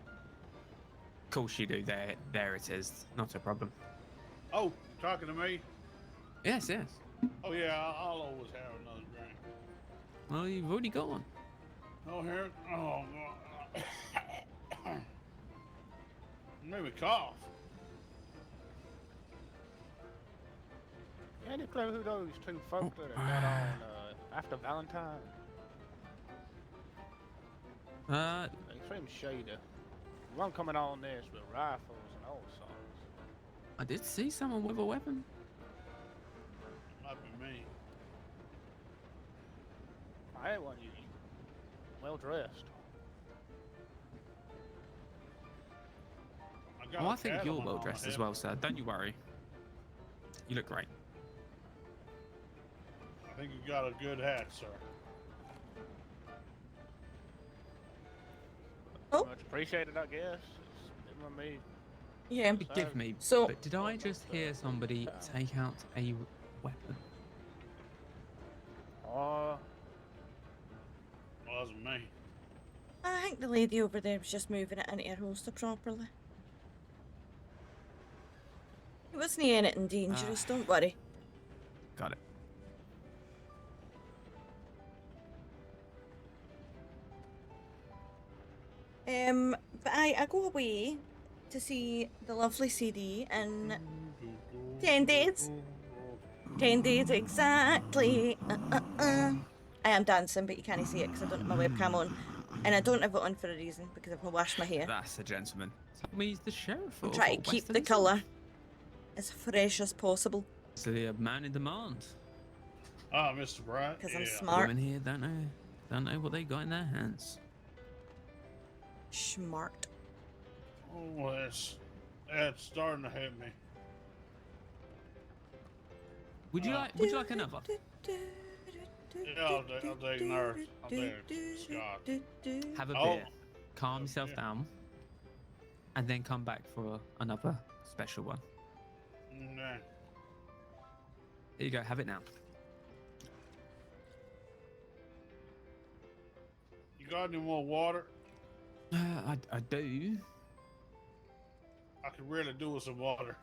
Of course you do. There it is. Not a problem. Oh, talking to me? Yes, yes. Oh yeah, I'll always have another drink. Well, you've already got one. Oh here, oh, made me cough. Any clue who those two folks that got on after Valentine? They seem shady. One coming on this with rifles and all sorts. I did see someone with a weapon. Might be me. I had one you well dressed. Oh, I think you're well dressed as well, sir. Don't you worry. You look great. I think you got a good hat, sir. Oh. Much appreciated, I guess. It's been with me. Yeah. Forgive me, So- but did I just hear somebody take out a weapon? wasn't me. I think the lady over there was just moving it into her holster properly. It wasn't anything dangerous, don't worry. Got it. But I go away to see the lovely CD in 10 days. 10 days exactly. I am dancing, but you can't see it because I don't have my webcam on. And I don't have it on for a reason, because I've not washed my hair. That's a gentleman. Tell me he's the sheriff. I'm of trying to keep Western the Elizabeth. colour as fresh as possible. So the man in demand. Ah, Mr. Bright. Because Yeah. I'm smart. Women here don't know what they got in their hands. Smart. Oh, that's starting to hit me. Would you like another? Yeah, I'll take nurse. I'll take Scott. Have a Oh. beer, calm yourself down, and then come back for another special one. Nah. Here you go, have it now. You got any more water? I do. I could really do with some water.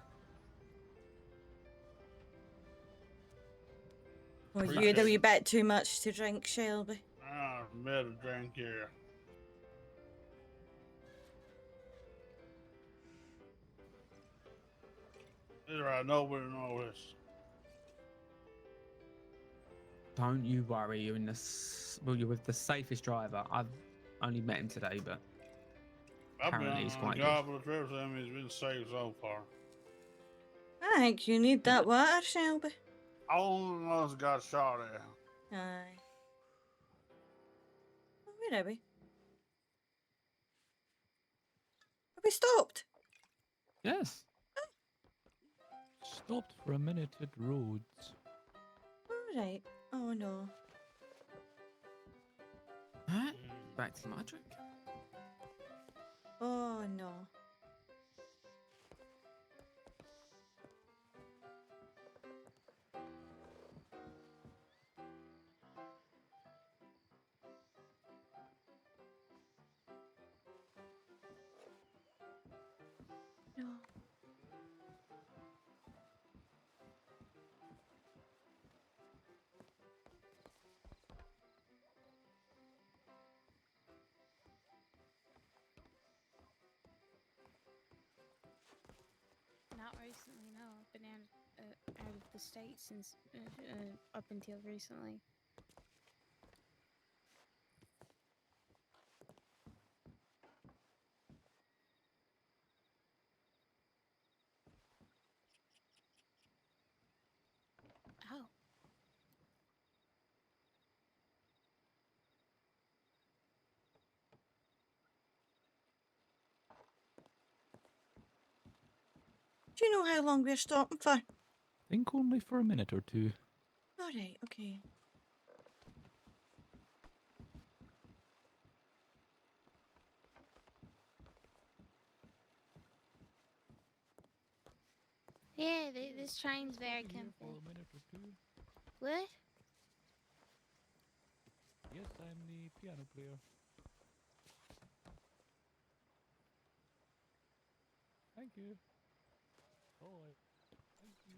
Well, you had a wee bit too much to drink, Shelby. Ah, better drink here. It's right, nobody knows this. Don't you worry, you're you're with the safest driver. I've only met him today, but I've been apparently he's on quite a good. couple of trips with him. He's been safe so far. I think you need that water, Shelby. I almost got shot at. Aye. Oh, where are we? Have we stopped? Yes. Stopped for a minute at Rhodes. Alright. Oh no. Huh? Back to my drink. Oh no. No. Not recently, no. I've been out of the state since up until recently. Oh. Do you know how long we're stopping for? Think only for a minute or two. Alright, okay. Yeah, this train's very comfy. For a minute or two. What? Yes, I'm the piano player. Thank you. Oh, thank you.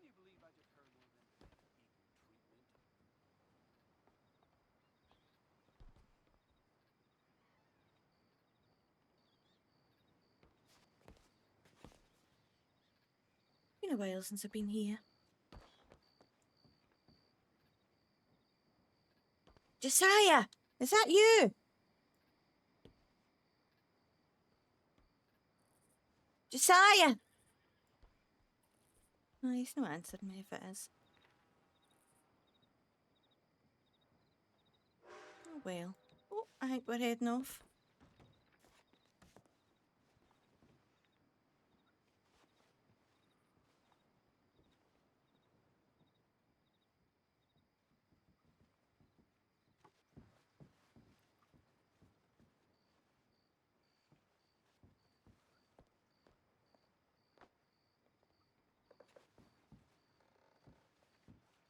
Can you believe I just heard one of them equal treatment? Been a while since I've been here. Josiah! Is that you? Josiah! Oh, he's not answered me if it is. Oh well. Oh. I think we're heading off.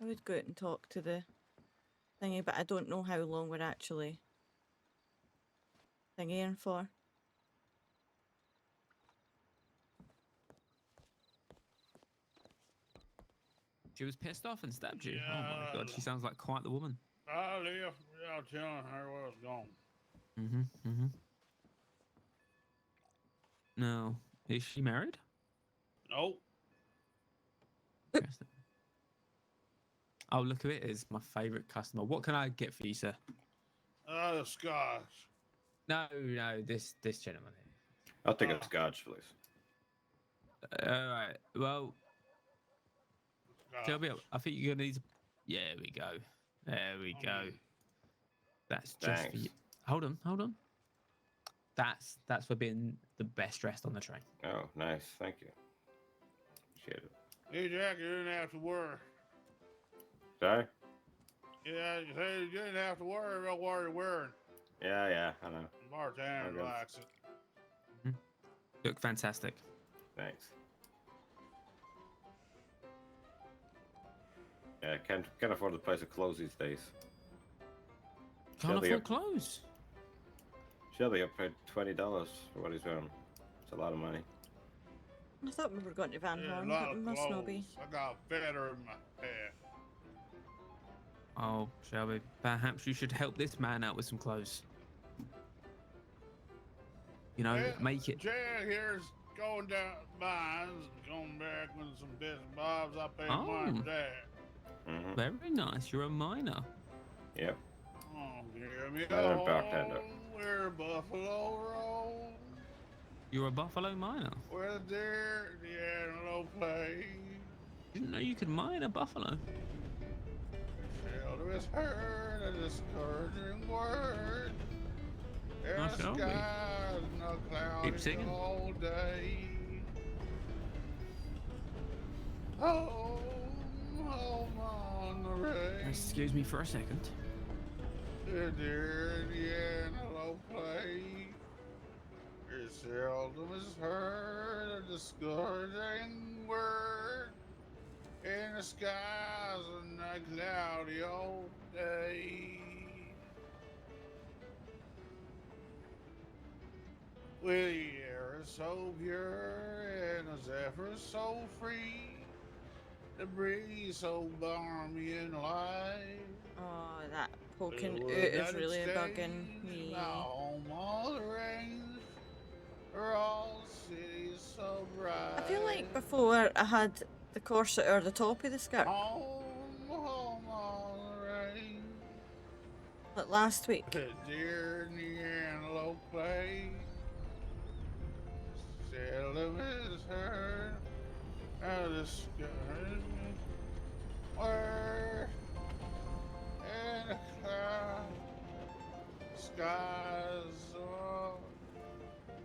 I would go out and talk to the thingy, but I don't know how long we're actually thingying for. She was pissed off and stabbed you. Oh my Yeah. god, she sounds like quite the woman. I left without telling her where I was going. Mm-hmm. No. Is she married? Nope. Interesting. Oh, look who it is. My favourite customer. What can I get for you, sir? The scotch. No, this gentleman here. I'll take a scotch, please. Alright, well, Scotch. I think you're gonna need to... Yeah, we go. There we go. That's just for Thanks. you. Hold on. That's for being the best dressed on the train. Oh, nice. Thank you. Appreciate it. Hey, Jack, you didn't have to worry. Sorry? Yeah, you said you didn't have to worry about what you're wearing. Yeah, I know. Bartender Okay. likes it. Look fantastic. Thanks. Yeah, can't afford the price of clothes these days. Can't Shelby afford up- clothes. Shelby paid $20 for what he's wearing. It's a lot of money. I thought we were going to Van Yeah, a Horn, lot but we of must not be. clothes. I got feather in my hair. Oh, Shelby, perhaps you should help this man out with some clothes. You know, Yeah, make it. Jack here's going down mines and coming back with some bits and bobs. I paid Oh. mine for that. Mm-hmm. Very nice. You're a miner. Yep. Oh, give me Better a than bartender. where Buffalo Roll, You're a buffalo miner. where the deer, the antelope play. Didn't know you could mine a buffalo. Shelter is heard a discouraging word. Oh, There's shall we? skies and a cloudy Keep singing. all day. Home on the range. Excuse me for a second. The deer and the antelope play. It seldom is heard a discouraging word in the skies on a cloudy old day. With the air is so pure and the zephyr so free, the breeze so balmy and light. Oh, that poking The out is United really States, bugging me. my home on the range, are all cities so bright. I feel like before I had the corset or the top of the skirt, Home on the range. like last week. The deer and the antelope play. Seldom is heard a discouraging word in a cloud. Skies of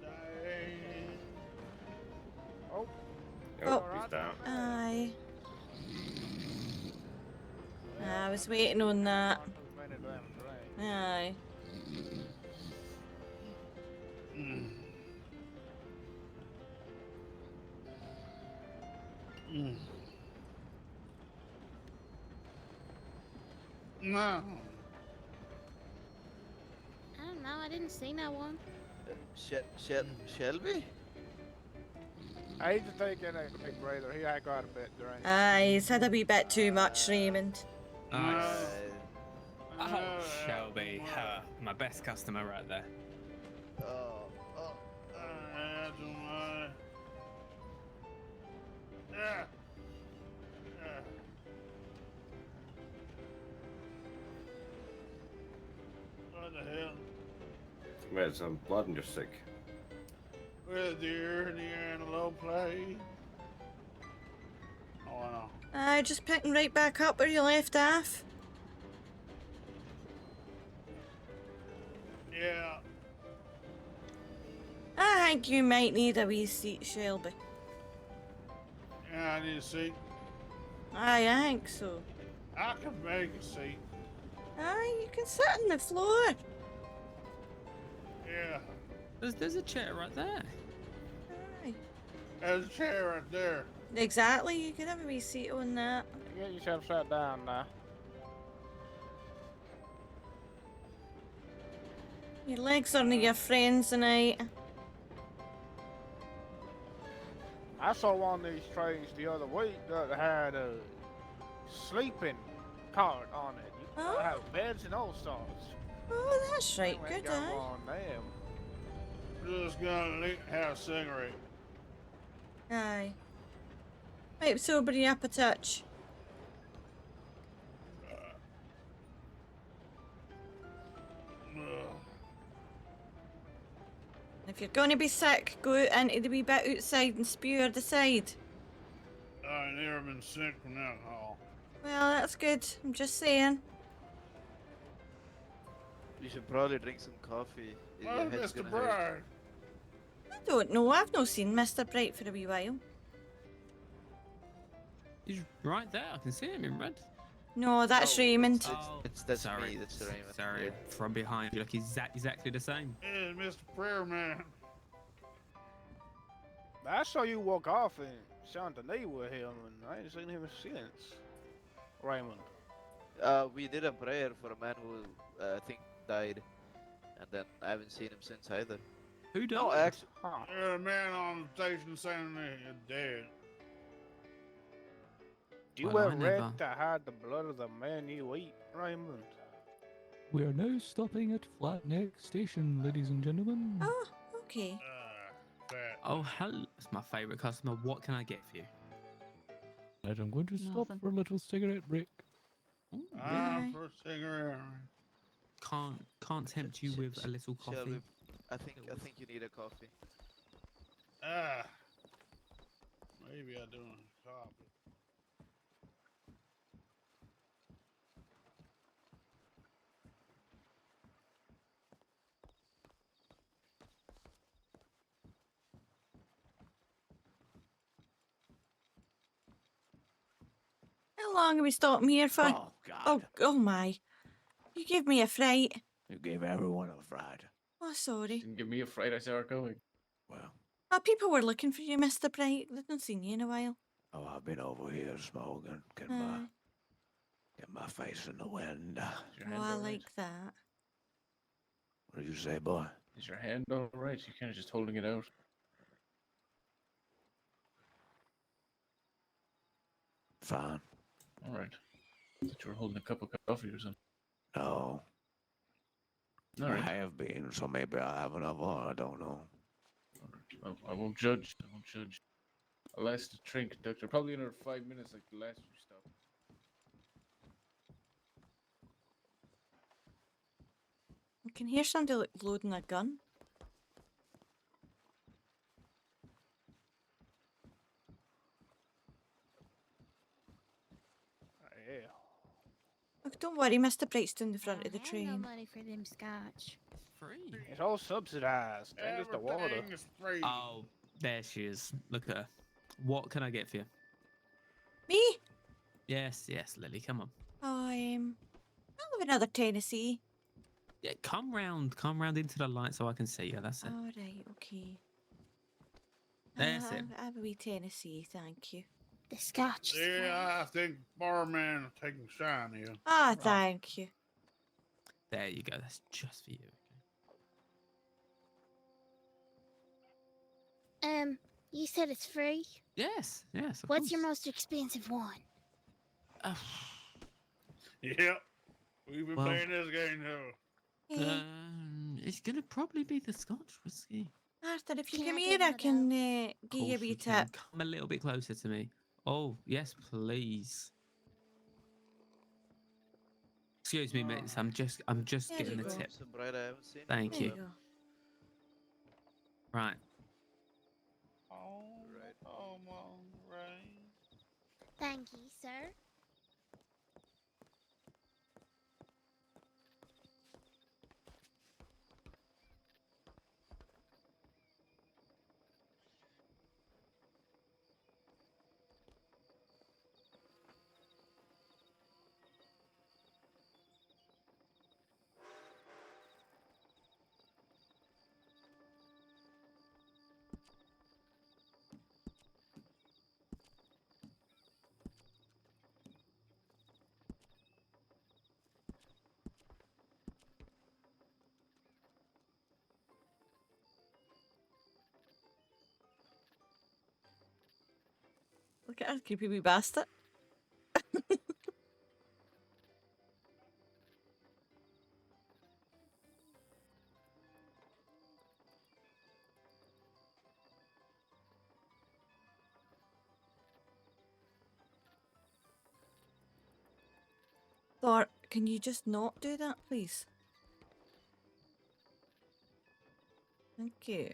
day. Oh. Oh. He's down. Aye. I was waiting on that. Aye. Mm. Mm. No. I don't know. I didn't see no one. Shelby? I hate to take in a big brother. He had got a bit during. Aye, he's had a wee bit too much, Raymond. Nice. Oh, Shelby. My best customer right there. Yeah. What the hell? You had some blood in your stick. Where the deer and the antelope play. Oh, I know. Aye, just picking right back up where you left off. Yeah, Yeah. I think you might need a wee seat, Shelby. Yeah, I need a seat. Aye, I think so. I can make a seat. Aye, you can sit on the floor. Yeah. There's a chair right there. Aye. There's a chair right there. Exactly, you can have a wee seat on that. Get yourself sat down now. Your legs aren't your friends tonight. I saw one of these trains the other week that had a sleeping cart on it. You can have beds and all sorts. Oh, that's right. We ain't Good, got aye. one of them. Just gonna have a cigarette. Aye. Right, sober you up a touch. If you're going to be sick, go out into the wee bit outside and spew her the side. I've never been sick from alcohol. Well, that's good. I'm just saying. You should probably drink some coffee. Your Oh, head's Mr. gonna hurt. Bright. I don't know. I've not seen Mr. Bright for a wee while. He's right there. I can see him in red. No, that's Raymond. That's sorry. me. That's Raymond. Sorry. Yeah. From behind, you look exactly the same. Hey, Mr. Prayer Man. I saw you walk off in Saint Denis with him, and I ain't seen him since. Raymond. We did a prayer for a man who I think died, and then I haven't seen him since either. Who died? No, actually, A man on the station saying they're dead. You Well, I were ready never- to hide the blood of the man you eat, Raymond. We are now stopping at Flatneck Station, ladies and gentlemen. Oh, okay. That. Oh, hello. That's my favourite customer. What can I get for you? Right, I'm going to stop Nothing. for a little cigarette break. I'm for a cigarette. Can't tempt you with a little coffee. Shelby, I think you need a coffee. Maybe I do. Coffee. How long are we stopping here for? Oh, God. Oh my. You gave me a fright. You gave everyone a fright. Oh, sorry. Didn't give me a fright. I saw her going. Well, Oh, people were looking for you, Mr. Bright. They've not seen you in a while. oh, I've been over here smoking. Get my face in the wind. Is your Oh, hand I all right? like that. What did you say, boy? Is your hand all right? You're kind of just holding it out. Fine. All right. I thought you were holding a cup of coffee or something. No. All I right. have been, so maybe I'll have another one. I don't know. I won't judge. I won't judge. I'll ask the train conductor. Probably another 5 minutes like the last few stops. I can hear somebody like loading a gun. Yeah. Oh, don't worry, Mr. Bright's down the front of the I have no train. money for them scotch. Free. It's all subsidized. Ain't just the water. Everything is free. Oh, there she is. Look at her. What can I get for you? Me? Yes, Lily. Come on. Oh, I'll have another Tennessee. Yeah, come round into the light so I can see you. That's it. All right, okay. That's it. I'll have a wee Tennessee, thank you. The scotch. is Yeah, I think barman taking shine here. Ah, thank you. There you go. That's just for you. You said it's free. Yes. Of What's your course. most expensive one? Yep. We've been Well- playing this game too. Hey, It's gonna probably be the Scotch whiskey. Arthur, if you Can I come get here, one I of can those? give you a Course wee you can. tip. Come a little bit closer to me. Oh, yes, please. Excuse me, mates. I'm just There getting you the go. tip. Some bright I haven't seen. Thank There you. you go. Right. Thank you, sir. Look at her, creepy wee bastard. Thor, can you just not do that, please? Thank you.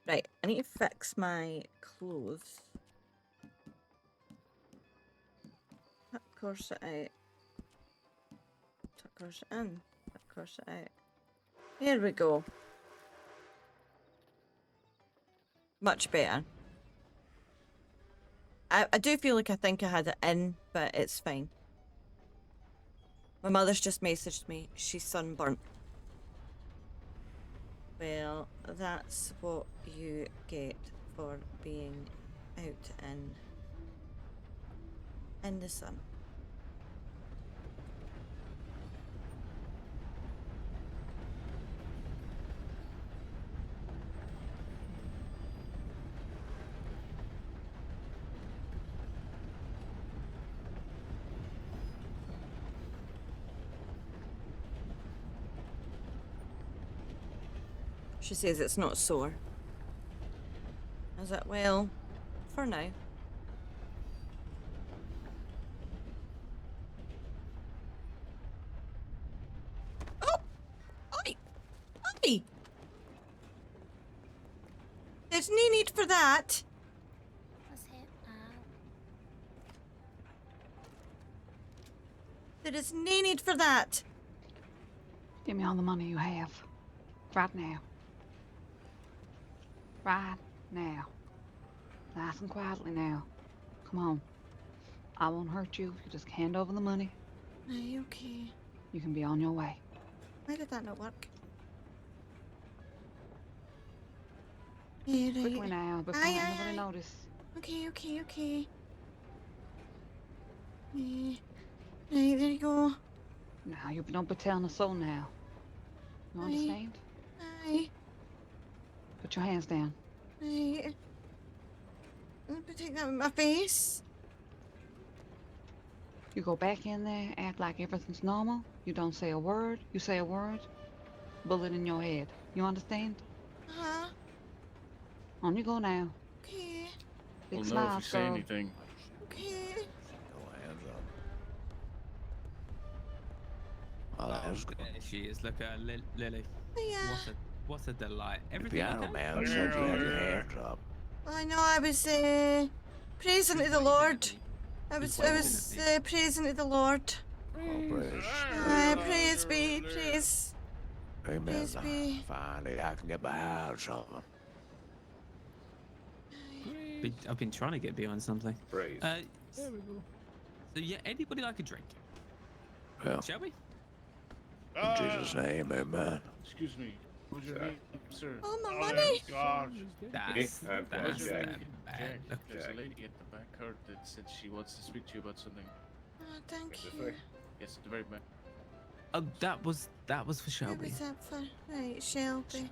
Right, I need to fix my clothes. Tuck corset out. Tuck corset in. Tuck corset out. There we go. Much better. I do feel like I think I had it in, but it's fine. My mother's just messaged me. She's sunburnt. Well, that's what you get for being out in the sun. She says it's not sore. Is it? Well, for now. Oh! Oi! Oi! There's no need for that. What's it? There is no need for that. Give me all the money you have. Right now. Right now. Nice and quietly now. Come on. I won't hurt you if you just hand over the money. Aye, okay. You can be on your way. Why did that not work? Yeah, right. Quickly now, before anybody notice. Okay, okay, okay. Right, there you go. Now you don't be telling a soul now. You understand? Aye. Put your hands down. Right. Let me take that with my face. You go back in there, act like everything's normal. You don't say a word. You say a word, bullet in your head. You understand? Uh-huh. On you go now. Okay. Big We'll know smile, if you say girl. anything. Okay. Well, that's good. There she is. Look at her, Lily. Yeah. What a delight. The Everything piano okay? man said you had your hands up. I know, I was praising to the Lord. I was praising to the Lord. Oh, praise. Praise be, praise. Amen. Praise be. Finally, I can get behind something. I've been trying to get behind something. Praise. There we go. So yeah, anybody like a drink? Well, shall we? in Jesus' name, amen. Excuse me. What's your name, sir? Oh, my money. God. That's Jack. bad. Look, There's a lady at the back card that said she wants to speak to you about something. Oh, thank you. Yes, at the very back. oh, that was for What Shelby. was that for? Right, Shelby.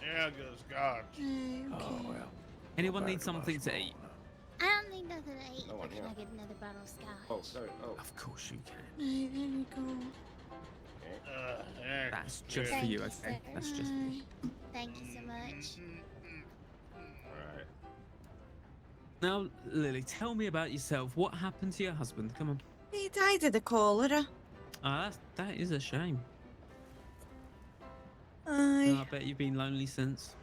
Yeah, goes God. Okay. Oh, well. Anyone need something to eat? I don't need nothing to eat, No one but can here. I get another bottle of scotch? Oh, sorry. Oh. Of course you can. Right, there you go. That's just for Thank you, you, okay? sir. That's just for you. Thank you so much. Alright. Now, Lily, tell me about yourself. What happened to your husband? Come on. He died of the cholera. Ah, that is a shame. Aye. I bet you've been lonely since.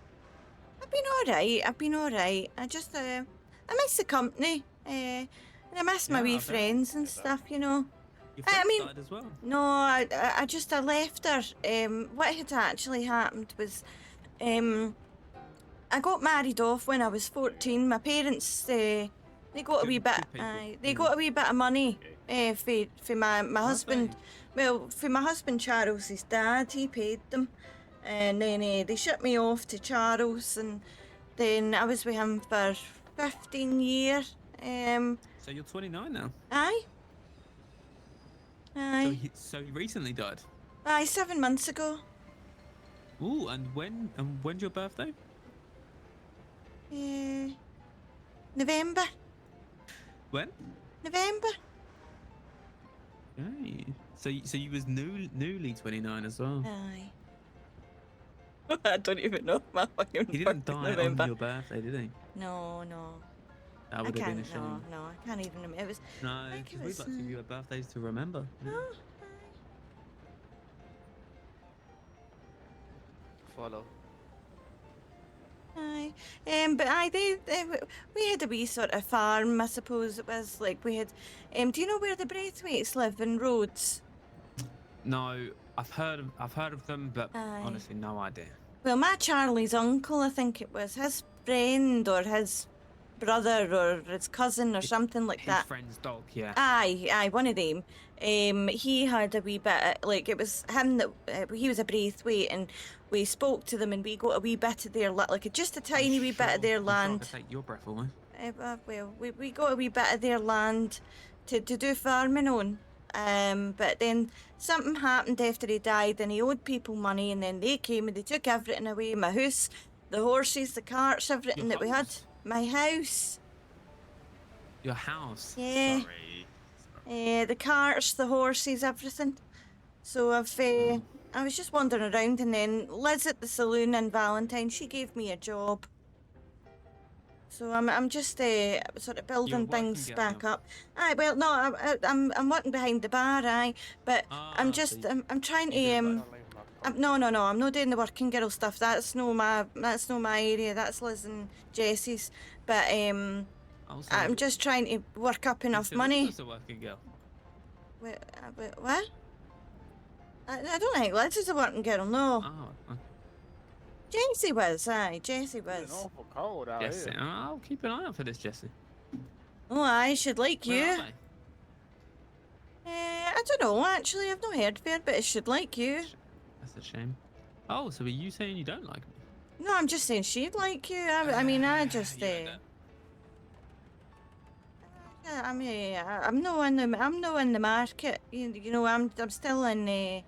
I've been alright. I just, I miss the company. And I miss my Yeah, wee I bet. friends and stuff, you know. Your I friend mean, died as well. No, I left her. What had actually happened was, I got married off when I was 14. My parents, they got a wee bit, they got a wee bit of money, for my husband. Well, for my husband Charles's dad, he paid them, and then they shipped me off to Charles, and then I was with him for 15 years. So you're 29 now. Aye. Aye. So he recently died. Aye, 7 months ago. Ooh, and when's your birthday? November. When? November. Okay. So you was newly 29 as well. Aye. I don't even know my fucking He didn't birthday, die November. on your birthday, did he? No, no. That I would have been a can't. shame. No, I can't even remember. It was. No, I think it because we'd was. like to give you a birthdays to remember. Oh, Follow. aye. But we had a wee sort of farm, I suppose it was. Like we had. Do you know where the Braithwaites live in Rhodes? No, I've heard of them, but Aye. honestly, no idea. Well, my Charlie's uncle, I think it was his friend or his brother or his cousin or something like His that. friend's dog, yeah. Aye, one of them. He had a wee bit, like it was him that he was a Braithwaite, and we spoke to them, and we got a wee bit of their like just a tiny wee bit of their land. I'm sure I could take your breath away. Well, we got a wee bit of their land to do farming on. But then something happened after he died, and he owed people money, and then they came and they took everything away. My house, the horses, the carts, everything that we had. My house. Your house? Yeah. Sorry. The carts, the horses, everything. So I was just wandering around, and then Liz at the saloon in Valentine, she gave me a job. So I'm just sort of building things back up. Aye, well no, I'm working behind the bar, aye, but I'm just I'm trying to no, I'm not doing the working girl stuff. That's no my area. That's Liz and Jessie's. But I'm just trying to work up enough money. As a working girl. Wait, what? I don't think Liz is a working girl. No. Oh, okay. Jessie was, aye. Jessie was. It's awful cold out Jesse, here. I'll keep an eye out for this, Jesse. Oh, I should like Where you. are they? I don't know, actually. I've not heard of her, but it should like you. That's a shame. Oh, so are you saying you don't like me? No, I'm just saying she'd like you. I mean, I just. You Yeah, I mean, I'm not in the market. You know, I'm still in.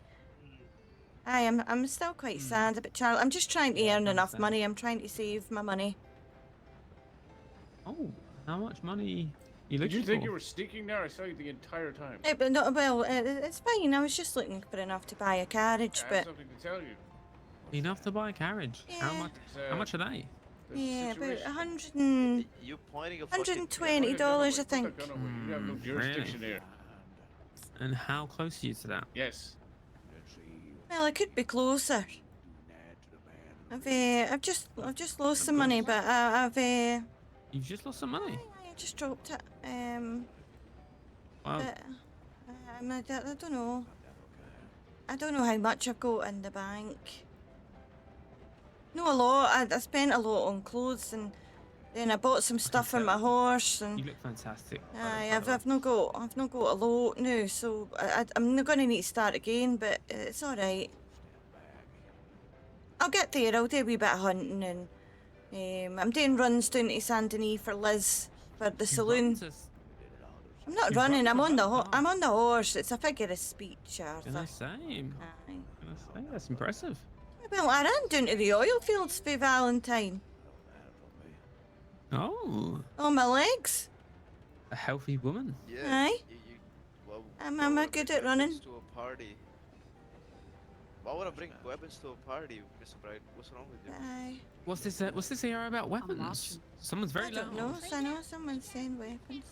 I'm still quite sad about Charlie. I'm just trying to earn enough money. I'm trying to save my money. Oh, how much money you Did looking you think for? you were sneaking there? I saw you the entire time. But no, well, it's fine. I was just looking for enough to buy a carriage, I have but something to tell you. Enough to buy a carriage. How Yeah. much? How much are they? yeah, about situation. You pointing a fucking $120, I think. You have no jurisdiction here. And how close are you to that? Yes. Well, I could be closer. I've just lost some money, but You've just lost some money. I just dropped it. Wow. But, I don't know. I don't know how much I've got in the bank. No, a lot. I spent a lot on clothes, and then I bought some stuff for my horse, and You look fantastic. aye, I've not got a lot now, so I'm not gonna need to start again, but it's all right. I'll get there. I'll do a wee bit of hunting, and I'm doing runs down to Saint Denis for Liz for the saloon. I'm not you running. run I'm for on the about I'm on the horse. It's a figure of speech, Arthur. Can I say? Aye. Can I say? That's impressive. Well, I ran down to the oil fields for Valentine. Oh, On my legs. a healthy woman. Yeah. Aye. Well, I'm why would I good bring at running. weapons to a party? Why would I bring weapons to a party, Mr. Bright? What's wrong with you? Aye. What's this area about weapons? Someone's very I don't loud. know. I know someone's saying weapons.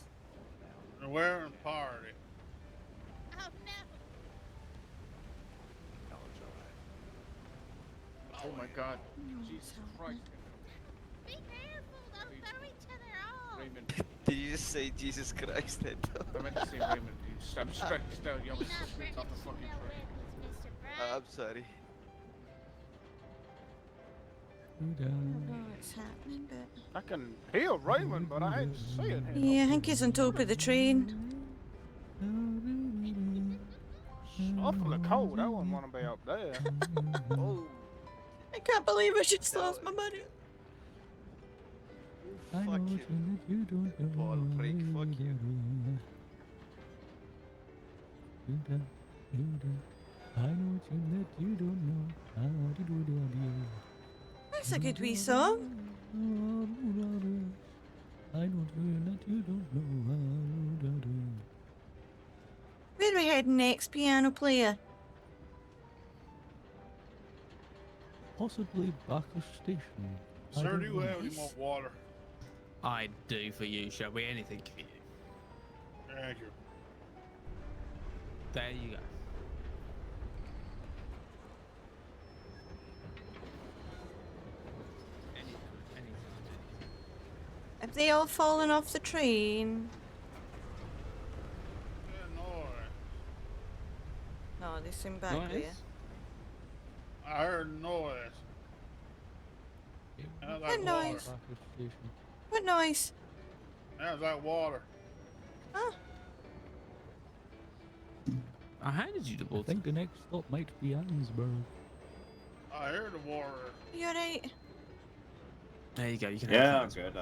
They're wearing party. Oh my God. Jesus Christ. Be careful, don't throw each other off. Raymond. Did you just say Jesus Christ? I meant to say Raymond. You stop stressed out. You almost pushed me off the fucking train. I'm sorry. I don't know what's happening, but I can hear Raymond, but I ain't seeing him. yeah, I think he's on top of the train. It's awfully cold. I wouldn't want to be up there. Oh, I can't believe I just lost my money. I know fuck what you. you don't know. Paul Freak, fuck you. I know what you don't know. That's a good wee song. I don't feel that you don't know how to do. Where are we heading next, piano player? Possibly Bacchus Station. I Sir, don't do you know. have any more water? I'd do for you, shall we? Anything for you. Thank you. There you go. Have they all fallen off the train? Good noise. No, they seem back there. I heard noise. Sounds like What water. noise? What noise? Sounds like water. Oh, I handed you the I water. think the next stop might be Ansburg. I heard the water. are you alright? There you go. You can Yeah, have I'm that. good.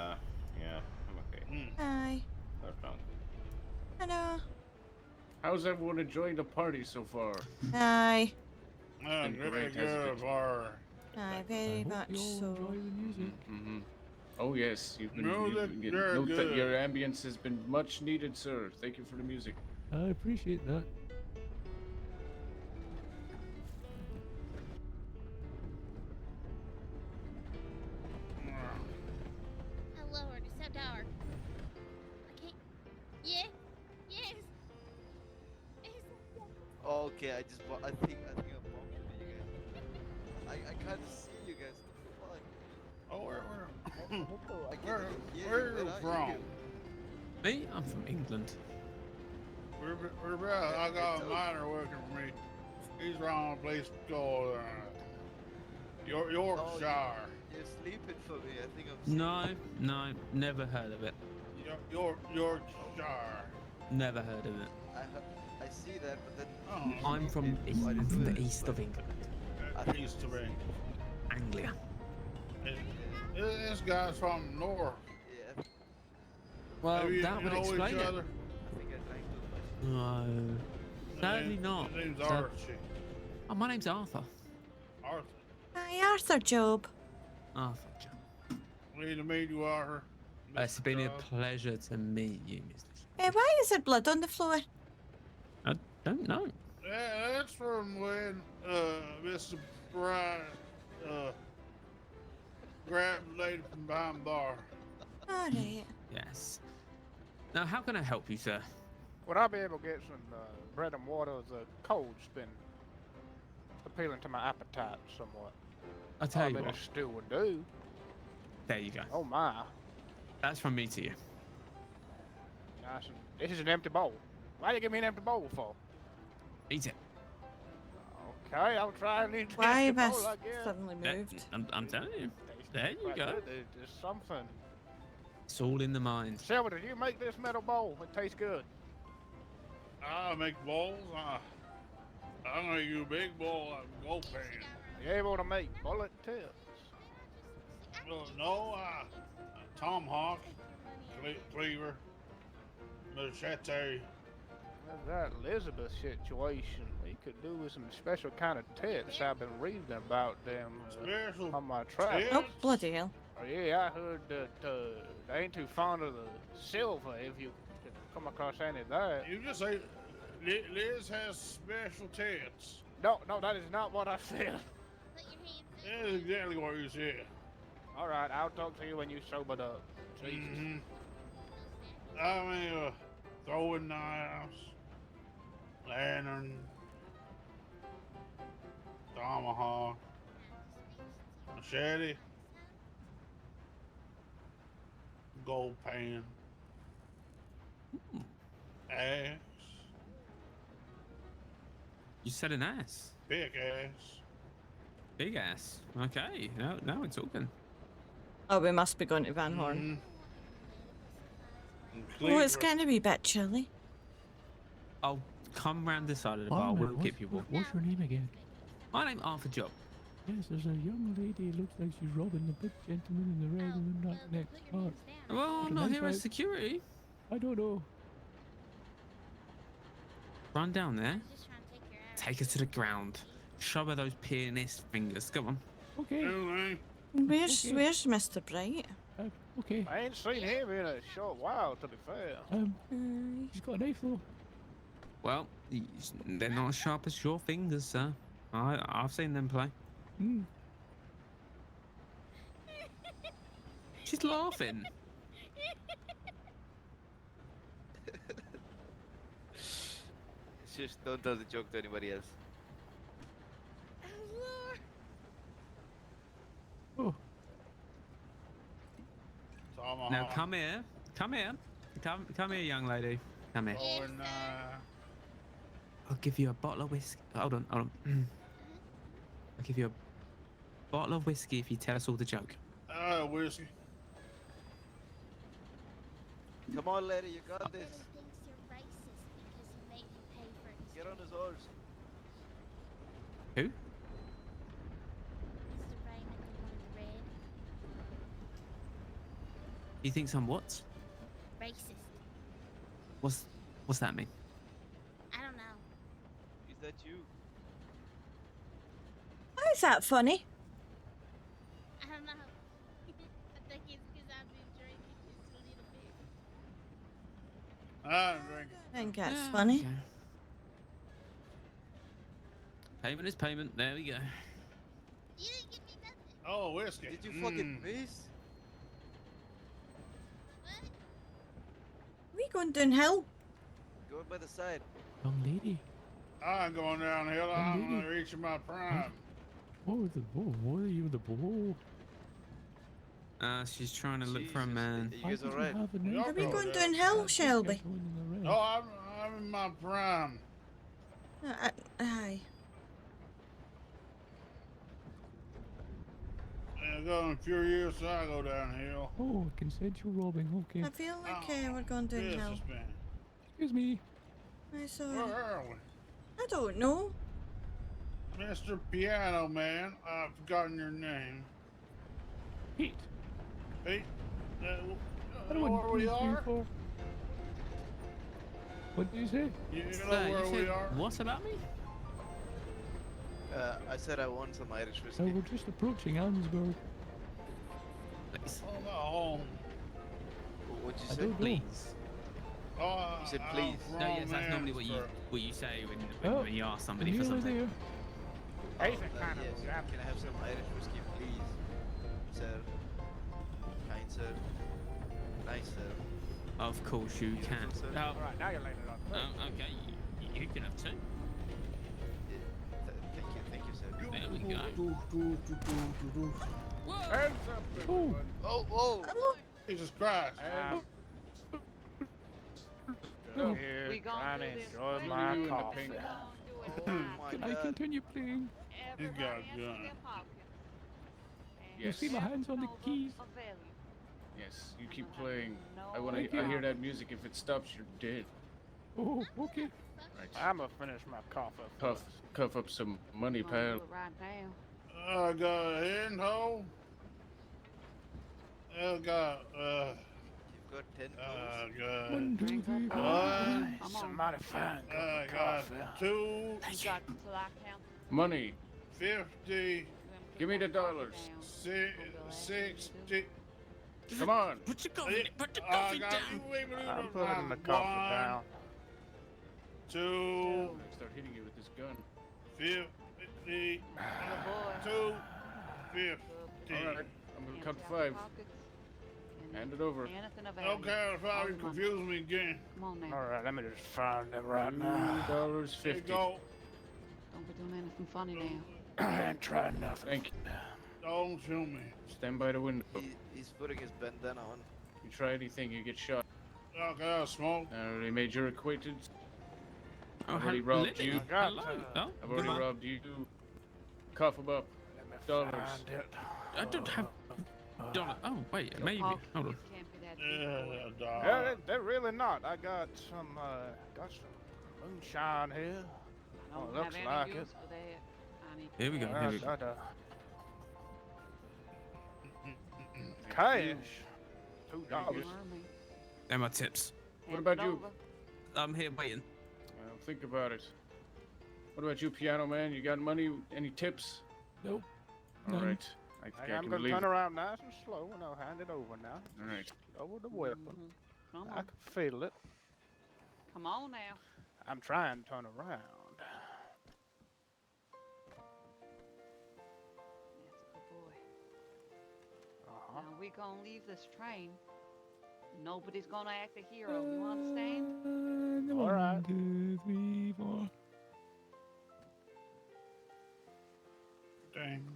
Yeah, I'm okay. Hi. No problem. Hello. How's everyone enjoying the party so far? Hi. Been Really great, hasn't good it? bar. Hi, very much so. Mm-hmm. Oh yes, you've been. Music, very Note that good. your ambience has been much needed, sir. Thank you for the music. I appreciate that. Hello, or so dark. I can't. Yeah. Yes. Okay, I think I'm bumping you guys. I can't see you guys. Fuck. Oh, where I can't where hear are you you. from? Me? I'm from England. I got a miner working for me. He's around a place called Yorkshire. You're sleeping for me. I think I'm. No, never heard of it. Yorkshire. Never heard of it. I see that, but then. I'm from the east of England. East of England. Anglia. This guy's from north. Yeah. Well, Maybe that you would know explain each it. other? I think I drank too much. No. Sadly not. His name's Sad- Archie. Oh, my name's Arthur. Arthur. Hi, Arthur Job. Arthur. John. Pleased to meet you, Arthur. It's been a Job. pleasure to meet you, Mr. Why is there blood on the floor? I don't know. Yeah, that's from when Mr. Brian grabbed the lady from behind the bar. Alright. Yes. Now, how can I help you, sir? Would I be able to get some bread and water as a cold spin? Appealing to my appetite somewhat. I'll tell you A bit what. of stew would do. There you go. Oh my. That's from me to you. Nice. This is an empty bowl. Why you give me an empty bowl for? Eat it. Okay, I'll try and eat the Why empty have I bowl, I guess. suddenly moved? I'm telling you. There you Quite go. good. There's something. It's all in the mind. Silver, did you make this metal bowl? It tastes good. I make bowls. I'm gonna use a big bowl of gold pan. You able to make bullet tips? No, tomahawk, cleaver, machete. That Elizabeth situation, we could do with some special kind of tips I've been reading about them Special on my travels. Oh, bloody hell. Oh, yeah, I heard that they ain't too fond of the silver if you could come across any of that. You just say Liz has special tits. No, that is not what I said. That's exactly what you said. All right, I'll talk to you when you sobered up. Jesus. Mm-hmm. I mean, throwing knives, lantern, tomahawk, machete, gold pan, axe, You said an ass. big ass. Big ass. Okay. Now we're talking. Oh, we must be going to Van Horn. Mm-hmm. Oh, it's going to be a bit chilly. I'll come round this side of the Oh, bar. no, We'll keep you warm. What's your name again? My name's Arthur Job. Yes, there's a young lady. Looks like she's robbing the big gentleman in the red and that next part. Well, I'm not here as security. I don't know. Run down there. Take her to the ground. Show her those pianist fingers. Come on. Okay. Where's Mr. Bright? Okay. I ain't seen him in a short while, to be fair. He's got a knife though. Well, they're not as sharp as your fingers, sir. I've seen them play. Hmm. She's laughing. Just don't tell the joke to anybody else. Oh. Now come here. Come here. Come here, young lady. Come here. Oh, and, I'll give you a bottle of whiskey. Hold on. I'll give you a bottle of whiskey if you tell us all the joke. whiskey. Come on, lady, you got this. Thinks you're racist because you made him pay for his Get on his horse. Who? Mr. Raymond, the one in red. He thinks I'm what? Racist. What's that mean? I don't know. Is that you? Why is that funny? I don't know. I think it's because I've been drinking just a little bit. I'm drinking. I think that's funny. Okay. Payment is payment. There we go. You didn't give me nothing. Oh, whiskey. Did you fucking miss? We going downhill? Go by the side. Young lady. I'm going downhill. I'm reaching my prime. What are you the bull? She's trying to look for a man. You guys alright? Are we going downhill, Shelby? No, I'm in my prime. Aye. Yeah, going furious, I go downhill. Oh, consensual robbing. Okay. I feel like we're going downhill. Excuse me. I saw. Where are we? I don't know. Mr. Piano Man, I've forgotten your name. Pete. Pete? I You know where we are? What did you say? You know where we are? What about me? I said I want some Irish Oh, whiskey. we're just approaching Ansburg. Please. Oh, no, home. What'd you I say? don't know. Please. Oh, You said please. No, yes, that's normally what you say when you ask somebody for nearly something. there. He's a kind Yes. of rap. Can I have some Irish whiskey, please? Sir. Kind sir. Nice sir. Of course you can. Beautiful, sir. Oh, Alright, now you're laying it on the plate. okay. You can have two. Thank you, sir. There we go. Hands up, everyone. Oh! Jesus Christ. Go here, trying to enjoy my coffee. Oh my Can I god. continue playing? You got a gun. You see my hands on the keys? Yes, you keep playing. I Thank you. hear that music. If it stops, you're dead. Oh, okay. Right. I'm gonna finish my coffee. Cuff up some money, pal. I got a hand hole. I got, You've got 10 I goals. got 1, 2, 3, 4. one. Somebody find I coffee. got 2, Money. 50, Give me the dollars. 60. Come on. Put your I got I'm putting the coffee down. 2, Start hitting you with this gun. 50, 2, 50. All right. I'm gonna count to 5. Hand it over. Okay, if I confuse me again. Alright, let me just find it right now. $2.50. Here you go. Don't be doing anything funny now. I ain't tried nothing. Thank you. Don't show me. Stand by the window. He's putting his bandana on. You try anything, you get shot. Okay, I'll smoke. I already made your acquaintance. Oh, I've already robbed you. Hello. Oh, I've already goodbye. robbed you. Cough him up. Dollars. Find it. I don't have dollar. Oh wait, maybe. Hold on. Yeah, they're really not. I got some moonshine here. Oh, it looks like it. Here we go. Here we go. Cash. $2. They're my tips. What about you? I'm here waiting. Well, think about it. What about you, Piano Man? You got money? Any tips? Nope. All None. right. I think Hey, I I'm can gonna leave turn it. around nice and slow, and I'll hand it over now. All right. Over the weapon. Come I on. can feel it. Come on now. I'm trying to turn around. That's a good boy. Uh-huh. Now we're gonna leave this train. Nobody's gonna act a hero. You understand? All right. 1, 2, 3, 4. Dang.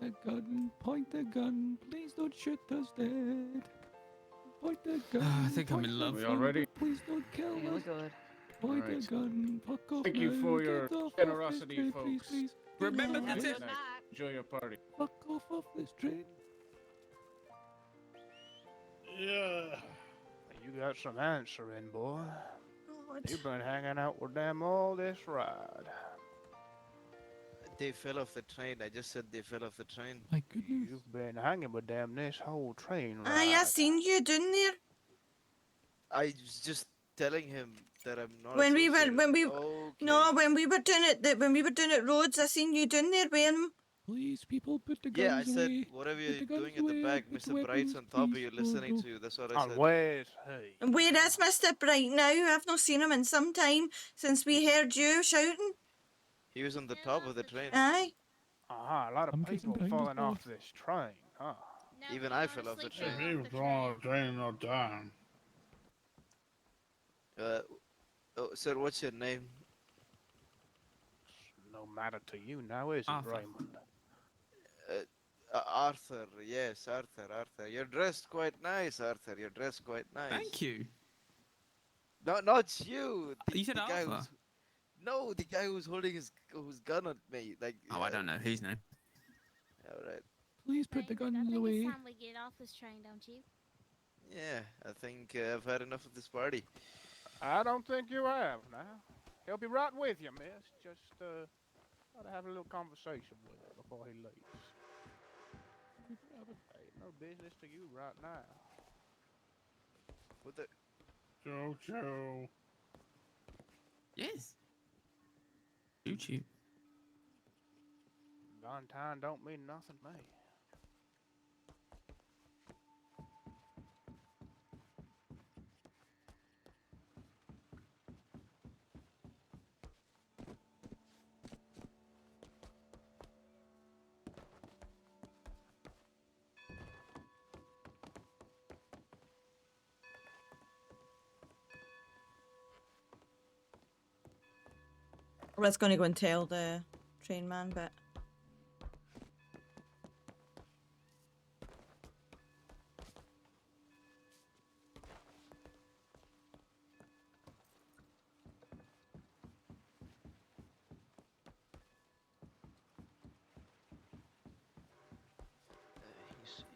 The gun, point the gun. Please don't shoot us dead. Point the gun. I think I'm point in the love. We all ready? gun, Please don't kill Yeah, we're us. good. Point Alright. the gun. Fuck off Thank now. you for your Get off generosity, this train, please, folks. please. Remember Get the off tip. this- Good night. Enjoy your party. Fuck off this train. Yeah. You got some answering, boy. God. You've been hanging out with them all this ride. They fell off the train. I just said they fell off the train. My goodness. You've been hanging with them this whole train ride. Aye, I seen you down there. I was just telling him that I'm not When we were, associated. when we, Okay. no, when we were doing it, when we were doing it roads, I seen you down there with him. Please, people, put the Yeah, I guns said, away. whatever Put you're the guns doing at the away, back, put the Mr. Bright's weapons, on top of please. you No, listening no. to you. That's what I And said. where's he? And where is Mr. Bright now? I've not seen him in some time since we heard you shouting. He was on the top of the train. Aye. A lot of I'm kissing people behind falling this wall. off this train, huh? No, Even we I wanna fell off the sleep train. If well he off was the on train. the train no time. Oh, sir, what's your name? No matter to you now, is it, Arthur. Raymond? Arthur. Yes, Arthur. Arthur. You're dressed quite nice, Arthur. You're dressed quite nice. Thank you. No, not you. You said the guy Arthur. who's, no, the guy who's holding his gun at me. Like. Oh, I don't know his name. All right. Please put the Raymond, I guns think away. it's time we get off this train, don't you? Yeah, I think I've had enough of this party. I don't think you have now. He'll be right with you, miss. Just, gotta have a little conversation with him before he leaves. Ain't no business to you right now. What the? Jojo. Yes. Choo-choo. Valentine don't mean nothing to me. I was going to go and tell the train man, but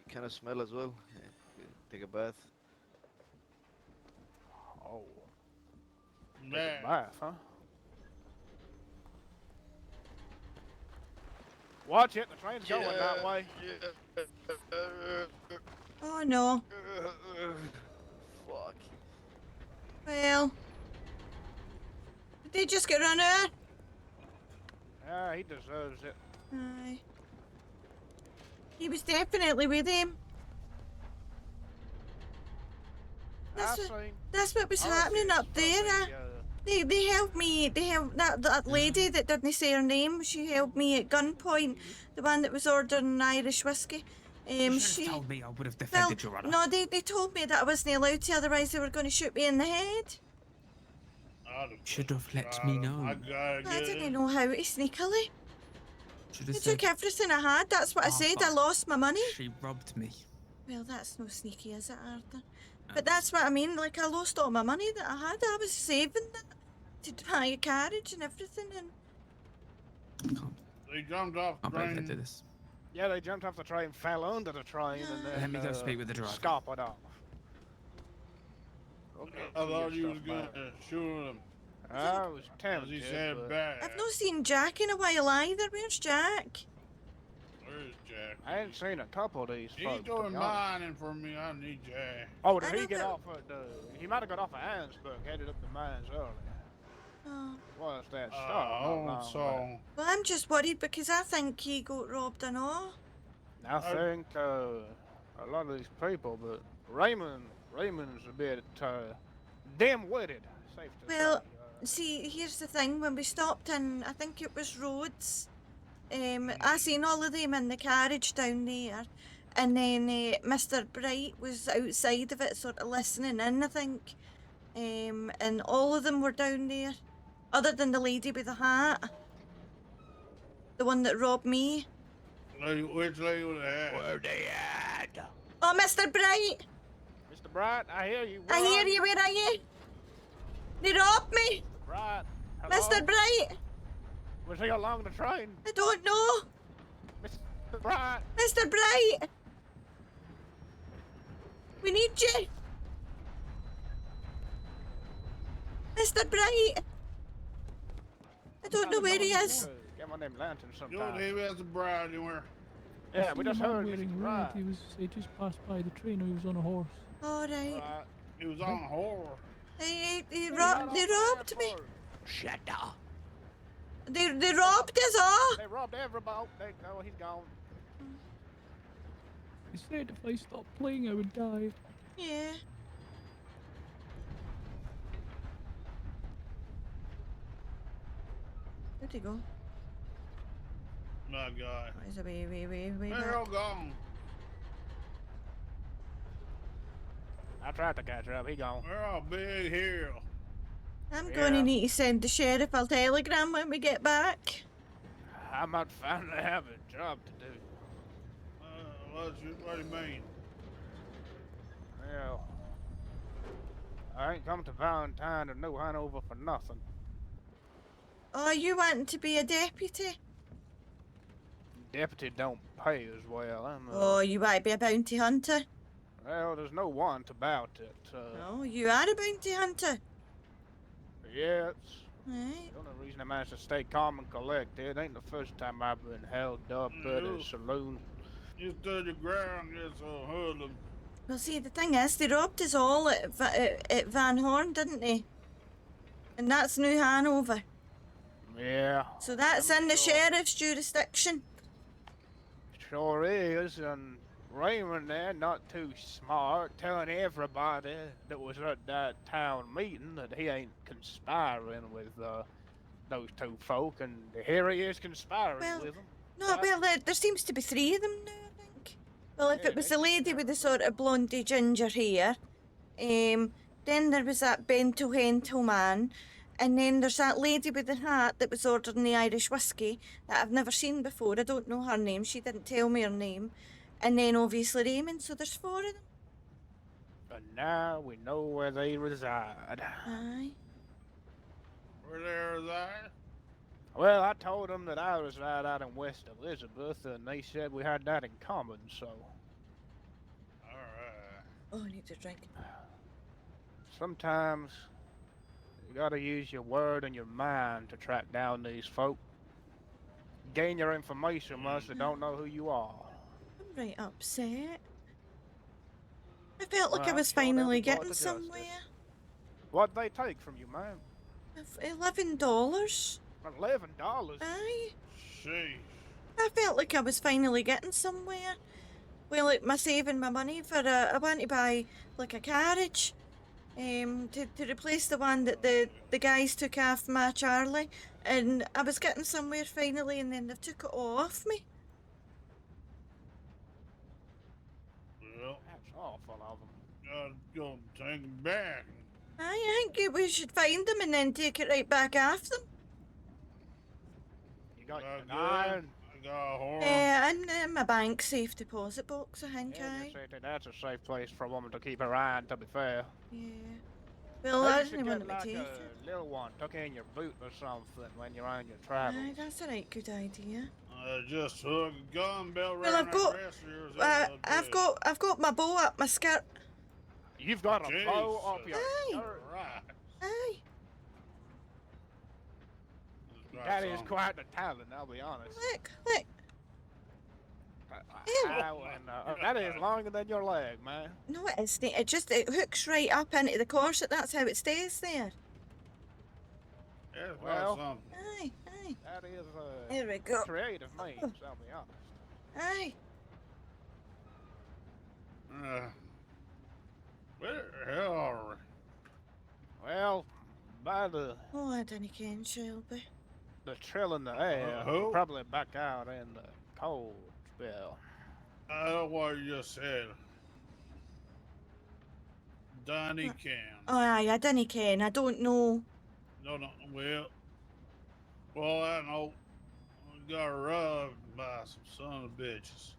You kind of smell as well. Take a bath. Oh. Take Man. a bath, huh? Watch it, the train's going that way. oh no. Fuck. Well, did they just get run out? Yeah, he deserves it. Aye. He was definitely with him. That's what was happening up there. They held me. They held that lady that didn't say her name. She held me at gunpoint. The one that was ordering Irish whiskey. You should have told me. I would have defended your honor. No, they told me that I wasn't allowed to. Otherwise, they were going to shoot me in the head. Should have let me know. I didn't know how to sneakily. Should They have took said. everything I had. That's what I said. I Arthur. lost my money. She robbed me. Well, that's no sneaky, is it, Arthur? But that's what I mean. Like, I lost all my money that I had. I was saving that to buy a carriage and everything. And They jumped off I'll the break into train. this. Yeah, they jumped off the train, fell under the train, and then Let me go speak with the driver. scuppered off. Okay, I thought see you your was stuff gonna back. shoot him. I was As tempted, he said but bad. I've not seen Jack in a while either. Where's Jack? Where's Jack? I ain't seen a couple of these He's folks. to doing be honest. mining for me. I need Jack. Oh, did he get off at the... He might have got off at Ansburg, headed up the mines earlier. Oh. Was that start? Oh, so Well, I'm just worried because I think he got robbed and all. I think a lot of these people, but Raymond's a bit dim-witted, safe to Well, say. see, here's the thing. When we stopped in, I think it was Rhodes, I seen all of them in the carriage down there. And then Mr. Bright was outside of it, sort of listening in, I think. And all of them were down there, other than the lady with the hat. The one that robbed me. Which lady with the hat? Where they at? Oh, Mr. Bright! Mr. Bright, I hear you. I hear you, where are you? They robbed me! Mr. Bright, hello? Mr. Bright! Was he along the train? I don't know! Mr. Bright! Mr. Bright! We need you! Mr. Bright! I don't know where he is. Get one of them lanterns You sometime. don't even have the bride anywhere. Yeah, we Seen just a man heard wearing Mr. red. Bright. He just passed by the train. He was on a horse. All right. He was on a horse. They robbed me. Shut up. They robbed us all. They robbed everybody. No, he's gone. He said if I stopped playing, I would die. Yeah. Where'd he go? My God. He's a way They're all back. gone. I tried to catch up. He gone. They're all big hill. I'm going to need to send the sheriff a telegram when we get back. I might finally have a job to do. What do you mean? Well, I ain't come to Valentine to New Hanover for nothing. Oh, you want to be a deputy? Deputy don't pay as well. Oh, you want to be a bounty hunter? Well, there's no want about it. No, you are a bounty hunter. Yes. Right. The only reason I managed to stay calm and collected ain't the first time I've been held up at a saloon. You stood your ground, just a hoodlum. Well, see, the thing is, they robbed us all at Van Horn, didn't they? And that's New Hanover. Yeah. So that's in the sheriff's jurisdiction. Sure is, and Raymond there, not too smart, telling everybody that was at that town meeting that he ain't conspiring with those two folk, and here he is conspiring with them. No, well, there seems to be three of them now, I think. Well, if it was the lady with the sort of blondie ginger hair, then there was that bento man, and then there's that lady with the hat that was ordering the Irish whiskey that I've never seen before. I don't know her name. She didn't tell me her name. And then obviously Raymond, so there's four of them. And now we know where they reside. Aye. Where they reside? Well, I told them that I reside out in West Elizabeth, and they said we had that in common, so... Alright. Oh, I need to drink. Sometimes you gotta use your word and your mind to track down these folk. Gain your information once they don't know who you are. I'm right upset. I felt like I Well, was I'm sure they'll finally be brought getting to somewhere. justice. What'd they take from you, ma'am? $11. $11? Aye. Sheesh. I felt like I was finally getting somewhere. Well, like my saving my money for I want to buy like a carriage, to replace the one that the guys took off my Charlie, and I was getting somewhere finally, and then they took it all off me. Well, that's awful of them. Gotta go take them back. I think we should find them and then take it right back off them. You got your Good. iron? I got a horse. And my bank safe deposit box, I think. Yeah, Aye. you say that that's a safe place for a woman to keep her iron, to be fair. Yeah. Well, Maybe I you should didn't want get to like take a it. little one, tuck in your boot or something when you're on your travels. Aye, that's a right good idea. Just hook a gun belt Well, around I've got, that wrist of yours. I've got my bow up my skirt. You've got a bow up your Aye. skirt. Right. Aye. That is quite the talent, I'll be honest. Look. That is longer than your leg, man. No, it isn't. It hooks right up into the corset. That's how it stays there. That's Well, about something. Aye, aye. that is Here we go. creative means, I'll be honest. Aye. Where the hell are we? Well, by the Oh, I didn't ken, Shelby. trill in the air, who? we're probably back out in the cold spell. I know what you just said. Donnie Cam. Oh, aye, I didn't ken. I don't know. No, well, I know. We got robbed by some son of bitches.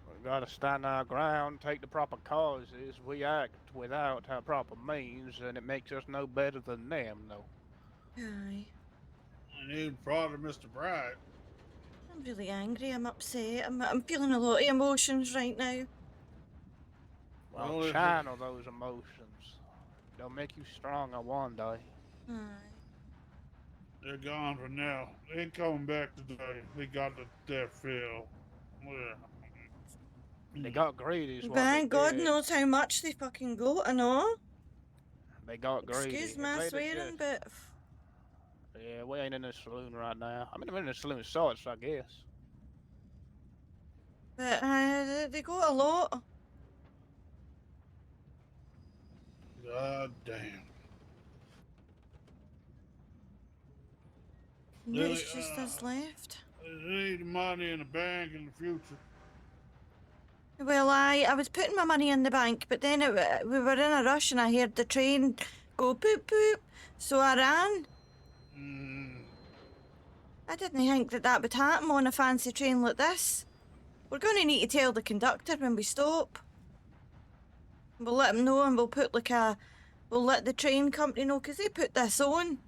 We gotta stand our ground, take the proper causes. We act without our proper means, and it makes us no better than them, though. Aye. I need proud of Mr. Bright. I'm really angry. I'm upset. I'm feeling a lot of emotions right now. Well, Well, channel those emotions. They'll make you stronger one day. Aye. They're gone for now. They ain't coming back today. They got their fill. Yeah. They got greedy, is what But they God did. knows how much they fucking got, I know. They got greedy. Excuse If my they'd have swearing, just- but Yeah, we ain't in the saloon right now. I mean, I'm in the saloon sorts, I guess. they got a lot. God damn. And Lily, it's just us left. They need money in the bank in the future. Well, I was putting my money in the bank, but then we were in a rush and I heard the train go poop poop, so I ran. I didn't think that would happen on a fancy train like this. We're going to need to tell the conductor when we stop. We'll let him know and we'll let the train company know, because they put this on.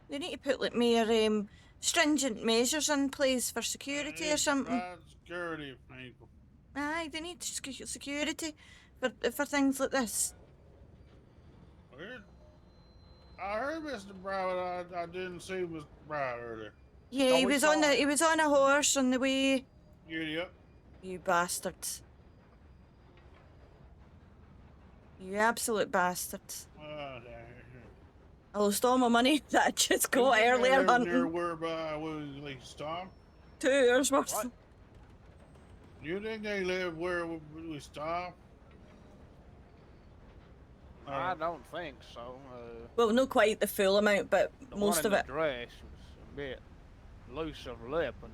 They need to put like more stringent measures in place for security or something. Private security people. Aye, they need security for things like this. I heard Mr. Bright, but I didn't see Mr. Bright earlier. Yeah, he was on a horse on the way. Idiot. You bastards. You absolute bastards. I lost all my money that I just got earlier Near hunting. whereby we stopped? 2 hours worth. What? You think they live where we stopped? I don't think so. Well, not quite the full amount, but The most one of in it. the dress was a bit loose of lip and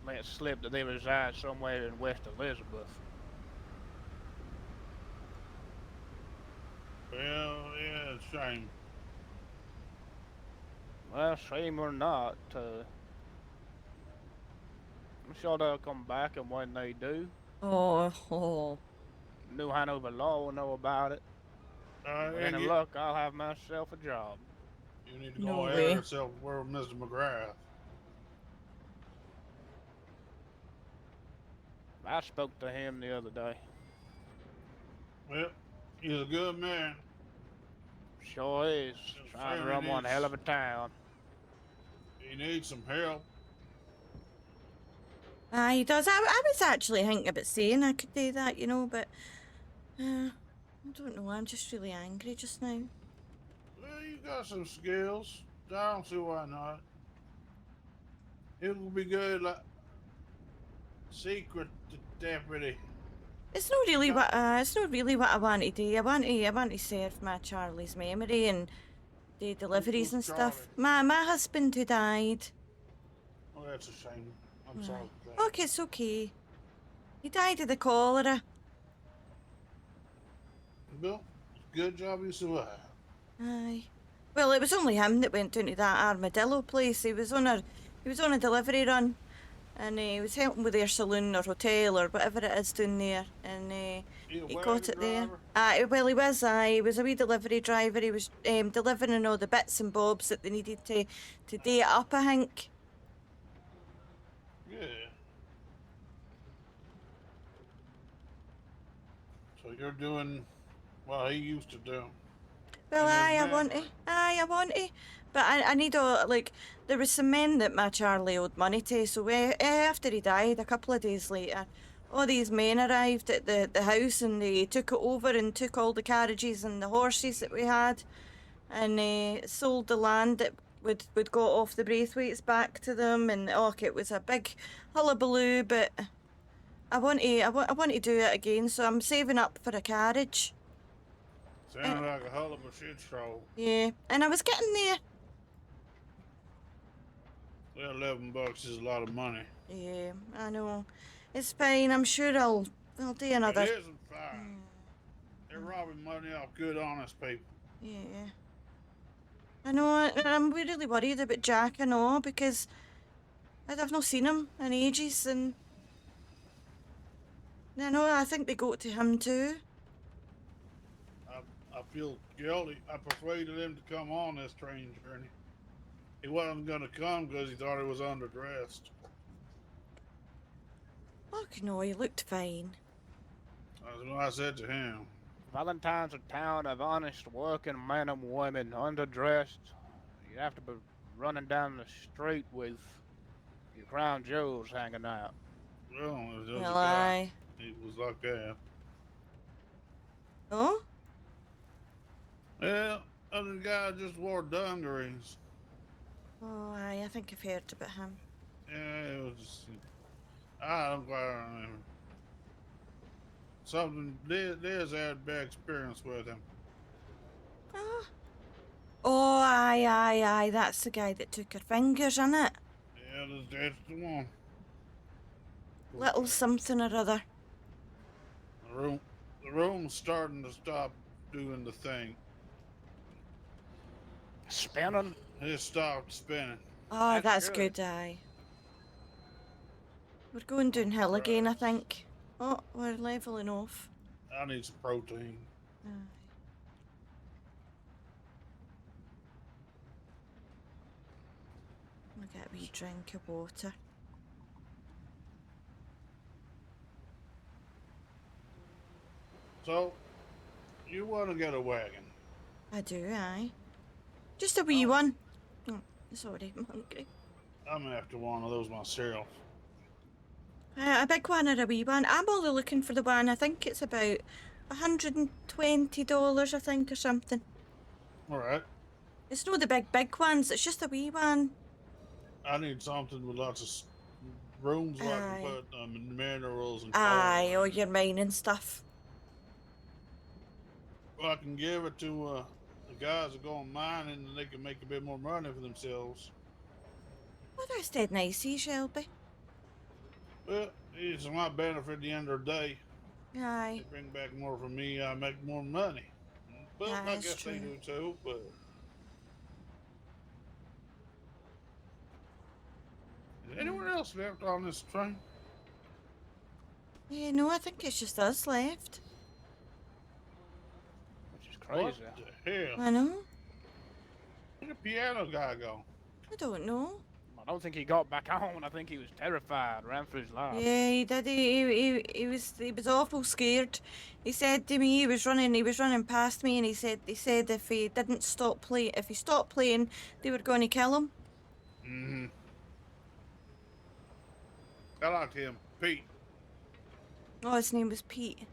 let slip that they reside somewhere in West Elizabeth. Well, yeah, it's a shame. Well, shame or not, I'm sure they'll come back, and when they do, Oh. New Hanover Law will know about it. And and in you- luck, I'll have myself a job. You need to No go way. ahead yourself where Mr. McGrath. I spoke to him the other day. Well, he's a good man. Sure is. Trying to run one hell of a town. He needs some help. Aye, he does. I was actually thinking about saying I could do that, but I don't know. I'm just really angry just now. Well, you got some skills. I don't see why not. It will be good, like secret deputy. It's not really what I want to do. I want to serve my Charlie's memory and do deliveries and stuff. My husband who died. Oh, that's a shame. I'm sorry. Okay, it's okay. He died of the cholera. Bill, good job you survived. Aye. Well, it was only him that went down to that armadillo place. He was on a delivery run, and he was helping with their saloon or hotel or whatever it is down there, and he got it there. Well, he was. He was a wee delivery driver. He was delivering all the bits and bobs that they needed to do it up, I think. Yeah. So you're doing what he used to do. Well, I want to. But I need there was some men that my Charlie owed money to, so after he died, a couple of days later, all these men arrived at the house and they took it over and took all the carriages and the horses that we had. and sold the land that would got off the Braithwaites back to them, and it was a big hullabaloo. But I want to do it again, so I'm saving up for a carriage. Sounds like a hell of a shit show. Yeah, and I was getting there. Well, $11 is a lot of money. Yeah, I know. It's fine. I'm sure I'll do another. It isn't fine. They're robbing money off good, honest people. Yeah. I know. I'm really worried about Jack. I know, because I've not seen him in ages, and I know. I think they go to him too. I feel guilty. I persuaded him to come on this train journey. He wasn't gonna come because he thought he was underdressed. Look, no, he looked fine. That's what I said to him. Valentine's a town of honest working men and women, underdressed. You'd have to be running down the street with your crown jewels hanging out. Well, there was Well, a guy. aye. He was like that. Oh? Well, other guy just wore dungarees. Oh, aye. I think I've heard about him. Yeah, it was just, I don't quite remember. Something, Liz had bad experience with him. Oh, aye. That's the guy that took her fingers, isn't it? Yeah, that's the one. Little something or other. The room's starting to stop doing the thing. Spinning? It stopped spinning. Oh, that's good, aye. We're going downhill again, I think. Oh, we're leveling off. I need some protein. Aye. I'll get a wee drink of water. So, you want to get a wagon? I do, aye. Just a wee one. Oh, sorry, I'm hungry. I'm after one of those myself. A big one or a wee one? I'm only looking for the one. I think it's about $120, I think, or something. All right. It's not the big ones. It's just a wee one. I need something with lots of rooms where I Aye. can put minerals and Aye, all your mining stuff. Well, I can give it to the guys that go on mining and they can make a bit more money for themselves. Well, that's dead nice, eh, Shelby? Well, it's my benefit at the end of the day. Aye. They bring back more for me, I make more money. But Yeah, I that's guess they true. do too, but... Is anyone else left on this train? Yeah, no, I think it's just us left. Which is crazy. What the hell? I know. Where'd the piano guy go? I don't know. I don't think he got back on. I think he was terrified, ran for his life. Yeah, he did. He was awful scared. He said to me he was running past me, and he said if he didn't stop play, if he stopped playing, they were going to kill him. Mm-hmm. I liked him, Pete. Oh, his name was Pete.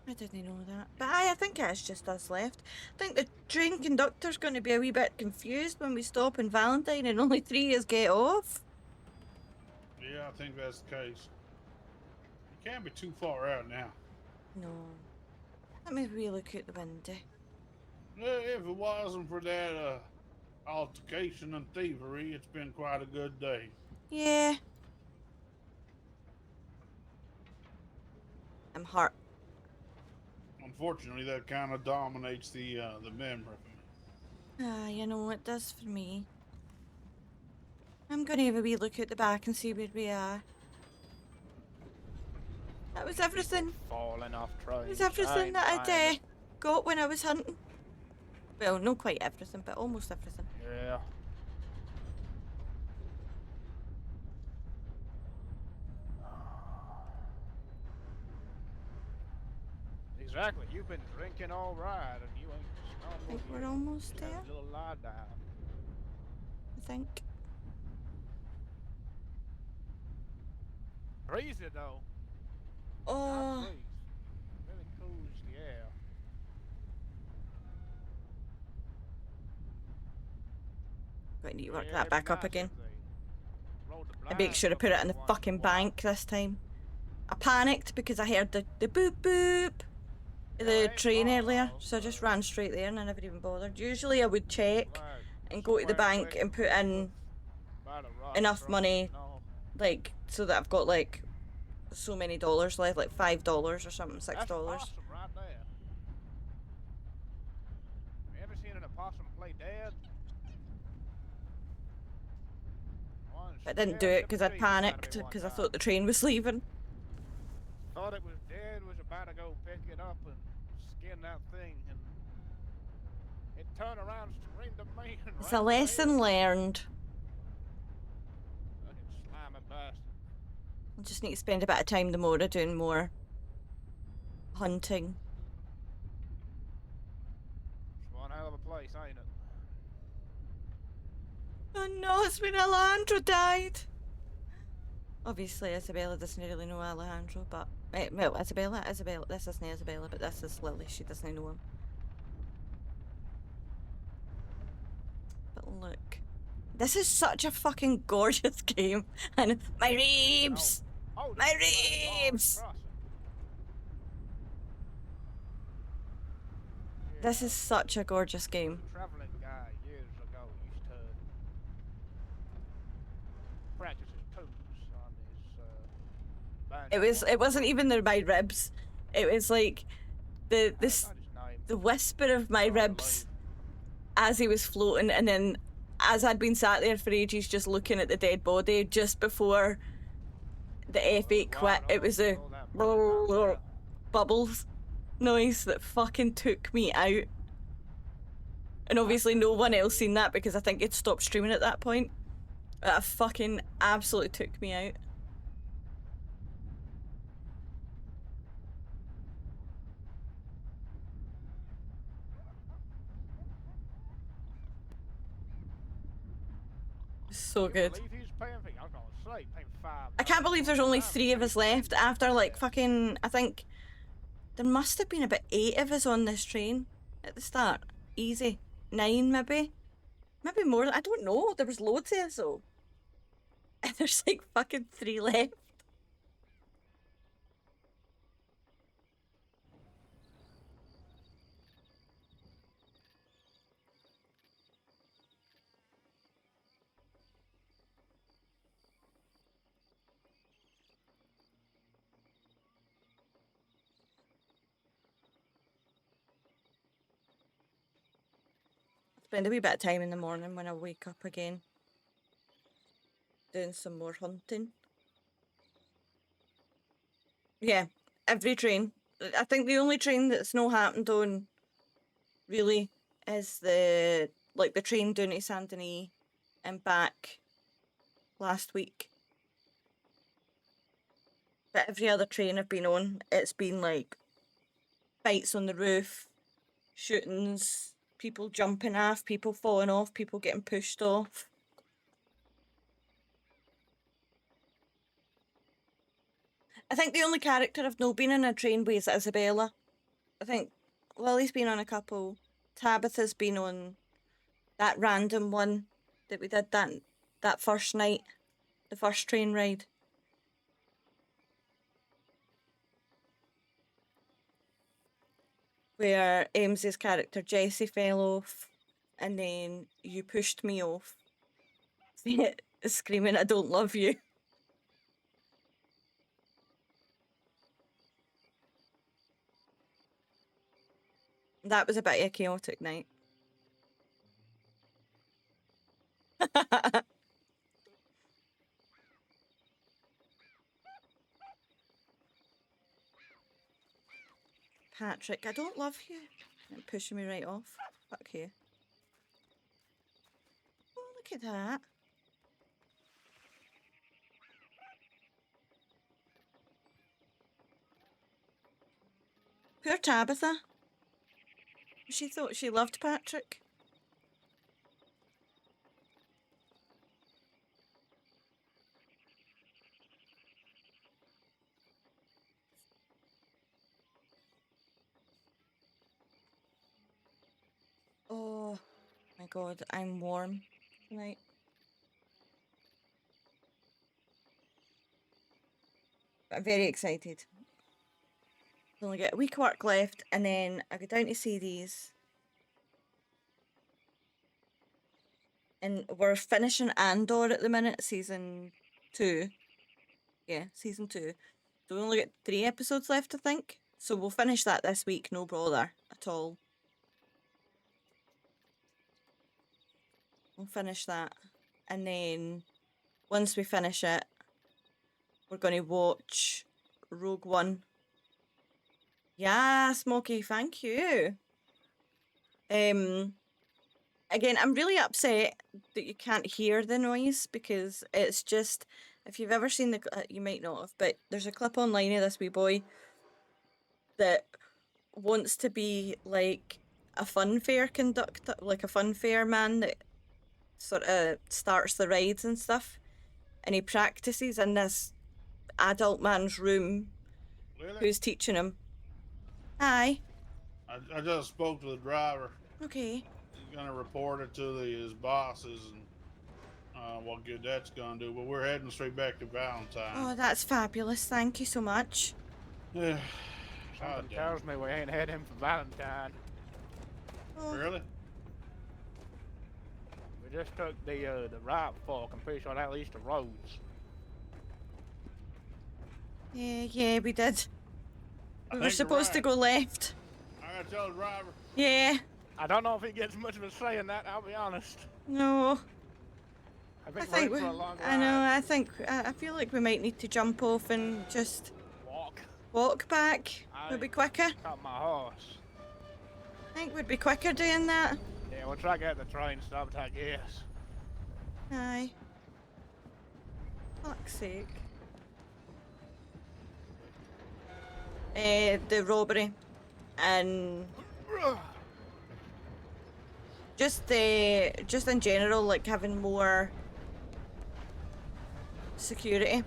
I didn't know that. But I think it's just us left. I think the train conductor's going to be a wee bit confused when we stop in Valentine and only 3 of us get off. Yeah, I think that's the case. You can't be too far out now. No. Let me re-look out the window. If it wasn't for that altercation and thievery, it's been quite a good day. Yeah. I'm hurt. Unfortunately, that kind of dominates the memory for me. Ah, you know, it does for me. I'm gonna have a wee look at the back and see where we are. That was everything. Falling off trains. It was everything that I'd got when I was hunting. Well, not quite everything, but almost everything. Yeah. Exactly. You've been drinking all right, and you ain't I think stumbled. we're almost Just had there. a little lie down. I think. Breezy though. Oh. Nice breeze. Really cools the air. But I need to work Yeah, that it'd be back up nice again. if they rolled the And make blinds sure I up put it in every the once in a fucking while. bank this time. I panicked because I heard the boop boop of the train earlier, so I just ran straight there and I never even bothered. Usually I would check and go to the bank and put in enough money, like, so that I've got like so many dollars left, like $5 or something, $6. That's an opossum right there. You ever seen an opossum play dead? But I didn't do it because I panicked because I thought the train was leaving. Thought it was dead, was about to go pick it up and skin that thing, and it turned around, screamed at me, and It's ran a away. lesson learned. Fucking slimy bastard. I just need to spend a bit of time tomorrow doing more hunting. It's one hell of a place, ain't it? Oh no, it's when Alejandro died. Obviously, Isabella doesn't really know Alejandro, but well, Isabella, this isn't Isabella, but this is Lily. She doesn't know him. But look, this is such a fucking gorgeous game, and my ribs, my ribs. This is such a gorgeous game. Traveling guy years ago used to practice his coups on his It wasn't even my ribs. It was like the whisper of my ribs as he was floating, and then as I'd been sat there for ages just looking at the dead body just before the F8 quit, it was a bubbles noise that fucking took me out. And obviously no one else seen that because I think it stopped streaming at that point. That fucking absolutely took me out. So good. I can't believe there's only 3 of us left after like fucking, I think there must have been about 8 of us on this train at the start. Easy. 9 maybe. Maybe more. I don't know. There was loads of us though. And there's like fucking 3 left. Spend a wee bit of time in the morning when I wake up again. Doing some more hunting. Yeah, every train. I think the only train that's no happened on really is the train down to Saint Denis and back last week. But every other train I've been on, it's been like fights on the roof, shootings, people jumping off, people falling off, people getting pushed off. I think the only character I've not been in a train with is Isabella. I think Lily's been on a couple. Tabitha's been on that random one that we did that first night, the first train ride. Where Ames's character Jessie fell off and then you pushed me off. Screaming, "I don't love you." That was a bit of a chaotic night. Patrick, I don't love you. And pushing me right off. Fuck you. Oh, look at that. Poor Tabitha. She thought she loved Patrick. Oh my god, I'm warm. Right. I'm very excited. I've only got a week of work left, and then I go down to see these. And we're finishing Andor at the minute, season 2. Yeah, season 2. So we only got 3 episodes left, I think. So we'll finish that this week, no bother at all. We'll finish that. And then once we finish it, we're going to watch Rogue One. Yeah, Smokey, thank you. Again, I'm really upset that you can't hear the noise because it's just, if you've ever seen you might not have, but there's a clip online of this wee boy that wants to be like a fun fair conductor, like a fun fair man that sort of starts the rides and stuff, and he practices in this adult man's room. Lily? Who's teaching him. Hi. I just spoke to the driver. Okay. He's gonna report it to his bosses and what good that's gonna do. But we're heading straight back to Valentine. Oh, that's fabulous. Thank you so much. Yeah. Something tells me we ain't heading for Valentine. Oh. Really? We just took the right fork and pretty sure that leads to Rhodes. Yeah, we did. I We were think supposed to you're go left. I gotta tell the driver. Yeah. I don't know if he gets much of a say in that, I'll be honest. No. I think we're in for a long ride. I know, I feel like we might need to jump off and just walk back. Would be quicker. Got my horse. I think we'd be quicker doing that. Yeah, we'll try to get the train stopped, I guess. Aye. Fuck's sake. The robbery and just in general, like having more security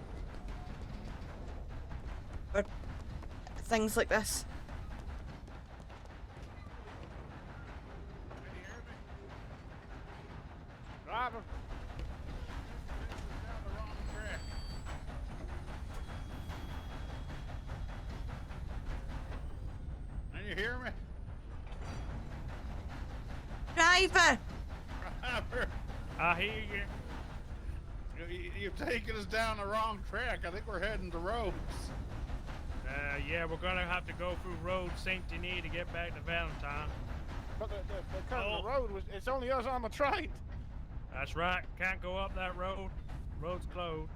or things like this. Driver. Can you hear me? Driver! Driver! I hear you. You've taken us down the wrong track. I think we're heading to Rhodes. Yeah, we're gonna have to go through Road Saint Denis to get back to Valentine. But the current road was, it's only us on the train. That's right, can't go up that road. Road's closed.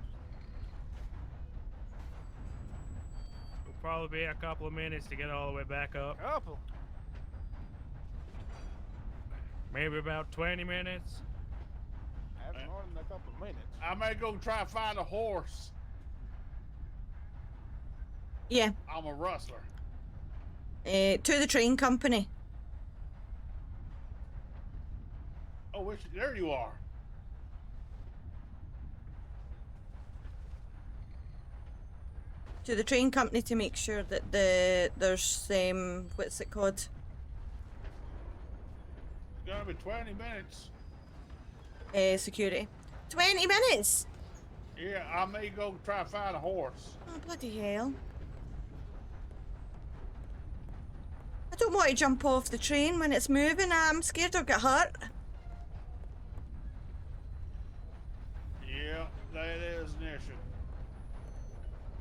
We'll probably be a couple of minutes to get all the way back up. Couple? Maybe about 20 minutes. That's more than a couple of minutes. I may go try to find a horse. Yeah. I'm a rustler. To the train company. Oh, there you are. To the train company to make sure that there's what's it called? It's gonna be 20 minutes. Security. 20 minutes? Yeah, I may go try to find a horse. Oh, bloody hell. I don't want to jump off the train when it's moving. I'm scared I'll get hurt. Yeah, that is an issue.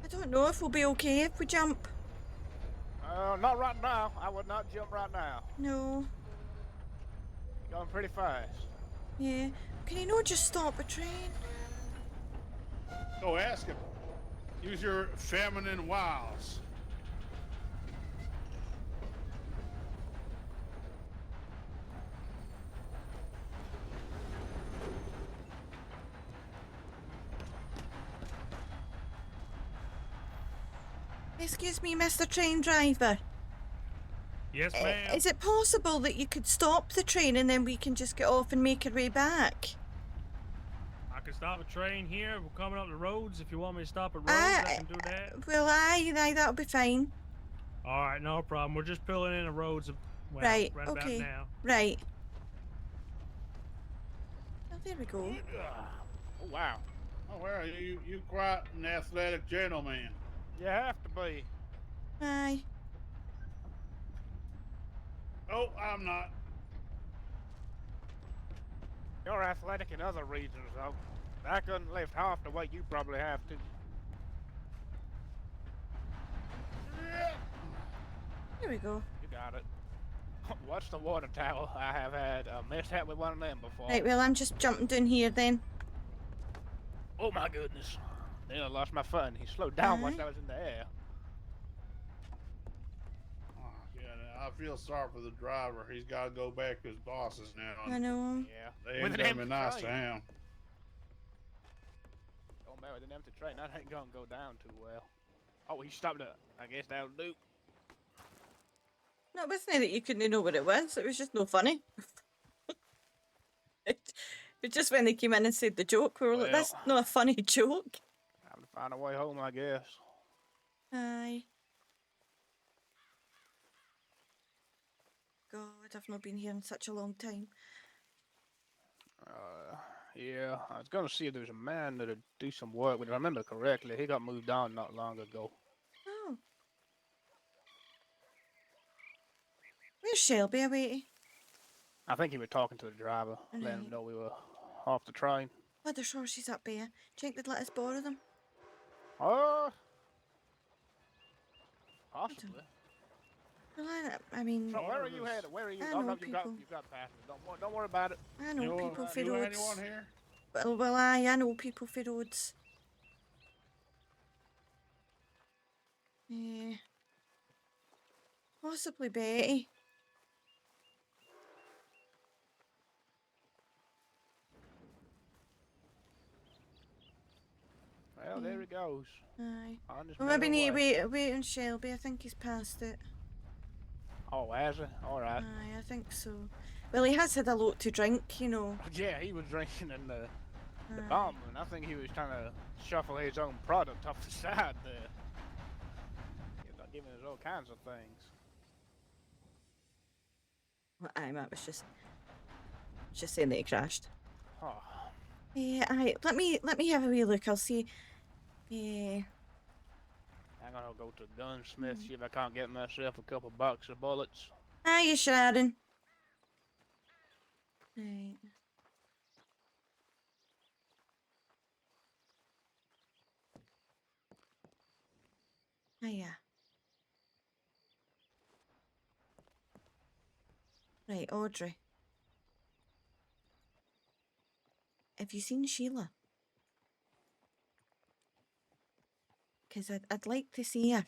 I don't know if we'll be okay if we jump. Not right now. I would not jump right now. No. Going pretty fast. Yeah. Can you not just stop a train? Go ask him. Use your feminine wiles. Excuse me, Mr. Train Driver. Yes, ma'am. Is it possible that you could stop the train and then we can just get off and make our way back? I can stop a train here. We're coming up the roads. If you want me to stop at roads, I can do that. Well, aye, that'll be fine. All right, no problem. We're just pulling in the roads Right, about okay. now. Right. There we go. Oh wow. Oh well, you quite an athletic gentleman. You have to be. Aye. Oh, I'm not. You're athletic in other reasons, though. I couldn't lift half the weight you probably have to. Here we go. You got it. What's the water towel? I have had a mishap with one of them before. Right, well, I'm just jumping down here then. Oh my goodness. Then I lost my footing. He slowed down once I was in the air. Oh, yeah, I feel sorry for the driver. He's got to go back to his bosses now. I know. Yeah. They ain't gonna be nice to him. Going back with an empty train, that ain't gonna go down too well. Oh, he stopped it. I guess that'll do. No, it wasn't that you couldn't know what it was. It was just no funny. it just when they came in and said the joke, we were like, that's not a funny joke. Time to find a way home, I guess. Aye. God, I've not been here in such a long time. Yeah, I was gonna see if there's a man that'd do some work, but if I remember correctly, he got moved on not long ago. Oh. Where's Shelby away? I think he was talking to the driver, letting him know we were off the train. Oh, there's horses up there. Do you think they'd let us borrow them? Oh, possibly. Well, I mean... So where are you headed? Where are you? I Oh, know no, people. you've got passengers. Don't worry about it. I know people for you roads. anyone here? Well, I know people for roads. Yeah. Possibly Betty. Well, there he goes. Aye. On his Well, maybe merry need way. wait on Shelby. I think he's past it. Oh, has he? All right. Aye, I think so. Well, he has had a lot to drink, you know. Yeah, he was drinking in the Aye. bomb, and I think he was trying to shuffle his own product off the side there. He was giving us all kinds of things. Well, aye, Matt was just saying that he crashed. Oh. Yeah, aye. Let me have a wee look. I'll see. Yeah. I'm gonna go to the gunsmith, see if I can't get myself a couple bucks of bullets. Hiya, Sharon. Right. Hiya. Right, Audrey. Have you seen Sheila? Because I'd like to see her.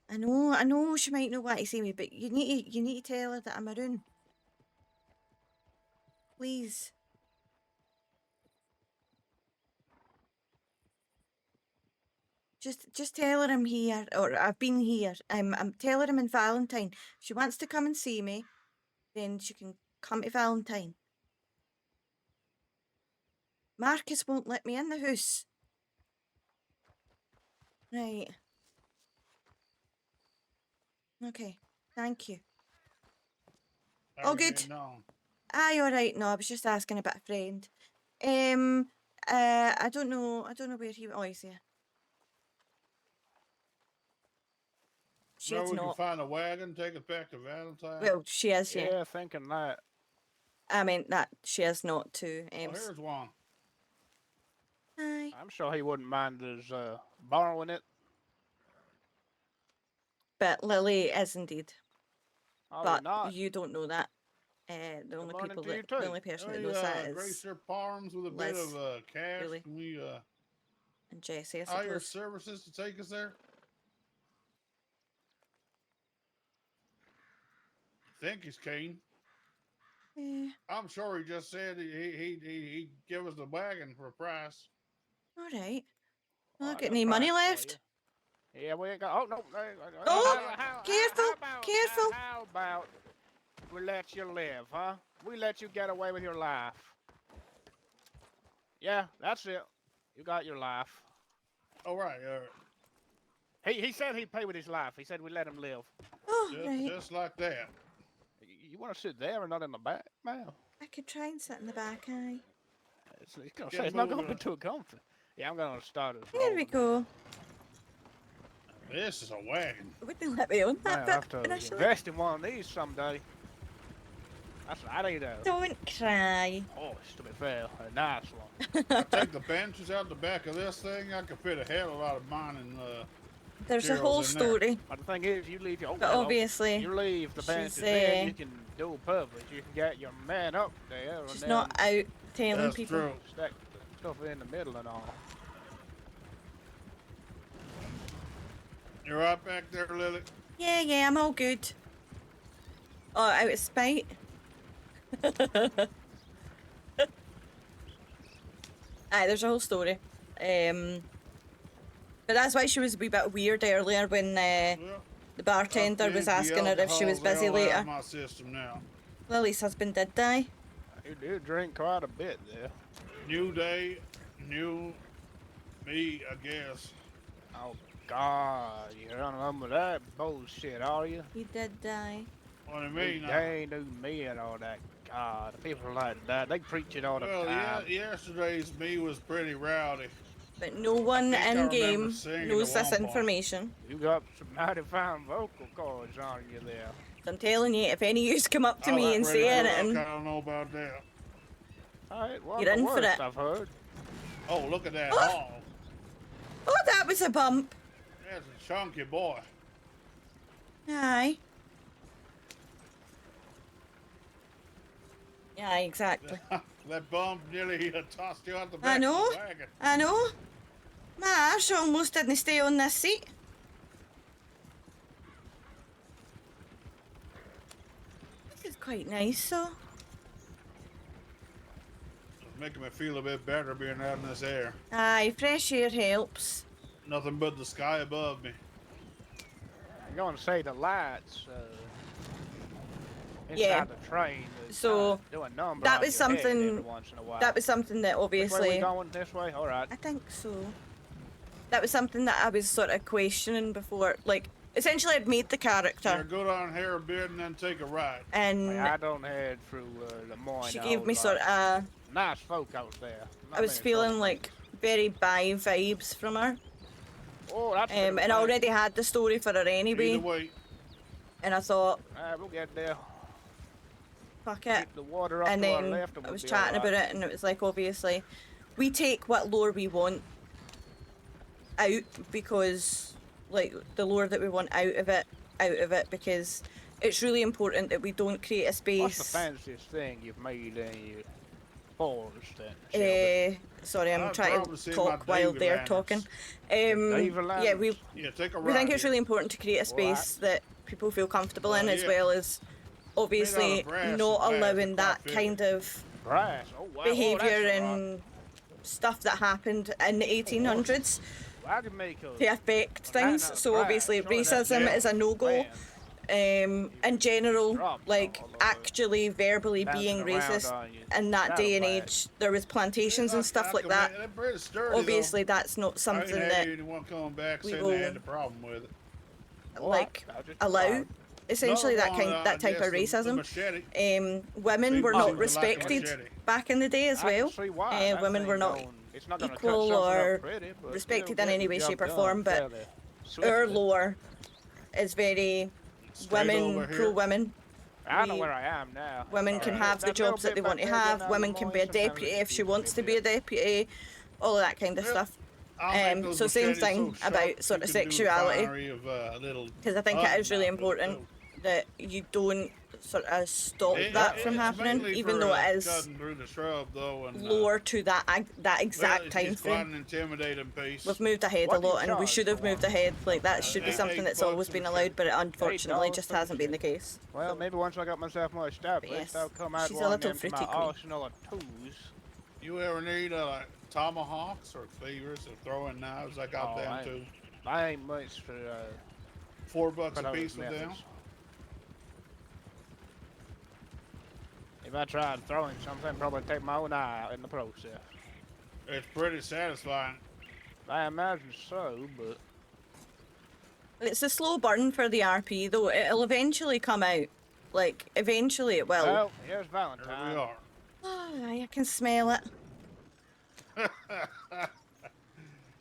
I know she might not want to see me, but you need to tell her that I'm around. Please. Just tell her I'm here, or I've been here. I'm tell her I'm in Valentine. If she wants to come and see me, then she can come to Valentine. Marcus won't let me in the house. Right. Okay. Thank you. How Oh, you good. getting on? Aye, all right. No, I was just asking about a friend. I don't know where he. Oh, he's here. She Maybe has we can not. find a wagon, take it back to Valentine. Well, she is. Yeah. Yeah, thinking that. I mean that she has not too. Oh, here's one. Aye. I'm sure he wouldn't mind us borrowing it. But Lily is indeed. Oh, But you're not? you don't know that. The only morning people to you that too. the only person that Hey, knows that grace is your palms with a Liz, bit of cash. really. Can we and Jessie, I hire your suppose. services to take us there? Think he's keen. Yeah. I'm sure he just said he'd give us the wagon for a price. All right. Well, Oh, I've got no any money price for left. Yeah, we ain't got. Oh no! Oh, careful, careful. How about we let you live, huh? We let you get away with your life. Yeah, that's it. You got your life. All right. He said he'd pay with his life. He said we let him live. Oh, right. Just like that. You want to sit there and not in the back, man? I could try and sit in the back, aye. It's not going to be too comfy. Yeah, I'm going to start it. There we go. This is a wagon. It wouldn't let me on Man, that I'll have bit to initially. invest in one of these someday. That's what I need a Don't cry. horse, to be fair. A nice one. I take the benches out the back of this thing. I could fit a hell of a lot of mining. There's a whole materials in there. story. But the thing is, you leave your But obviously, you leave the she's, benches there, you can do public. You can get your man up there. She's and not then out telling That's people. true. stack the stuff in the middle and all. You're right back there, Lily. Yeah, I'm all good. Oh, out of spite. Aye, there's a whole story. But that's why she was a wee bit weird earlier when the bartender was asking her if she was busy later. My system now. Lily's husband did die. You do drink quite a bit there. New day, new me, I guess. Oh God, you're on along with that bullshit, are you? He did die. What do you mean? They ain't new me and all that. God, people like that, they preach it all the Well, time. yesterday's me was pretty rowdy. But no one I in remember game singing knows at this one point. information. You got some mighty fine vocal cords on you there. So I'm telling you, if any of you come up to I me like and Red say Bull, anything, I don't know about that. Alright, well, You're the in for worst it. I've heard. Oh, look at that Oh. hog. oh, that was a bump. That's a chunky boy. Aye. Yeah, exactly. That bump nearly tossed you out the back I know. of the wagon. I know. My arse almost didn't stay on this seat. This is quite nice, though. It's making me feel a bit better being out in this air. Aye, fresh air helps. Nothing but the sky above me. I'm going to say the lights inside Yeah. the train. Is, So, do a number that on was your head something- every once in a while. That was something that Which way obviously. we going this way? All right. I think so. That was something that I was sort of questioning before. Like, essentially, I'd made the Here, character, go down here a bit and then take a right. and I don't head through Lemoyne. she I gave was me sort like, of. nice folk out there. Not I was many feeling folk. like very bi vibes from her. Oh, that's And I already had the story for her anyway, Either way, and I thought, We'll get there. fuck it. Keep the water up And to our then left. I was chatting about it, and it was like, obviously, we take what lore we want out because, like, the lore that we want out of it, because it's really important that we don't create a What's the space. fanciest thing you've made in your forest then? Shelby? Sorry, I'm I'd trying probably to say talk my while David they're Lanners. talking. David Yeah, Lanners. yeah, take a right. we think it's here. really important to create a space that people feel comfortable in, as yeah. well as obviously Made out of brass not and glass, allowing it's that quite kind of Brass. Oh, wow. behaviour that's and stuff that happened in the 1800s I can make a to affect things. So obviously racism is a no-go. In general, like actually verbally being racist in that day and age, there was plantations and stuff like that. They're pretty sturdy, Obviously, that's not though. something I ain't that had anyone coming back we saying will- they had a problem with it. like allow. Essentially, Another that one, kind I that type guess of the racism. machete. Women People were seem not to like a respected machete. back in the day as I can well. see why. That Women were thing not going- it's not gonna cut equal something up or pretty, but respected it'll in get any the way, job shape, or done form. But fairly our swiftly. lore is very Straight over women here. pro women. I know we- where I am now. Women can Alright. have the That little jobs that bit they back want to there getting have. out Women of can the be a line, sometimes deputy it if she confusing wants to me be a deputy. All of that kind of Well, stuff. I'll make those So same machetes thing so about sharp sort you of can do sexuality. finery of, little Because I think it is really button out of important that you don't sort of stop It- that it- from it's happening, mainly even for, though it is cutting through the shrub, though, and, lore to that that exact well, time it's quite frame. an intimidating piece. We've moved ahead What a do you lot, and we charge should have for moved one? ahead. Like that should be $8 something that's bucks always a been machete. allowed, but it unfortunately $8 just for a hasn't been the case. Well, maybe once I got myself more established, yes, I'll come out she's a one little into my fruity queen. arsenal of tools. You ever need like tomahawks or cleavers or throwing knives? I got Oh, them I- too. I ain't much for $4 for a those piece with them. methods. If I tried throwing something, I'd probably take my own eye out in the process. It's pretty satisfying. I imagine so, but It's a slow burn for the RP, though. It'll eventually come out. Like, eventually it will. Well, here's Here Valentine. we are. Oh, I can smell it.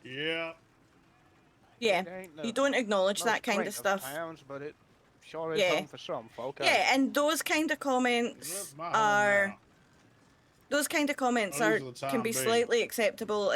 Yeah. Yeah, It ain't you the don't acknowledge most that kind quaint of stuff. towns, but it sure is Yeah. home for some folk. Yeah, and those kind of comments That's my home are... now. Those kind of comments Oh, are these are the can time be being. slightly acceptable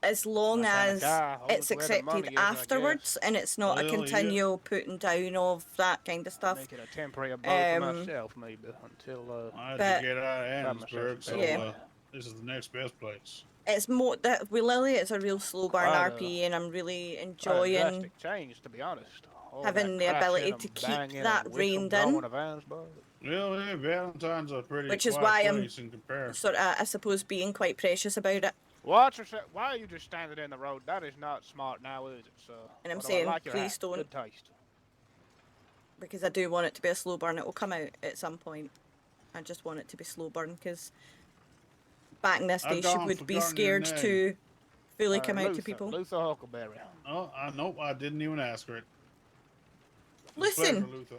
as long That kind of as guy owns it's where the accepted money is, I afterwards and it's not a Well, yeah. continual putting down of that kind of stuff. Make it a temporary abode for Um, myself, maybe, until I had But- to get out of got myself Annensburg, so some Yeah. family. this is the next best place. It's more that with Lily, it's a real slow burn Quite a- RP, and I'm really Quite a enjoying drastic change, to be honest. All having that the ability crashing to and keep banging that and reined whistle-blowing in, of Annensburg. Well, yeah, Valentine's a pretty which is quiet why I'm place in comparison. sort of, I suppose, being quite precious about it. Watch yourself. Why are you just standing in the road? That is not smart now, is it, sir? And I'm Although saying, I like your please hat. don't. Good taste. Because I do want it to be a slow burn. It will come out at some point. I just want it to be slow burn because back in this I've day, she gone would for be garden scared name. to fully come out Luther, to people. Luther Huckleberry. Oh, nope, I didn't even ask her it. It's a Listen. pleasure, Luther.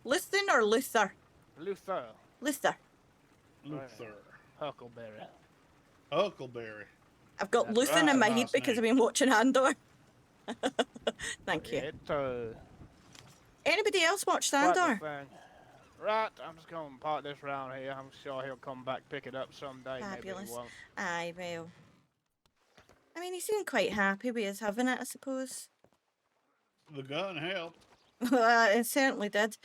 Listen or Luther? Luther. Luther. Luther. Huckleberry. Huckleberry. I've got That's Luther in right. my Nice head because I've name. been watching Andor. Thank you. It, Anybody else watch quite the Andor? thing. Right, I'm just going to park this round here. I'm sure he'll come back, pick it up someday. Maybe Fabulous. he won't. Aye, well. I mean, he seemed quite happy with us having it, I suppose. The gun helped. It certainly did.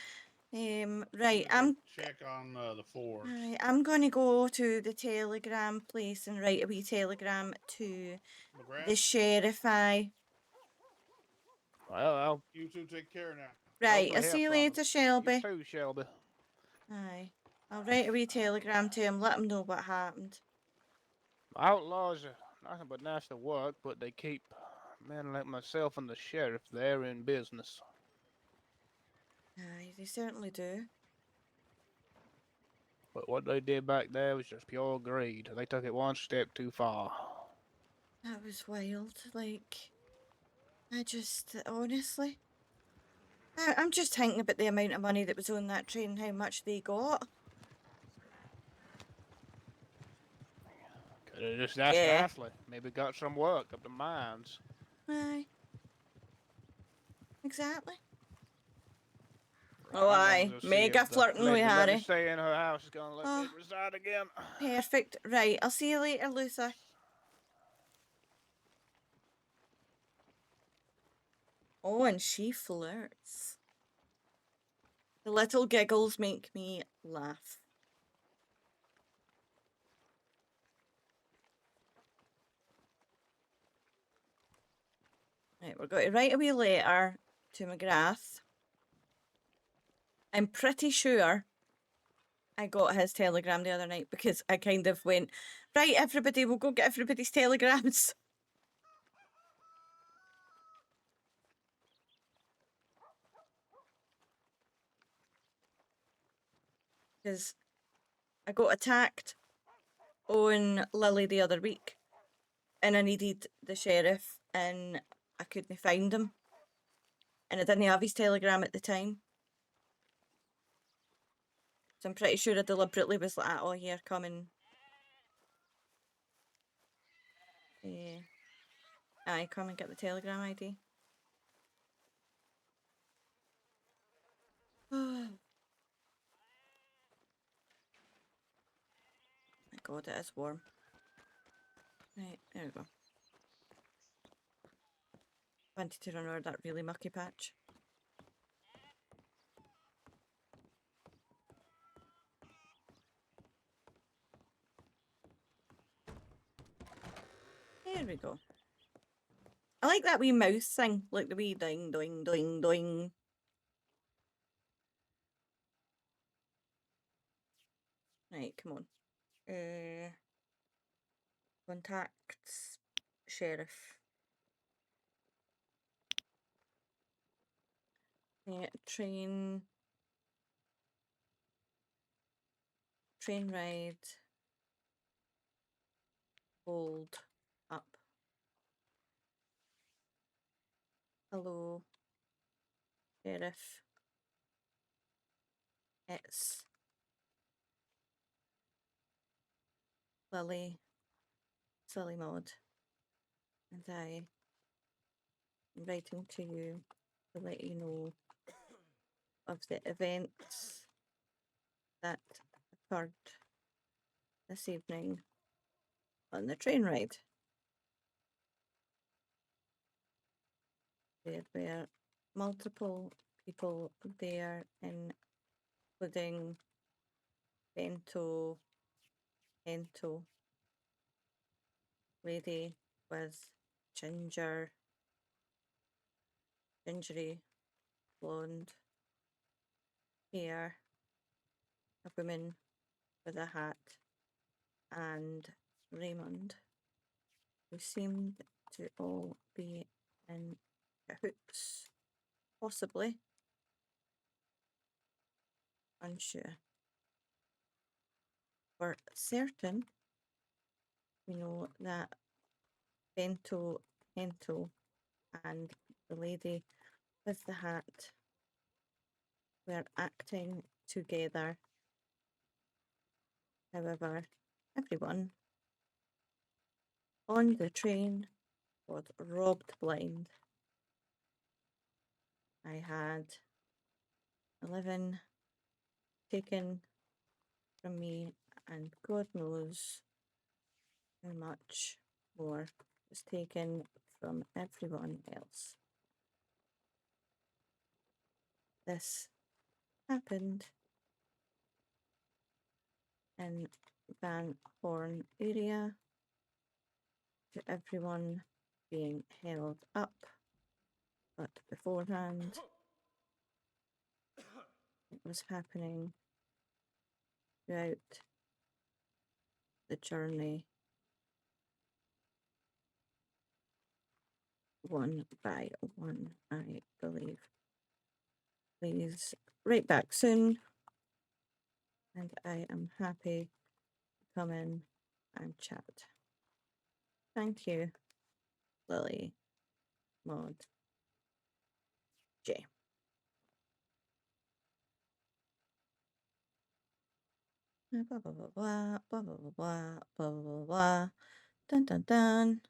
Right, Check on the forge. Right, I'm going to go to the telegram place and write a wee telegram to McGrath, the sheriff. Aye. Well, you two take care now. Right, hopefully I'll hear see you from later, him. Shelby. You too, Shelby. Aye. I'll write a wee telegram to him, let him know what happened. Outlaws are nothing but nasty work, but they keep men like myself and the sheriff there in business. Aye, they certainly do. But what they did back there was just pure greed. They took it one step too far. That was wild. Like, I just, honestly, I'm just thinking about the amount of money that was on that train and how much they got. Could have just asked Yeah. Ashley. Maybe got some work up the mines. Aye. Exactly. Oh, aye. We'll see Mega if the flirting with lady let me Harry. stay in her house is gonna let me Oh. reside again. Perfect. Right, I'll see you later, Luther. Oh, and she flirts. The little giggles make me laugh. Right, we're going to write a wee letter to McGrath. I'm pretty sure I got his telegram the other night because I kind of went, right, everybody, we'll go get everybody's telegrams. Because I got attacked on Lily the other week and I needed the sheriff and I couldn't find him. And I didn't have his telegram at the time. So I'm pretty sure I deliberately was like, oh, here, come and... aye, come and get the telegram ID. My God, it is warm. Right, there we go. Wanted to run over that really mucky patch. There we go. I like that wee mouse thing, like the wee ding, doing, doing, doing. Right, come on. Contacts, sheriff. Yeah, train ride. Hold up. Hello, sheriff. It's Lily, Silly Maud, and I am writing to you to let you know of the events that occurred this evening on the train ride. There were multiple people there, including Bento, lady with gingery blonde hair, a woman with a hat, and Raymond, who seemed to all be in cahoots, possibly, unsure. For certain, we know that Bento, and the lady with the hat were acting together. However, everyone on the train was robbed blind. I had 11 taken from me, and God knows how much more was taken from everyone else. This happened in Van Horn area, to everyone being held up, but beforehand it was happening throughout the journey, one by one, I believe. Please write back soon, and I am happy to come in and chat. Thank you, Lily, Maud, J. Blah blah blah blah blah blah blah blah blah blah blah. Dun dun dun.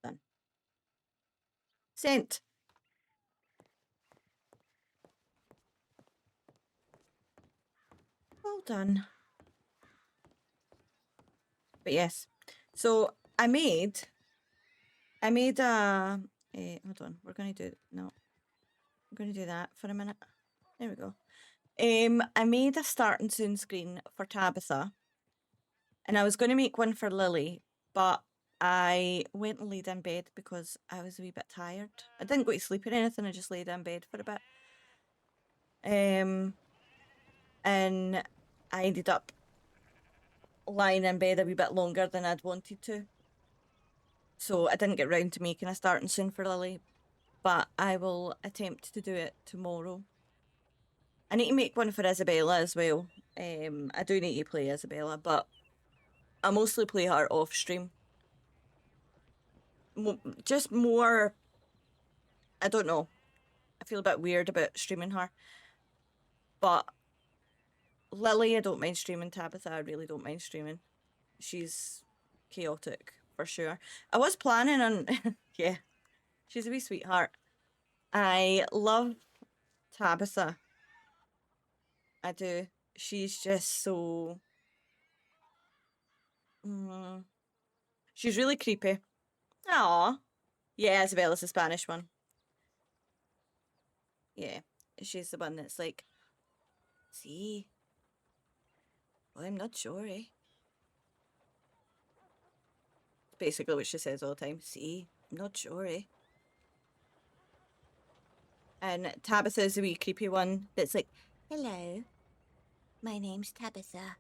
Done. Sent. Well done. But yes, so I made a hold on, we're gonna do no, I'm gonna do that for a minute. There we go. I made a start and soon screen for Tabitha, and I was going to make one for Lily, but I went and laid in bed because I was a wee bit tired. I didn't go to sleep or anything, I just laid in bed for a bit. And I ended up lying in bed a wee bit longer than I'd wanted to. So I didn't get round to making a start and soon for Lily, but I will attempt to do it tomorrow. I need to make one for Isabella as well. I do need to play Isabella, but I mostly play her off stream. Just more, I don't know. I feel a bit weird about streaming her. But Lily, I don't mind streaming. Tabitha, I really don't mind streaming. She's chaotic for sure. I was planning on, yeah, she's a wee sweetheart. I love Tabitha. I do. She's just so... she's really creepy. Aw. Yeah, Isabella's the Spanish one. Yeah, she's the one that's like, see, well, I'm not sure, eh? Basically what she says all the time. See, I'm not sure, eh? And Tabitha's a wee creepy one that's like, hello, my name's Tabitha.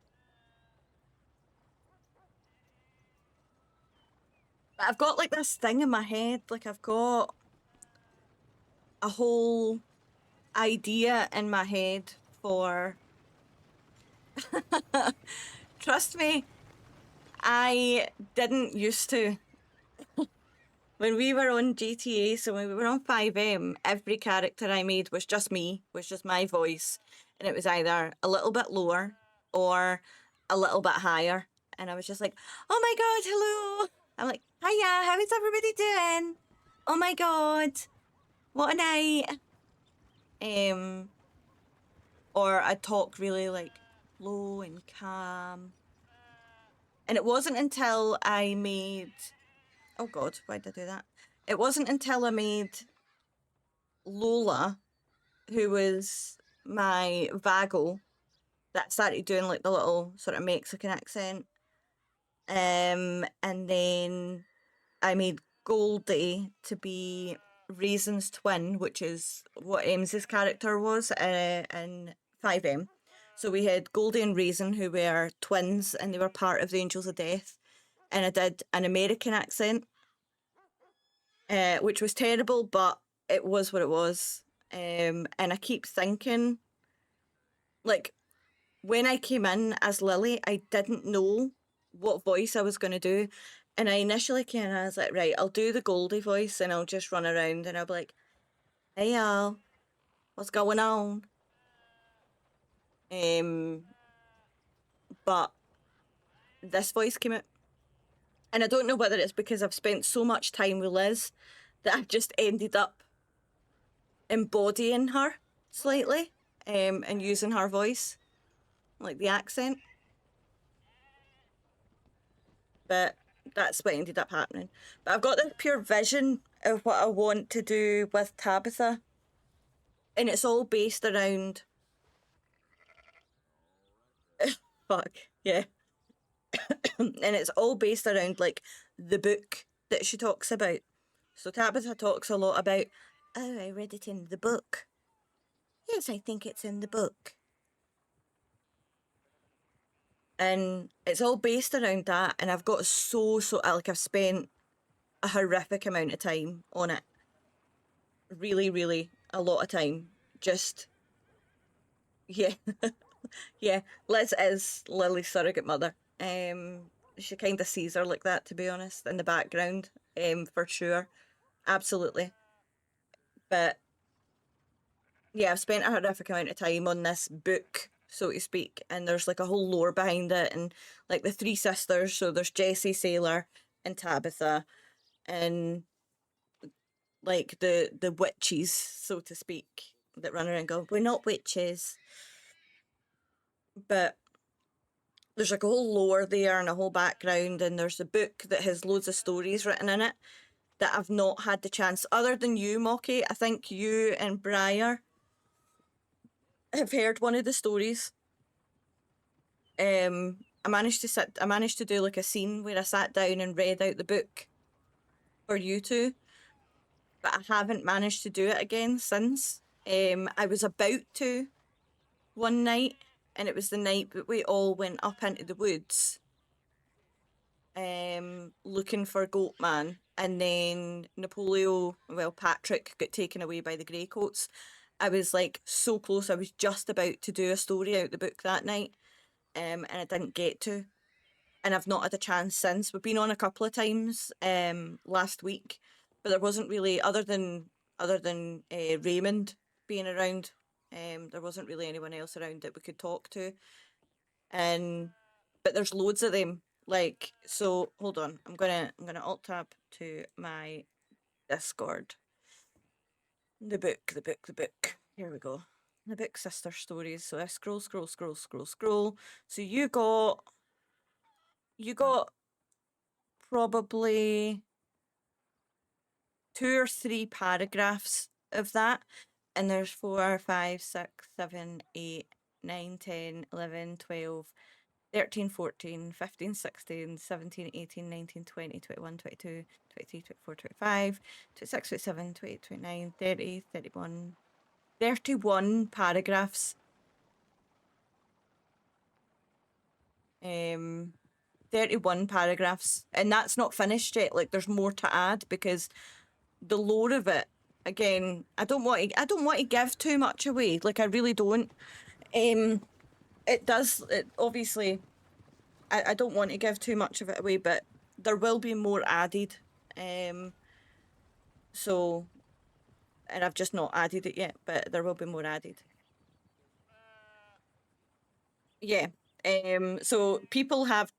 But I've got like this thing in my head, like I've got a whole idea in my head for... Trust me, I didn't used to. When we were on GTA, so when we were on 5M, every character I made was just me, was just my voice. and it was either a little bit lower or a little bit higher. And I was just like, oh my God, hello. I'm like, hiya, how is everybody doing? Oh my God, what a night. Or I'd talk really like low and calm. And it wasn't until I made, oh God, why did I do that? It wasn't until I made Lola, who was my Vago, that I started doing like the little sort of Mexican accent. And then I made Goldie to be Raisin's twin, which is what Ems's character was in 5M. So we had Goldie and Raisin, who were twins, and they were part of the Angels of Death. And I did an American accent, which was terrible, but it was what it was. And I keep thinking, like, when I came in as Lily, I didn't know what voice I was going to do. And I initially came in, I was like, right, I'll do the Goldie voice and I'll just run around and I'll be like, hey y'all, what's going on? But this voice came out. And I don't know whether it's because I've spent so much time with Liz that I've just ended up embodying her slightly, and using her voice, like the accent. But that's what ended up happening. But I've got this pure vision of what I want to do with Tabitha. And it's all based around... Fuck, yeah. And it's all based around, like, the book that she talks about. So Tabitha talks a lot about, oh, I read it in the book. Yes, I think it's in the book. And it's all based around that, and I've got I've spent a horrific amount of time on it. Really, really a lot of time. Just, yeah. Yeah, Liz is Lily's surrogate mother. She kind of sees her like that, to be honest, in the background, for sure. Absolutely. But yeah, I've spent a horrific amount of time on this book, so to speak, and there's like a whole lore behind it, and like the three sisters, so there's Jessie, Sailor, and Tabitha, and like the witches, so to speak, that run around and go, we're not witches. But there's like a whole lore there and a whole background, and there's a book that has loads of stories written in it that I've not had the chance, other than you, Mocky. I think you and Briar have heard one of the stories. I managed to do like a scene where I sat down and read out the book for you two, but I haven't managed to do it again since. I was about to one night, and it was the night that we all went up into the woods looking for Goatman, and then Patrick got taken away by the Greycoats. I was like so close. I was just about to do a story out the book that night, and I didn't get to, and I've not had a chance since. We've been on a couple of times last week, but there wasn't really, other than Raymond being around, there wasn't really anyone else around that we could talk to. But there's loads of them. Like, so hold on, I'm gonna alt tab to my Discord. The book. Here we go. The book Sister Stories. So I scroll. So you got probably 2 or 3 paragraphs of that, and there's 4, 5, 6, 7, 8, 9, 10, 11, 12, 13, 14, 15, 16, 17, 18, 19, 20, 21, 22, 23, 24, 25, 26, 27, 28, 29, 30, 31, 31 paragraphs. 31 paragraphs, and that's not finished yet. Like, there's more to add, because the lore of it, again, I don't want to give too much away. Like, I really don't. Obviously, I don't want to give too much of it away, but there will be more added. So, and I've just not added it yet, but there will be more added. Yeah. So people have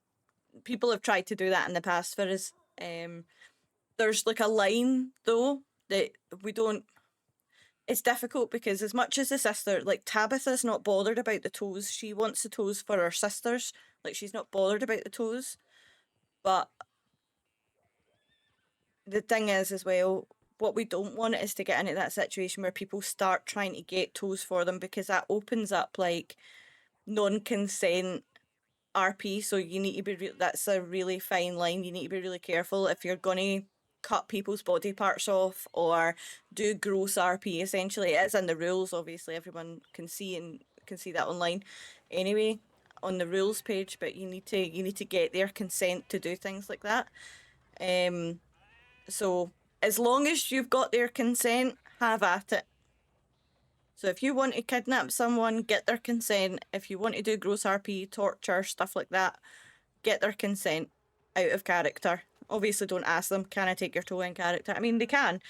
tried to do that in the past for us. There's like a line though that we don't. It's difficult because as much as the sister, like Tabitha's not bothered about the toes. She wants the toes for her sisters. Like she's not bothered about the toes. But the thing is as well, what we don't want is to get into that situation where people start trying to get toes for them, because that opens up like non-consent RP. So you need to be that's a really fine line. You need to be really careful if you're gonna cut people's body parts off or do gross RP. Essentially, it is in the rules. Obviously, everyone can see that online. Anyway, on the rules page, but you need to get their consent to do things like that. So as long as you've got their consent, have at it. So if you want to kidnap someone, get their consent. If you want to do gross RP, torture, stuff like that, get their consent out of character. Obviously don't ask them, can I take your toe in character? I mean, they can.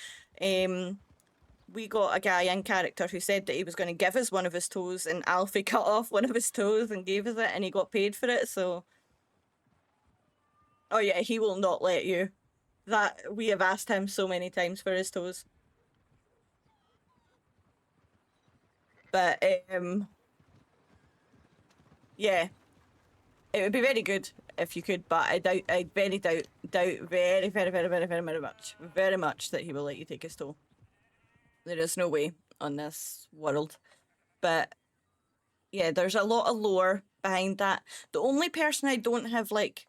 We got a guy in character who said that he was going to give us one of his toes, and Alfie cut off one of his toes and gave us it, and he got paid for it, so... Oh yeah, he will not let you. That, we have asked him so many times for his toes. But, yeah. It would be very good if you could, but I very doubt very much that he will let you take his toe. There is no way on this world. But yeah, there's a lot of lore behind that. The only person I don't have like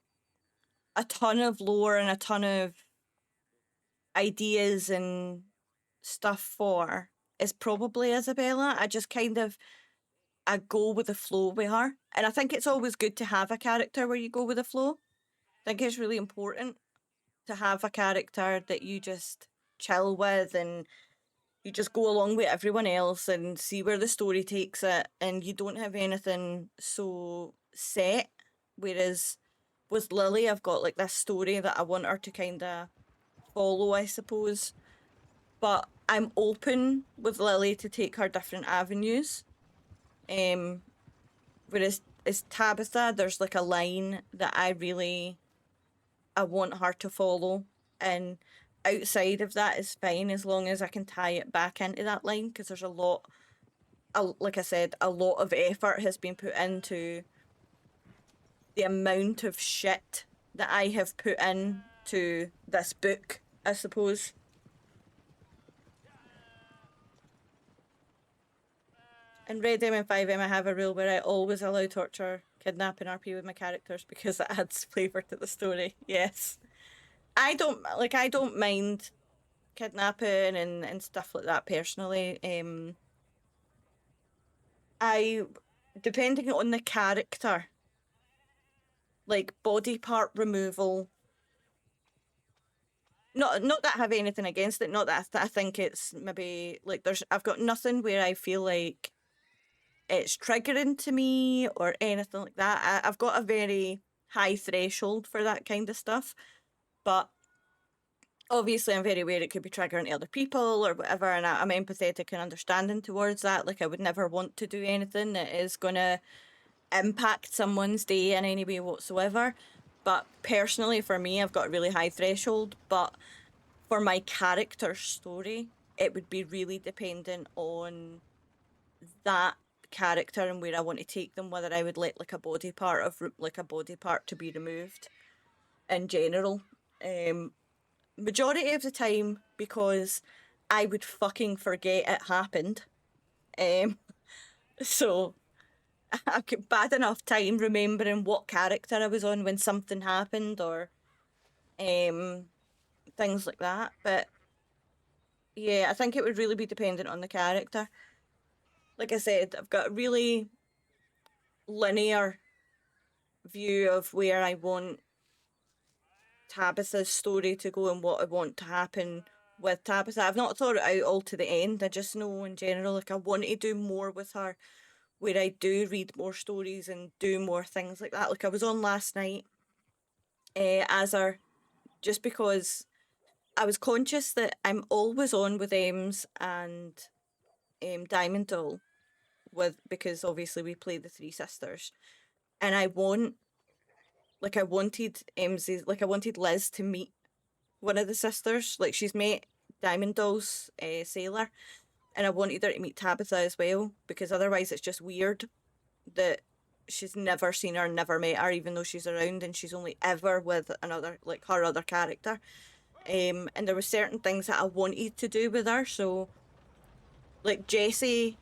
a ton of lore and a ton of ideas and stuff for is probably Isabella. I just kind of I go with the flow with her. And I think it's always good to have a character where you go with the flow. I think it's really important to have a character that you just chill with and you just go along with everyone else and see where the story takes it, and you don't have anything so set. Whereas with Lily, I've got like this story that I want her to kind of follow, I suppose. But I'm open with Lily to take her different avenues. Whereas as Tabitha, there's like a line that I want her to follow, and outside of that is fine as long as I can tie it back into that line, because there's like I said, a lot of effort has been put into the amount of shit that I have put into this book, I suppose. In RedM and 5M, I have a rule where I always allow torture, kidnapping, RP with my characters because it adds flavour to the story. Yes. I don't mind kidnapping and stuff like that personally. Depending on the character, like body part removal, not that I have anything against it, not that I think it's maybe like I've got nothing where I feel like it's triggering to me or anything like that. I've got a very high threshold for that kind of stuff, but obviously I'm very aware it could be triggering to other people or whatever, and I'm empathetic and understanding towards that. Like I would never want to do anything that is gonna impact someone's day in any way whatsoever. But personally for me, I've got a really high threshold, but for my character story, it would be really dependent on that character and where I want to take them, whether I would let like a body part to be removed in general. Majority of the time, because I would fucking forget it happened. So I've got bad enough time remembering what character I was on when something happened, or things like that. But yeah, I think it would really be dependent on the character. Like I said, I've got a really linear view of where I want Tabitha's story to go and what I want to happen with Tabitha. I've not thought it out all to the end. I just know in general, like I want to do more with her, where I do read more stories and do more things like that. Like I was on last night as her, just because I was conscious that I'm always on with Ems and Diamond Doll because obviously we play the three sisters, and I wanted I wanted Liz to meet one of the sisters. Like, she's met Diamond Doll's sailor, and I wanted her to meet Tabitha as well, because otherwise it's just weird that she's never seen her, never met her, even though she's around, and she's only ever with another, like, her other character. And there were certain things that I wanted to do with her. So, like, Jessie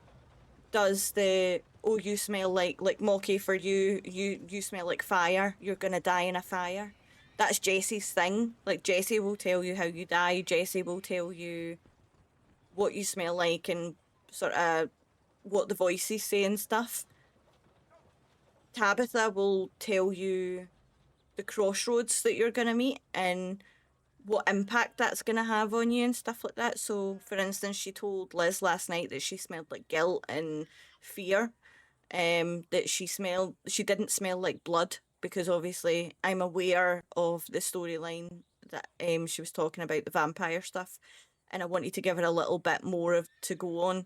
does the, oh, you smell like Mocky, for you smell like fire, you're gonna die in a fire. That's Jessie's thing. Like, Jessie will tell you how you die. Jessie will tell you what you smell like and sort of what the voices say and stuff. Tabitha will tell you the crossroads that you're gonna meet and what impact that's gonna have on you and stuff like that. So, for instance, she told Liz last night that she smelled like guilt and fear. That she didn't smell like blood, because obviously I'm aware of the storyline that she was talking about, the vampire stuff, and I wanted to give her a little bit more of to go on,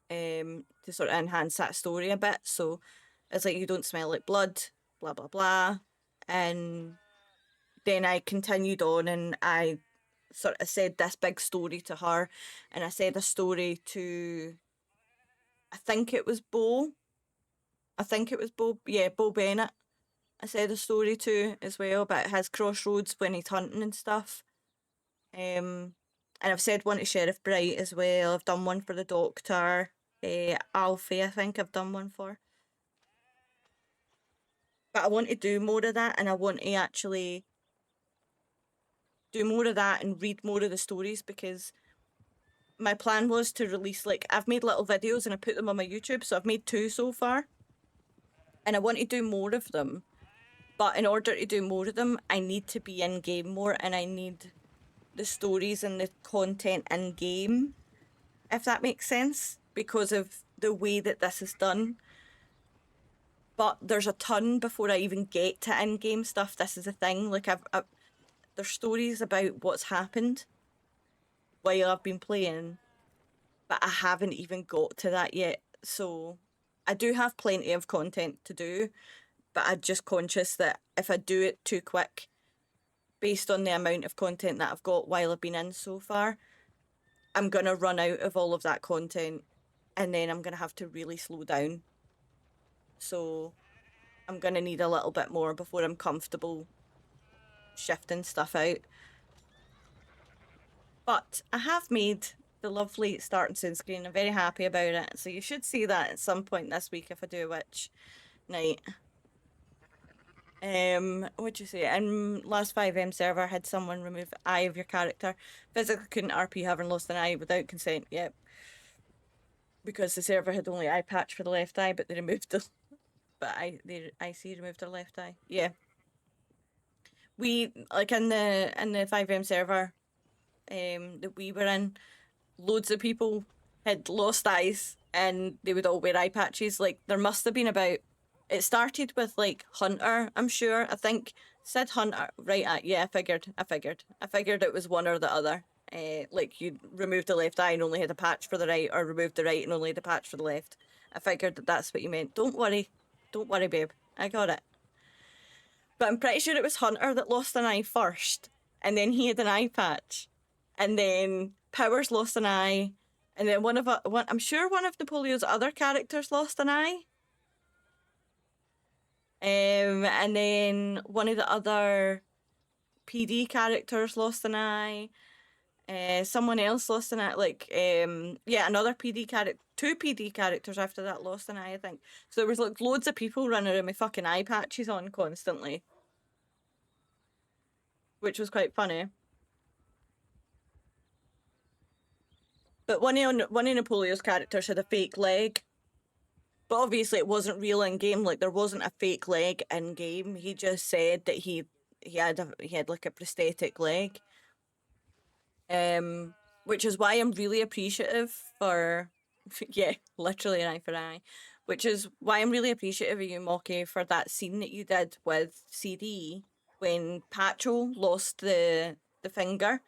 to sort of enhance that story a bit. So it's like, you don't smell like blood, blah blah blah. And then I continued on, and I sort of said this big story to her, and I said a story to, I think it was Bo. Yeah, Bo Bennett. I said a story to as well about his crossroads when he's hunting and stuff. And I've said one to Sheriff Bright as well. I've done one for the Doctor. Alfie, I think I've done one for. But I want to do more of that, and I want to actually do more of that and read more of the stories, because my plan was to release, like, I've made little videos and I put them on my YouTube, so I've made 2 so far. And I want to do more of them. But in order to do more of them, I need to be in game more, and I need the stories and the content in game, if that makes sense, because of the way that this is done. But there's a ton before I even get to in-game stuff. This is the thing. Like, there's stories about what's happened while I've been playing, but I haven't even got to that yet. So I do have plenty of content to do, but I'm just conscious that if I do it too quick, based on the amount of content that I've got while I've been in so far, I'm going to run out of all of that content, and then I'm going to have to really slow down. So I'm going to need a little bit more before I'm comfortable shifting stuff out. But I have made the lovely starting soon screen. I'm very happy about it. So you should see that at some point this week if I do a witch night. What'd you say? And last 5M server had someone remove eye of your character. Physically couldn't RP having lost an eye without consent. Yep. Because the server had only eye patch for the left eye, but they removed the the IC removed their left eye. Yeah. We, like, in the 5M server that we were in, loads of people had lost eyes and they would all wear eye patches. Like, there must have been about, it started with, like, Hunter, I'm sure. I think said Hunter, right? Yeah, I figured it was one or the other. Like, you removed the left eye and only had a patch for the right, or removed the right and only had a patch for the left. I figured that that's what you meant. Don't worry, babe. I got it. But I'm pretty sure it was Hunter that lost an eye first, and then he had an eye patch, and then Powers lost an eye, and then I'm sure one of Napoleon's other characters lost an eye. And then one of the other PD characters lost an eye. Someone else lost an eye. Like, yeah, another PD character, 2 PD characters after that lost an eye, I think. So there was, like, loads of people running around with fucking eye patches on constantly, which was quite funny. But one of Napoleon's characters had a fake leg. But obviously it wasn't real in game. Like, there wasn't a fake leg in game. He just said that he had like a prosthetic leg. Which is why I'm really appreciative for yeah, literally an eye for an eye. Which is why I'm really appreciative of you, Mocky, for that scene that you did with CD when Pacho lost the finger.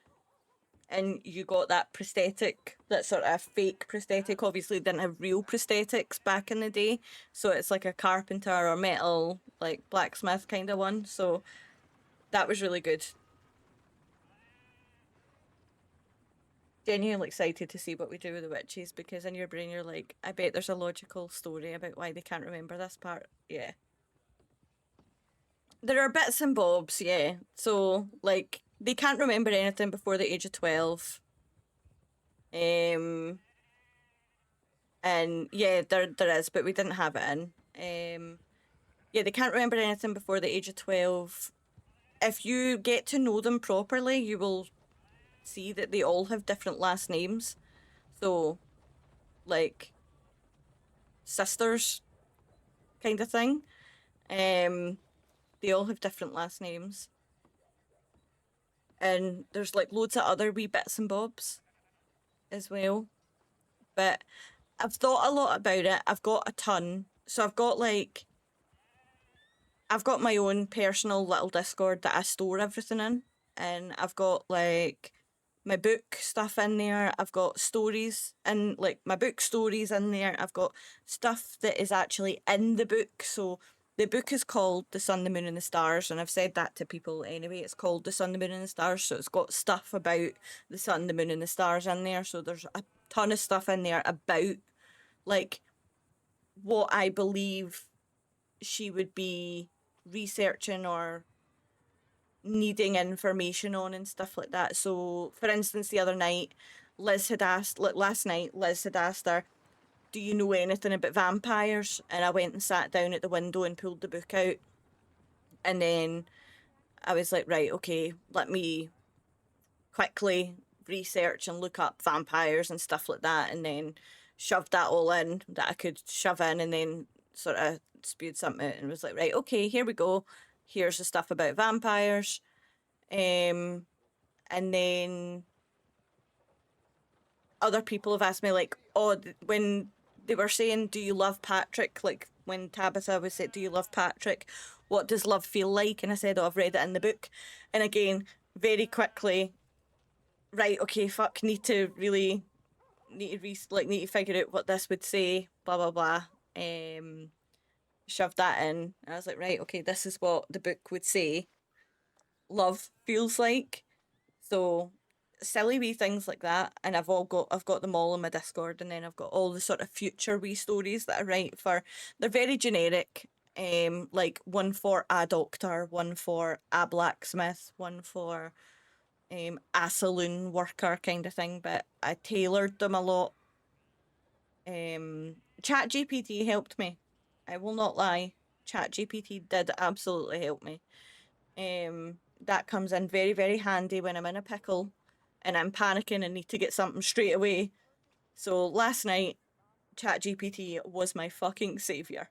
and you got that prosthetic, that sort of fake prosthetic. Obviously, didn't have real prosthetics back in the day, so it's like a carpenter or metal, like blacksmith kind of one. So that was really good. Genuinely excited to see what we do with the witches, because in your brain you're like, I bet there's a logical story about why they can't remember this part. Yeah. There are bits and bobs, yeah. So, like, they can't remember anything before the age of 12. And yeah, there is, but we didn't have it in. Yeah, they can't remember anything before the age of 12. If you get to know them properly, you will see that they all have different last names. So, like, sisters kind of thing. They all have different last names. And there's like loads of other wee bits and bobs as well. But I've thought a lot about it. I've got a ton. So I've got my own personal little Discord that I store everything in. And I've got like my book stuff in there. I've got stories and like my book stories in there. I've got stuff that is actually in the book. So the book is called The Sun, the Moon and the Stars, and I've said that to people anyway. It's called The Sun, the Moon and the Stars, so it's got stuff about the sun, the moon and the stars in there. So there's a ton of stuff in there about like what I believe she would be researching or needing information on and stuff like that. So for instance, the other night, last night, Liz had asked her, do you know anything about vampires? And I went and sat down at the window and pulled the book out. And then I was like, right, okay, let me quickly research and look up vampires and stuff like that. And then shoved that all in that I could shove in, and then sort of spewed something out and was like, right, okay, here we go. Here's the stuff about vampires. And then other people have asked me like, oh, when they were saying, do you love Patrick? Like when Tabitha was saying, do you love Patrick? What does love feel like? And I said, oh, I've read it in the book. And again, very quickly, right, okay, fuck, need to figure out what this would say, blah, blah, blah. Shoved that in. I was like, right, okay, this is what the book would say love feels like. So silly wee things like that, and I've got them all in my Discord, and then I've got all the sort of future wee stories that I write for. They're very generic, like one for a doctor, one for a blacksmith, one for a saloon worker kind of thing, but I tailored them a lot. ChatGPT helped me. I will not lie. ChatGPT did absolutely help me. That comes in very, very handy when I'm in a pickle and I'm panicking and need to get something straight away. So last night, ChatGPT was my fucking savior.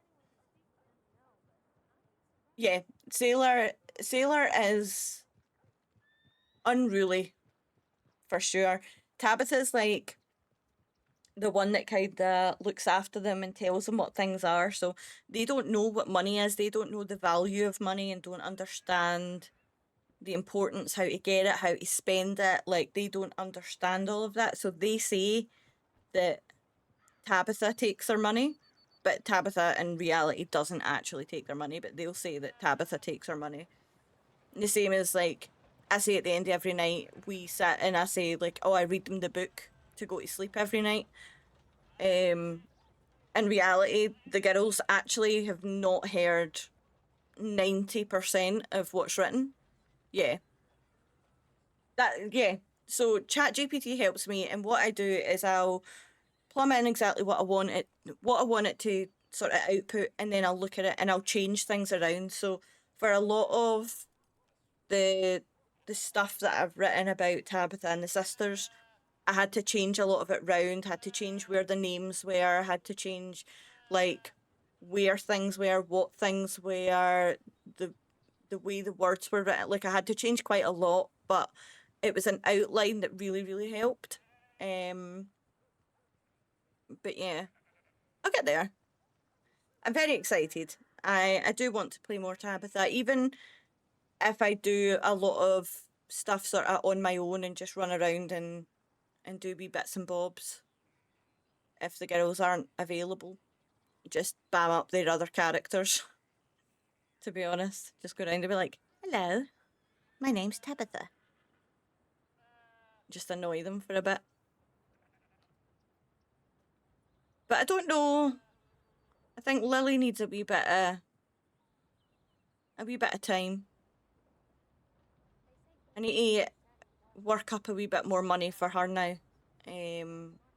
Yeah, Sailor is unruly for sure. Tabitha's like the one that kind of looks after them and tells them what things are. So they don't know what money is. They don't know the value of money and don't understand the importance, how to get it, how to spend it. Like they don't understand all of that. So they say that Tabitha takes their money, but Tabitha in reality doesn't actually take their money, but they'll say that Tabitha takes her money. The same as like I say at the end of every night, we sit and I say like, oh, I read them the book to go to sleep every night. In reality, the girls actually have not heard 90% of what's written. Yeah. So ChatGPT helps me, and what I do is I'll plumb in exactly what I want it to sort of output, and then I'll look at it and I'll change things around. So for a lot of the stuff that I've written about Tabitha and the sisters, I had to change a lot of it round, had to change where the names were, had to change like where things were, what things were, the way the words were written. Like I had to change quite a lot, but it was an outline that really, really helped. But yeah, I'll get there. I'm very excited. I do want to play more Tabitha, even if I do a lot of stuff sort of on my own and just run around and do wee bits and bobs. If the girls aren't available, just bam up their other characters. To be honest, just go around and be like, "Hello, my name's Tabitha." Just annoy them for a bit. But I don't know. I think Lily needs a wee bit of time. I need to work up a wee bit more money for her now.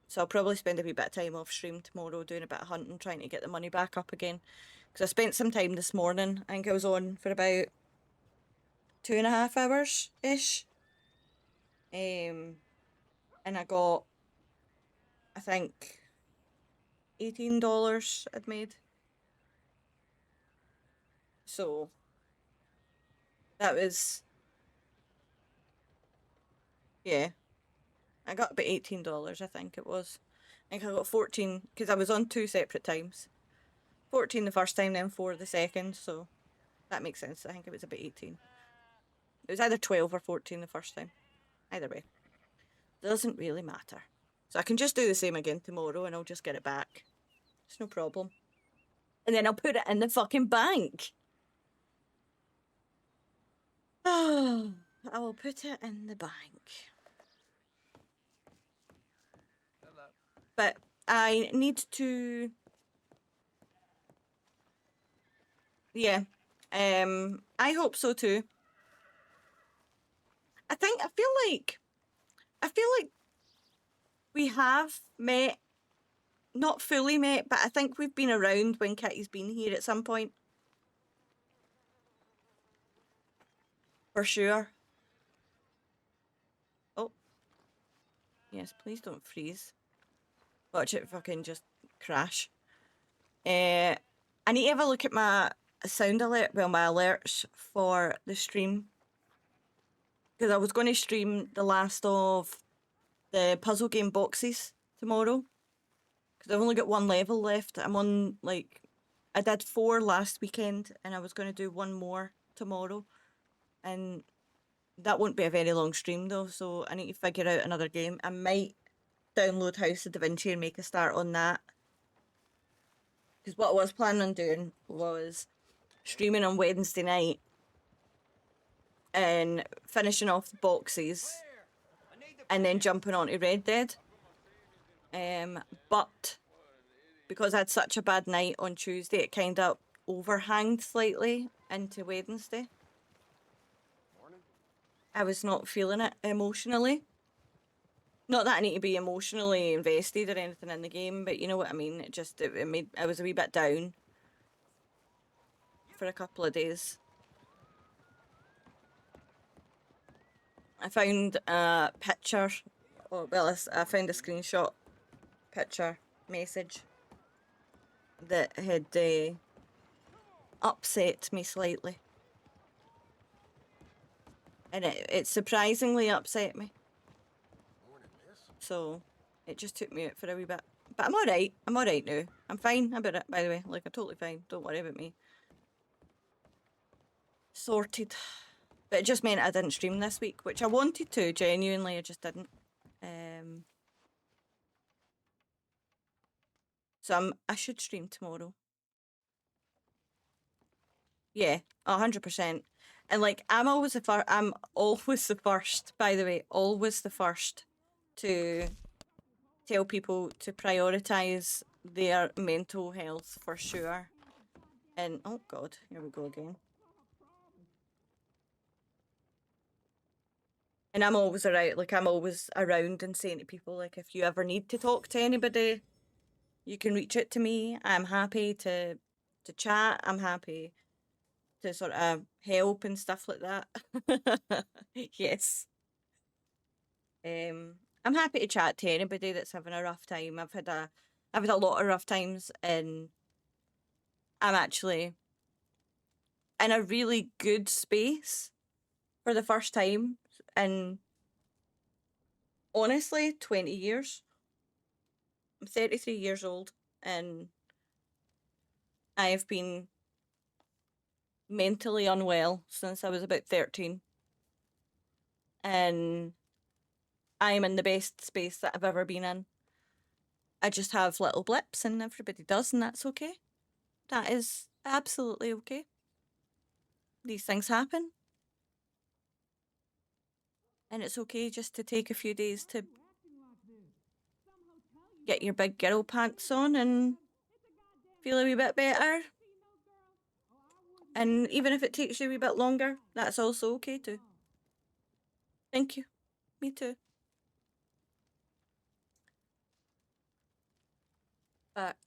So I'll probably spend a wee bit of time off stream tomorrow doing a bit of hunting, trying to get the money back up again. Because I spent some time this morning. I think I was on for about 2.5 hours-ish. And I got, I think, $18 I'd made. So that was, yeah. I got about $18, I think it was. I think I got 14, because I was on 2 separate times. 14 the first time, then 4 the second, so that makes sense. I think it was about 18. It was either 12 or 14 the first time. Either way. Doesn't really matter. So I can just do the same again tomorrow and I'll just get it back. It's no problem. And then I'll put it in the fucking bank. Oh, I will put it in the bank. But I need to... Yeah. I hope so too. I feel like we have met, not fully met, but I think we've been around when Kitty's been here at some point. For sure. Oh. Yes, please don't freeze. Watch it fucking just crash. I need to have a look at my sound alert, well, my alerts for the stream. Because I was going to stream the last of the puzzle game boxes tomorrow. Because I've only got 1 level left. I'm on, like, I did 4 last weekend and I was going to do 1 more tomorrow. And that won't be a very long stream though, so I need to figure out another game. I might download House of Da Vinci and make a start on that. Because what I was planning on doing was streaming on Wednesday night and finishing off the boxes and then jumping on to Red Dead. But because I had such a bad night on Tuesday, it kind of overhanged slightly into Wednesday. I was not feeling it emotionally. Not that I need to be emotionally invested or anything in the game, but you know what I mean. It made I was a wee bit down for a couple of days. I found a picture, I found a screenshot picture message that had upset me slightly. And it surprisingly upset me. So it just took me out for a wee bit. But I'm alright. I'm alright now. I'm fine about it, by the way. Like, I'm totally fine. Don't worry about me. Sorted. But it just meant I didn't stream this week, which I wanted to, genuinely. I just didn't. So I should stream tomorrow. Yeah, 100%. And like, I'm always the first, by the way, always the first to tell people to prioritize their mental health for sure. And oh god, here we go again. And I'm always around and saying to people, like, if you ever need to talk to anybody, you can reach out to me. I'm happy to chat. I'm happy to sort of help and stuff like that. Yes. I'm happy to chat to anybody that's having a rough time. I've had a lot of rough times, and I'm actually in a really good space for the first time in honestly 20 years. I'm 33 years old and I have been mentally unwell since I was about 13. and I'm in the best space that I've ever been in. I just have little blips, and everybody does, and that's okay. That is absolutely okay. These things happen. And it's okay just to take a few days to get your big girl pants on and feel a wee bit better. And even if it takes you a wee bit longer, that's also okay too. Thank you. Me too. But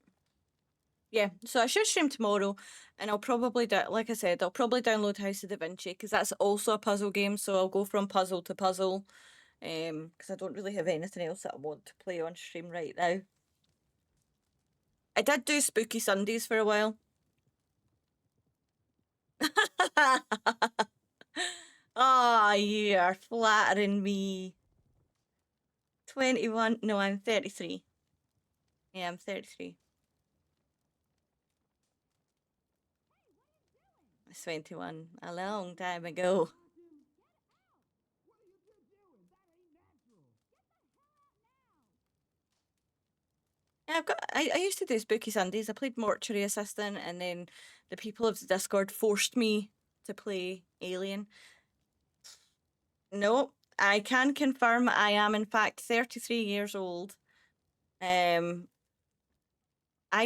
yeah, so I should stream tomorrow, and I'll probably like I said, I'll probably download House of Da Vinci because that's also a puzzle game. So I'll go from puzzle to puzzle, because I don't really have anything else that I want to play on stream right now. I did do Spooky Sundays for a while. Oh, you are flattering me. 21. No, I'm 33. Yeah, I'm 33. I was 21 a long time ago. Yeah, I used to do Spooky Sundays. I played Mortuary Assistant, and then the people of the Discord forced me to play Alien. No, I can confirm I am in fact 33 years old. I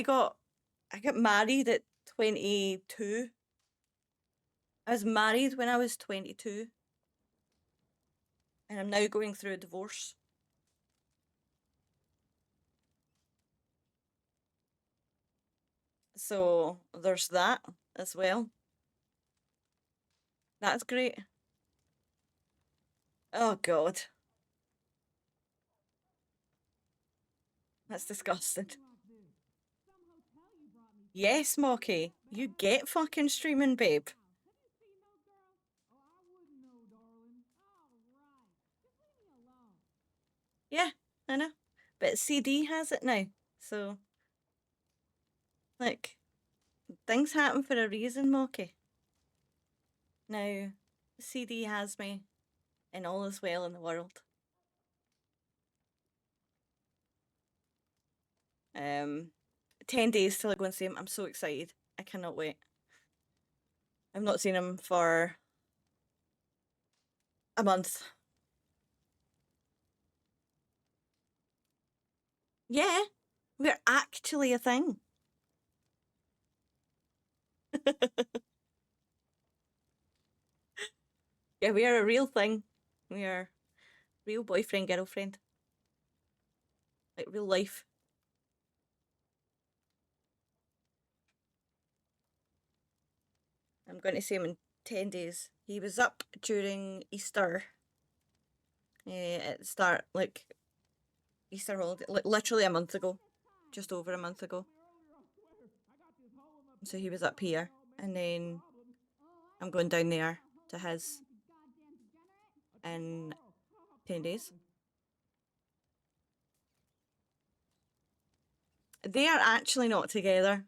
got married at 22. I was married when I was 22. And I'm now going through a divorce. So there's that as well. That's great. Oh God. That's disgusting. Yes, Mocky. You get fucking streaming, babe. Yeah, I know. But CD has it now. So, like, things happen for a reason, Mocky. Now, CD has me, and all is well in the world. 10 days till I go and see him. I'm so excited. I cannot wait. I've not seen him for a month. Yeah, we're actually a thing. Yeah, we are a real thing. We are real boyfriend, girlfriend. Like real life. I'm going to see him in 10 days. He was up during Easter. At the start, like Easter holiday, literally a month ago. Just over a month ago. So he was up here. And then I'm going down there to his in 10 days. They are actually not together.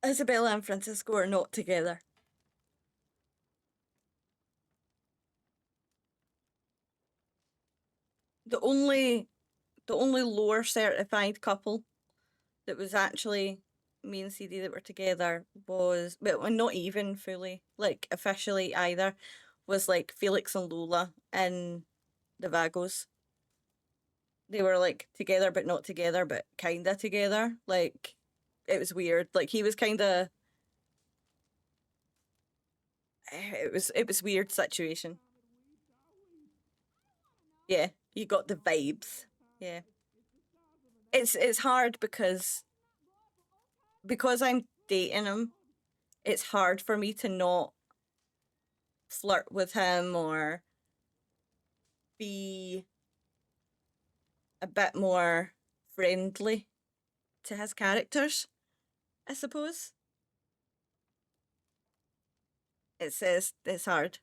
Isabella and Francisco are not together. The only lore certified couple that was actually me and CD that were together was, well, not even fully, like officially either, was like Felix and Lola in the Vagos. They were like together but not together, but kinda together. Like it was weird. Like he was kinda, it was weird situation. Yeah, you got the vibes. Yeah. It's hard because I'm dating him. It's hard for me to not flirt with him or be a bit more friendly to his characters, I suppose. It's hard.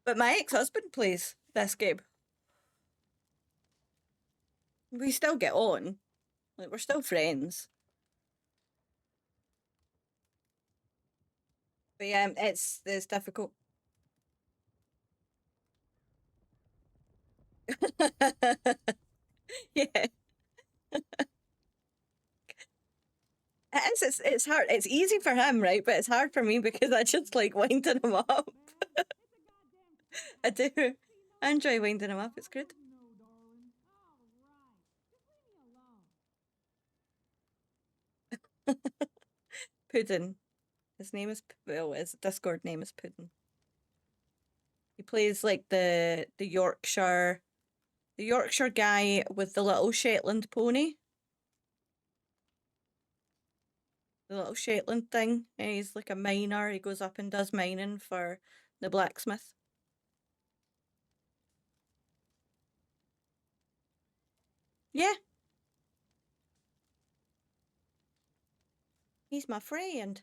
But my ex-husband plays this game. We still get on. Like we're still friends. But yeah, it's difficult. Yeah. It's hard. It's easy for him, right? But it's hard for me because I just like winding him up. I do. I enjoy winding him up. It's good. Puddin. His name is well, his Discord name is Puddin. He plays like the Yorkshire guy with the little Shetland pony. The little Shetland thing. And he's like a miner. He goes up and does mining for the blacksmith. Yeah. He's my friend.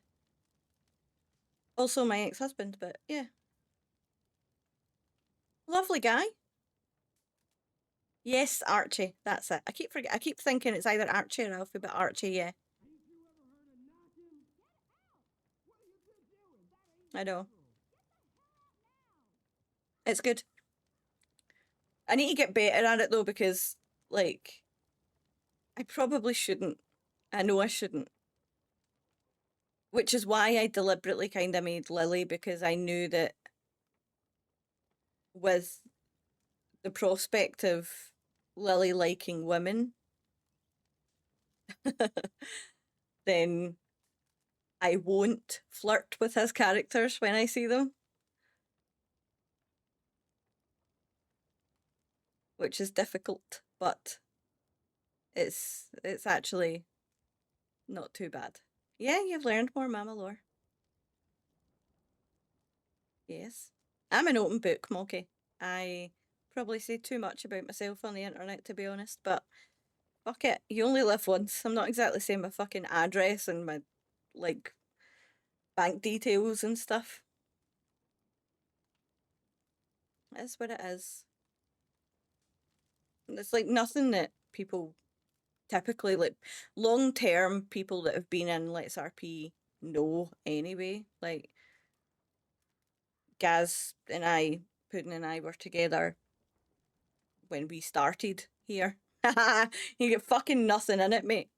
Also my ex-husband, but yeah. Lovely guy. Yes, Archie. That's it. I keep thinking it's either Archie or Alfie, but Archie, yeah. I know. It's good. I need to get better at it though because, like, I probably shouldn't. I know I shouldn't. Which is why I deliberately kind of made Lily, because I knew that with the prospect of Lily liking women, then I won't flirt with his characters when I see them. Which is difficult, but it's actually not too bad. Yeah, you've learned more, Mama Lore. Yes. I'm an open book, Moki. I probably say too much about myself on the internet, to be honest, but fuck it. You only live once. I'm not exactly saying my fucking address and my, like, bank details and stuff. That's what it is. It's like nothing that people typically, like, long-term people that have been in LetsRP know anyway. Like, Gaz and I, Puddin and I were together when we started here. You get fucking nothing in it, mate.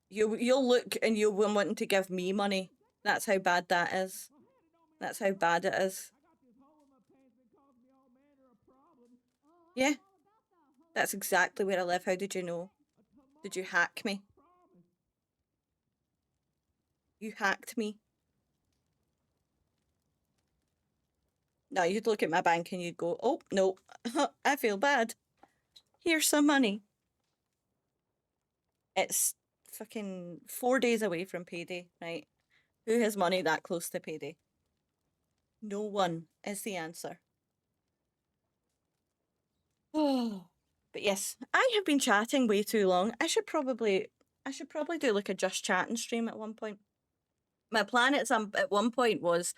You'll look and you'll be wanting to give me money. That's how bad that is. That's how bad it is. Yeah. That's exactly where I live. How did you know? Did you hack me? You hacked me. No, you'd look at my bank and you'd go, oh, no, I feel bad. Here's some money. It's fucking 4 days away from payday, right? Who has money that close to payday? No one is the answer. Oh, but yes, I have been chatting way too long. I should probably do like a just chatting stream at one point. My plan at one point was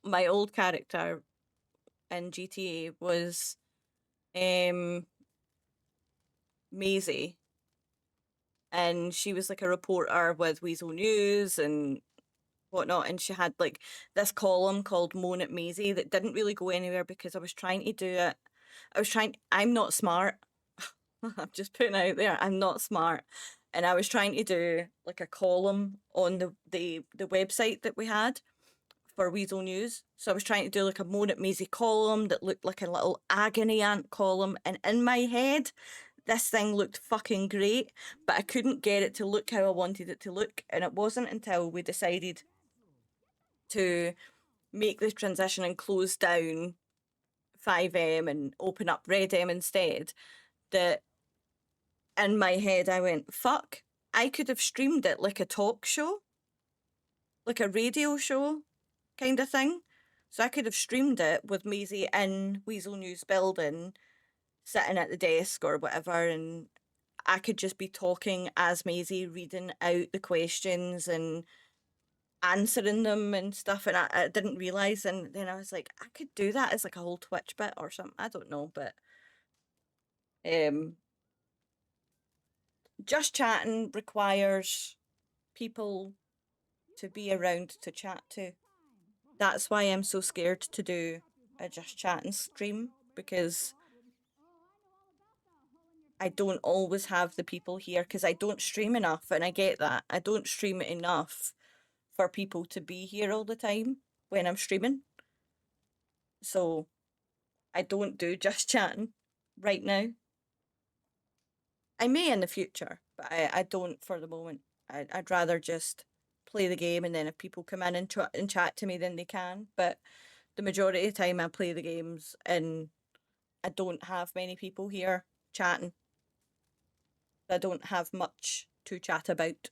my old character in GTA was Maisie, and she was like a reporter with Weasel News and whatnot, and she had like this column called Moan at Maisie that didn't really go anywhere because I was trying to do it. I'm not smart. I'm just putting out there, I'm not smart. And I was trying to do like a column on the website that we had for Weasel News. So I was trying to do like a Moan at Maisie column that looked like a little agony aunt column. And in my head, this thing looked fucking great, but I couldn't get it to look how I wanted it to look. And it wasn't until we decided to make the transition and close down 5M and open up RedM instead that in my head I went, fuck, I could have streamed it like a talk show, like a radio show kind of thing. So I could have streamed it with Maisie in Weasel News building, sitting at the desk or whatever, and I could just be talking as Maisie, reading out the questions and answering them and stuff. And I didn't realise, and then I was like, I could do that as like a whole Twitch bit or something. I don't know, but just chatting requires people to be around to chat to. That's why I'm so scared to do a just chatting stream, because I don't always have the people here, because I don't stream enough, and I get that. I don't stream enough for people to be here all the time when I'm streaming. So I don't do just chatting right now. I may in the future, but I don't for the moment. I'd rather just play the game, and then if people come in and chat to me, then they can. But the majority of the time I play the games and I don't have many people here chatting. I don't have much to chat about.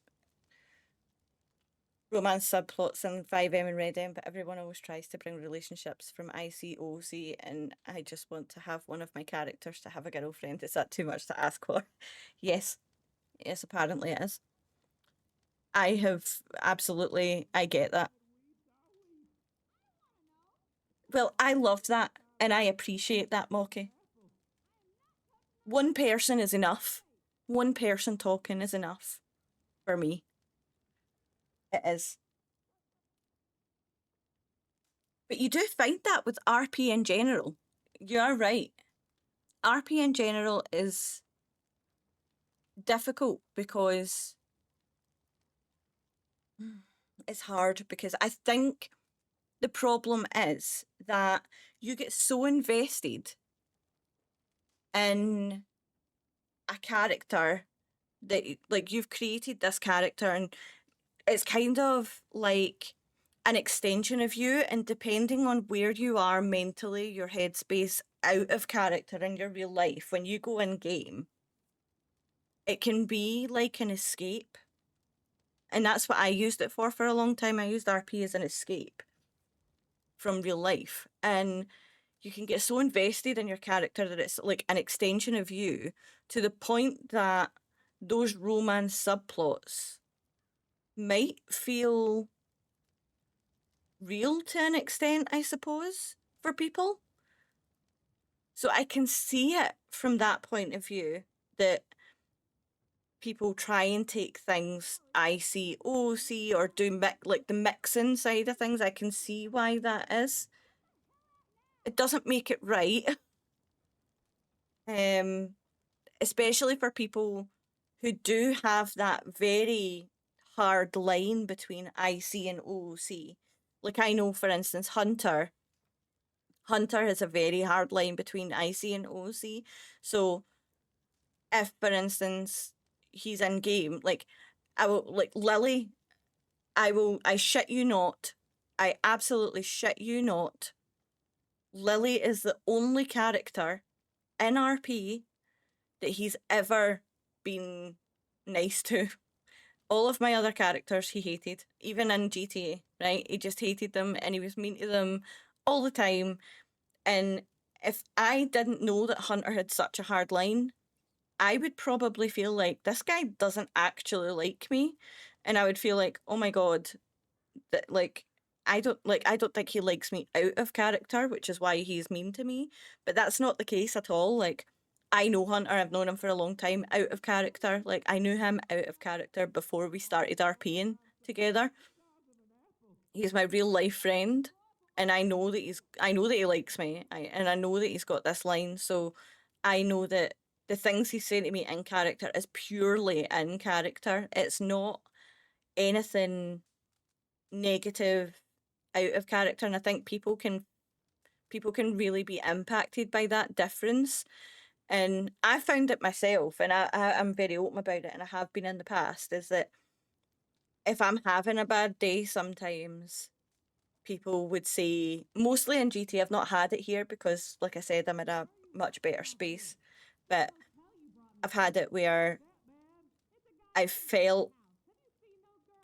Romance subplots in 5M and RedM, but everyone always tries to bring relationships from IC, OC, and I just want to have one of my characters to have a girlfriend. Is that too much to ask for? Yes. Yes, apparently it is. I have absolutely, I get that. Well, I love that, and I appreciate that, Mocky. One person is enough. One person talking is enough for me. It is. But you do find that with RP in general. You are right. RP in general is difficult because it's hard, because I think the problem is that you get so invested in a character that like you've created this character, and it's kind of like an extension of you, and depending on where you are mentally, your headspace out of character in your real life, when you go in game, it can be like an escape. And that's what I used it for a long time. I used RP as an escape from real life. And you can get so invested in your character that it's like an extension of you, to the point that those romance subplots might feel real to an extent, I suppose, for people. So I can see it from that point of view, that people try and take things IC, OC, or do like the mixing side of things. I can see why that is. It doesn't make it right. Especially for people who do have that very hard line between IC and OOC. Like I know, for instance, Hunter has a very hard line between IC and OOC. So if, for instance, he's in game, like I will, like Lily, I shit you not, I absolutely shit you not, Lily is the only character in RP that he's ever been nice to. All of my other characters he hated, even in GTA, right? He just hated them, and he was mean to them all the time. And if I didn't know that Hunter had such a hard line, I would probably feel like this guy doesn't actually like me, and I would feel like, oh my god, that I don't think he likes me out of character, which is why he's mean to me. But that's not the case at all. Like, I know Hunter, I've known him for a long time out of character. Like, I knew him out of character before we started RPing together. He's my real life friend, and I know that he likes me. And I know that he's got this line, so I know that the things he's saying to me in character is purely in character. It's not anything negative out of character, and I think people can really be impacted by that difference. And I found it myself, and I'm very open about it, and I have been in the past, is that if I'm having a bad day, sometimes people would say, mostly in GT, I've not had it here because, like I said, I'm in a much better space, but I've had it where I felt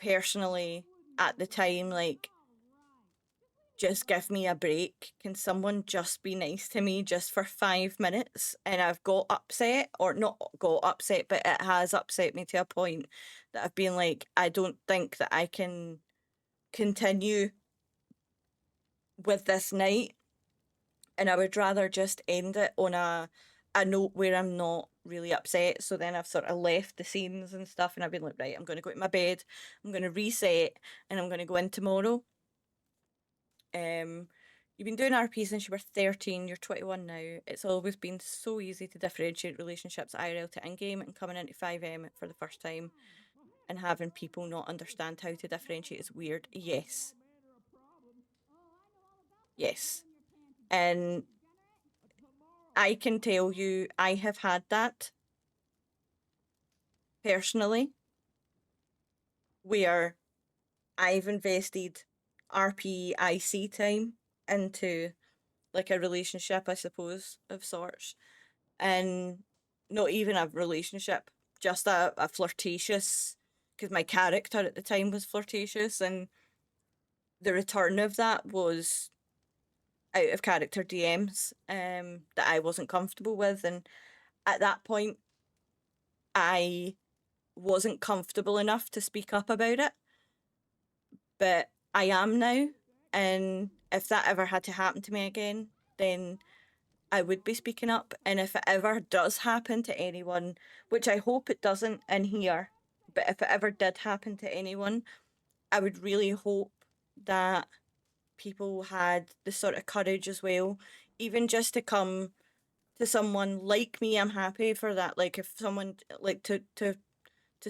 personally at the time like, just give me a break. Can someone just be nice to me just for 5 minutes? And I've got upset, or not got upset, but it has upset me to a point that I've been like, I don't think that I can continue with this night. And I would rather just end it on a note where I'm not really upset. So then I've sort of left the scenes and stuff, and I've been like, right, I'm going to go to my bed, I'm going to reset, and I'm going to go in tomorrow. You've been doing RP since you were 13, you're 21 now. It's always been so easy to differentiate relationships IRL to in-game, and coming into 5M for the first time and having people not understand how to differentiate is weird. Yes. Yes. And I can tell you, I have had that personally, where I've invested RP IC time into like a relationship, I suppose, of sorts. And not even a relationship, just a flirtatious, because my character at the time was flirtatious, and the return of that was out of character DMs that I wasn't comfortable with. And at that point, I wasn't comfortable enough to speak up about it. But I am now. And if that ever had to happen to me again, then I would be speaking up. And if it ever does happen to anyone, which I hope it doesn't in here, but if it ever did happen to anyone, I would really hope that people had the sort of courage as well, even just to come to someone like me. I'm happy for that. Like if someone like to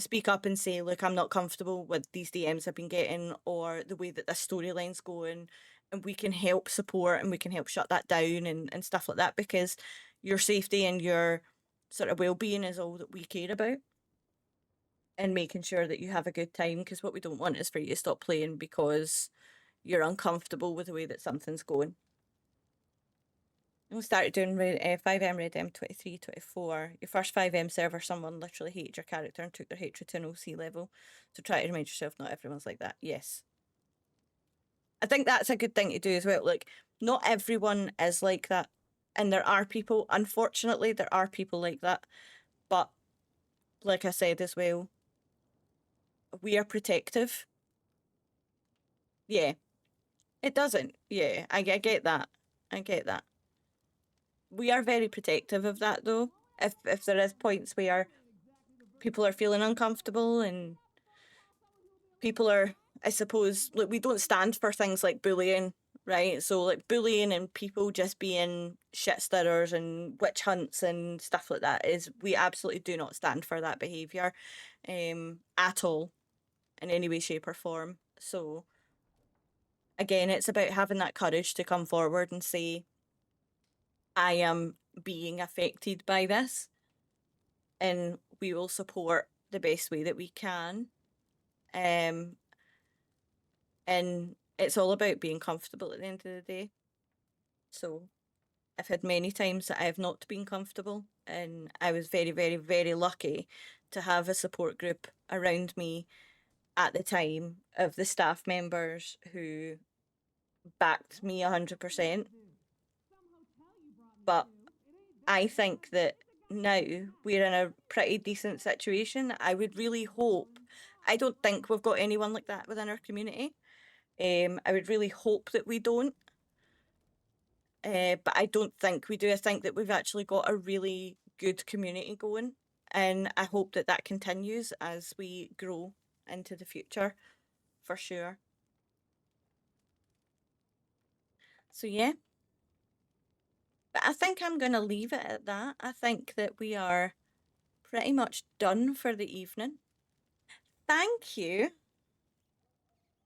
speak up and say, look, I'm not comfortable with these DMs I've been getting or the way that this storyline's going, and we can help support and we can help shut that down and stuff like that, because your safety and your sort of well-being is all that we care about, and making sure that you have a good time, because what we don't want is for you to stop playing because you're uncomfortable with the way that something's going. We started doing 5M RedM 23, 24. Your first 5M server, someone literally hated your character and took their hatred to an OC level. So try to remind yourself not everyone's like that. Yes. I think that's a good thing to do as well. Like, not everyone is like that. And there are people, unfortunately, there are people like that. But, like I said as well, we are protective. Yeah. It doesn't. Yeah, I get that. I get that. We are very protective of that, though. If there is points where people are feeling uncomfortable and people are, I suppose, like, we don't stand for things like bullying, right? So like bullying and people just being shit stirrers and witch hunts and stuff like that, is, we absolutely do not stand for that behaviour at all, in any way, shape or form. So again, it's about having that courage to come forward and say, I am being affected by this, and we will support the best way that we can. And it's all about being comfortable at the end of the day. So I've had many times that I have not been comfortable, and I was very, very, very lucky to have a support group around me at the time of the staff members who backed me 100%. But I think that now we're in a pretty decent situation. I would really hope, I don't think we've got anyone like that within our community. I would really hope that we don't. But I don't think we do. I think that we've actually got a really good community going, and I hope that that continues as we grow into the future, for sure. So yeah. But I think I'm going to leave it at that. I think that we are pretty much done for the evening. Thank you.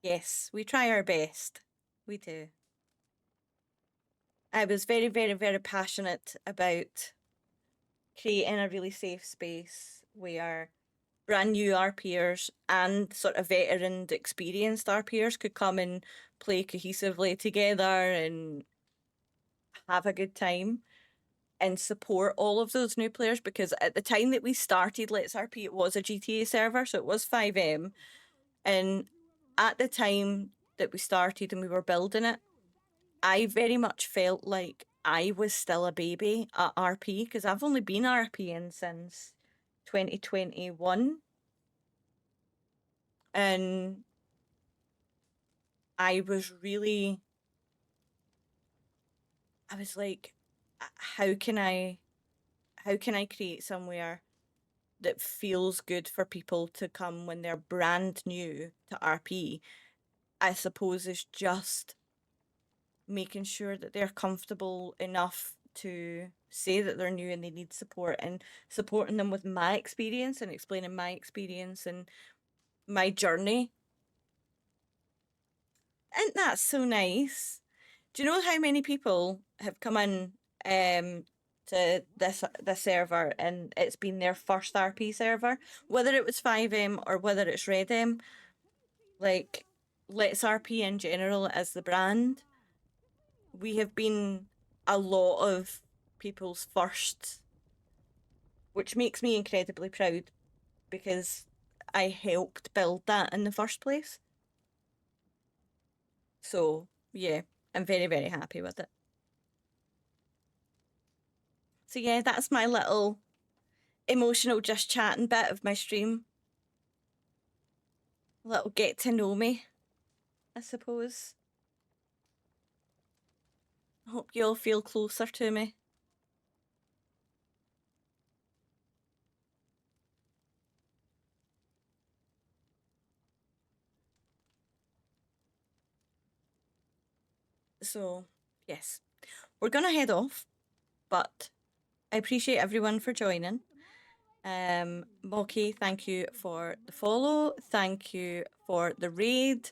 Yes, we try our best. We do. I was very, very, very passionate about creating a really safe space where brand new RPers and sort of veteran, experienced RPers could come and play cohesively together and have a good time and support all of those new players, because at the time that we started LetsRP, it was a GTA server, so it was 5M. And at the time that we started and we were building it, I very much felt like I was still a baby at RP, because I've only been RPing since 2021. And I was really, I was like, how can I how can I create somewhere that feels good for people to come when they're brand new to RP, I suppose is just making sure that they're comfortable enough to say that they're new and they need support, and supporting them with my experience and explaining my experience and my journey. Isn't that so nice? Do you know how many people have come in to this server and it's been their first RP server, whether it was 5M or whether it's RedM, like LetsRP in general as the brand, we have been a lot of people's first, which makes me incredibly proud because I helped build that in the first place. So yeah, I'm very, very happy with it. So yeah, that's my little emotional just chatting bit of my stream. A little get to know me, I suppose. I hope you all feel closer to me. So yes, we're gonna head off, but I appreciate everyone for joining. Moki, thank you for the follow. Thank you for the raid.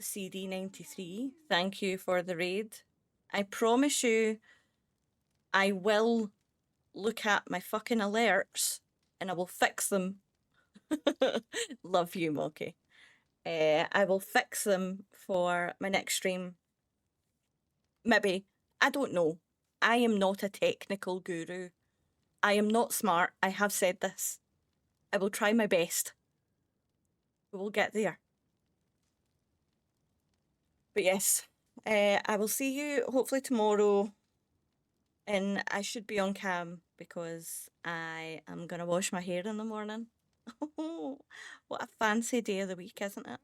CD93, thank you for the raid. I promise you, I will look at my fucking alerts and I will fix them. Love you, Moki. I will fix them for my next stream. Maybe. I don't know. I am not a technical guru. I am not smart. I have said this. I will try my best. We will get there. But yes, I will see you hopefully tomorrow. And I should be on cam because I am going to wash my hair in the morning. What a fancy day of the week, isn't it?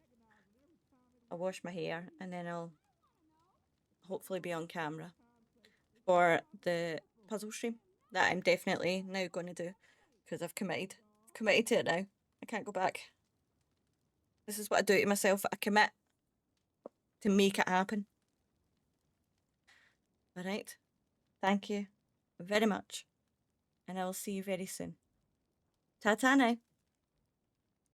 I'll wash my hair and then I'll hopefully be on camera for the puzzle stream that I'm definitely now going to do because I've committed. I've committed to it now. I can't go back. This is what I do to myself. I commit to make it happen. All right. Thank you very much. And I will see you very soon. Ta-ta now.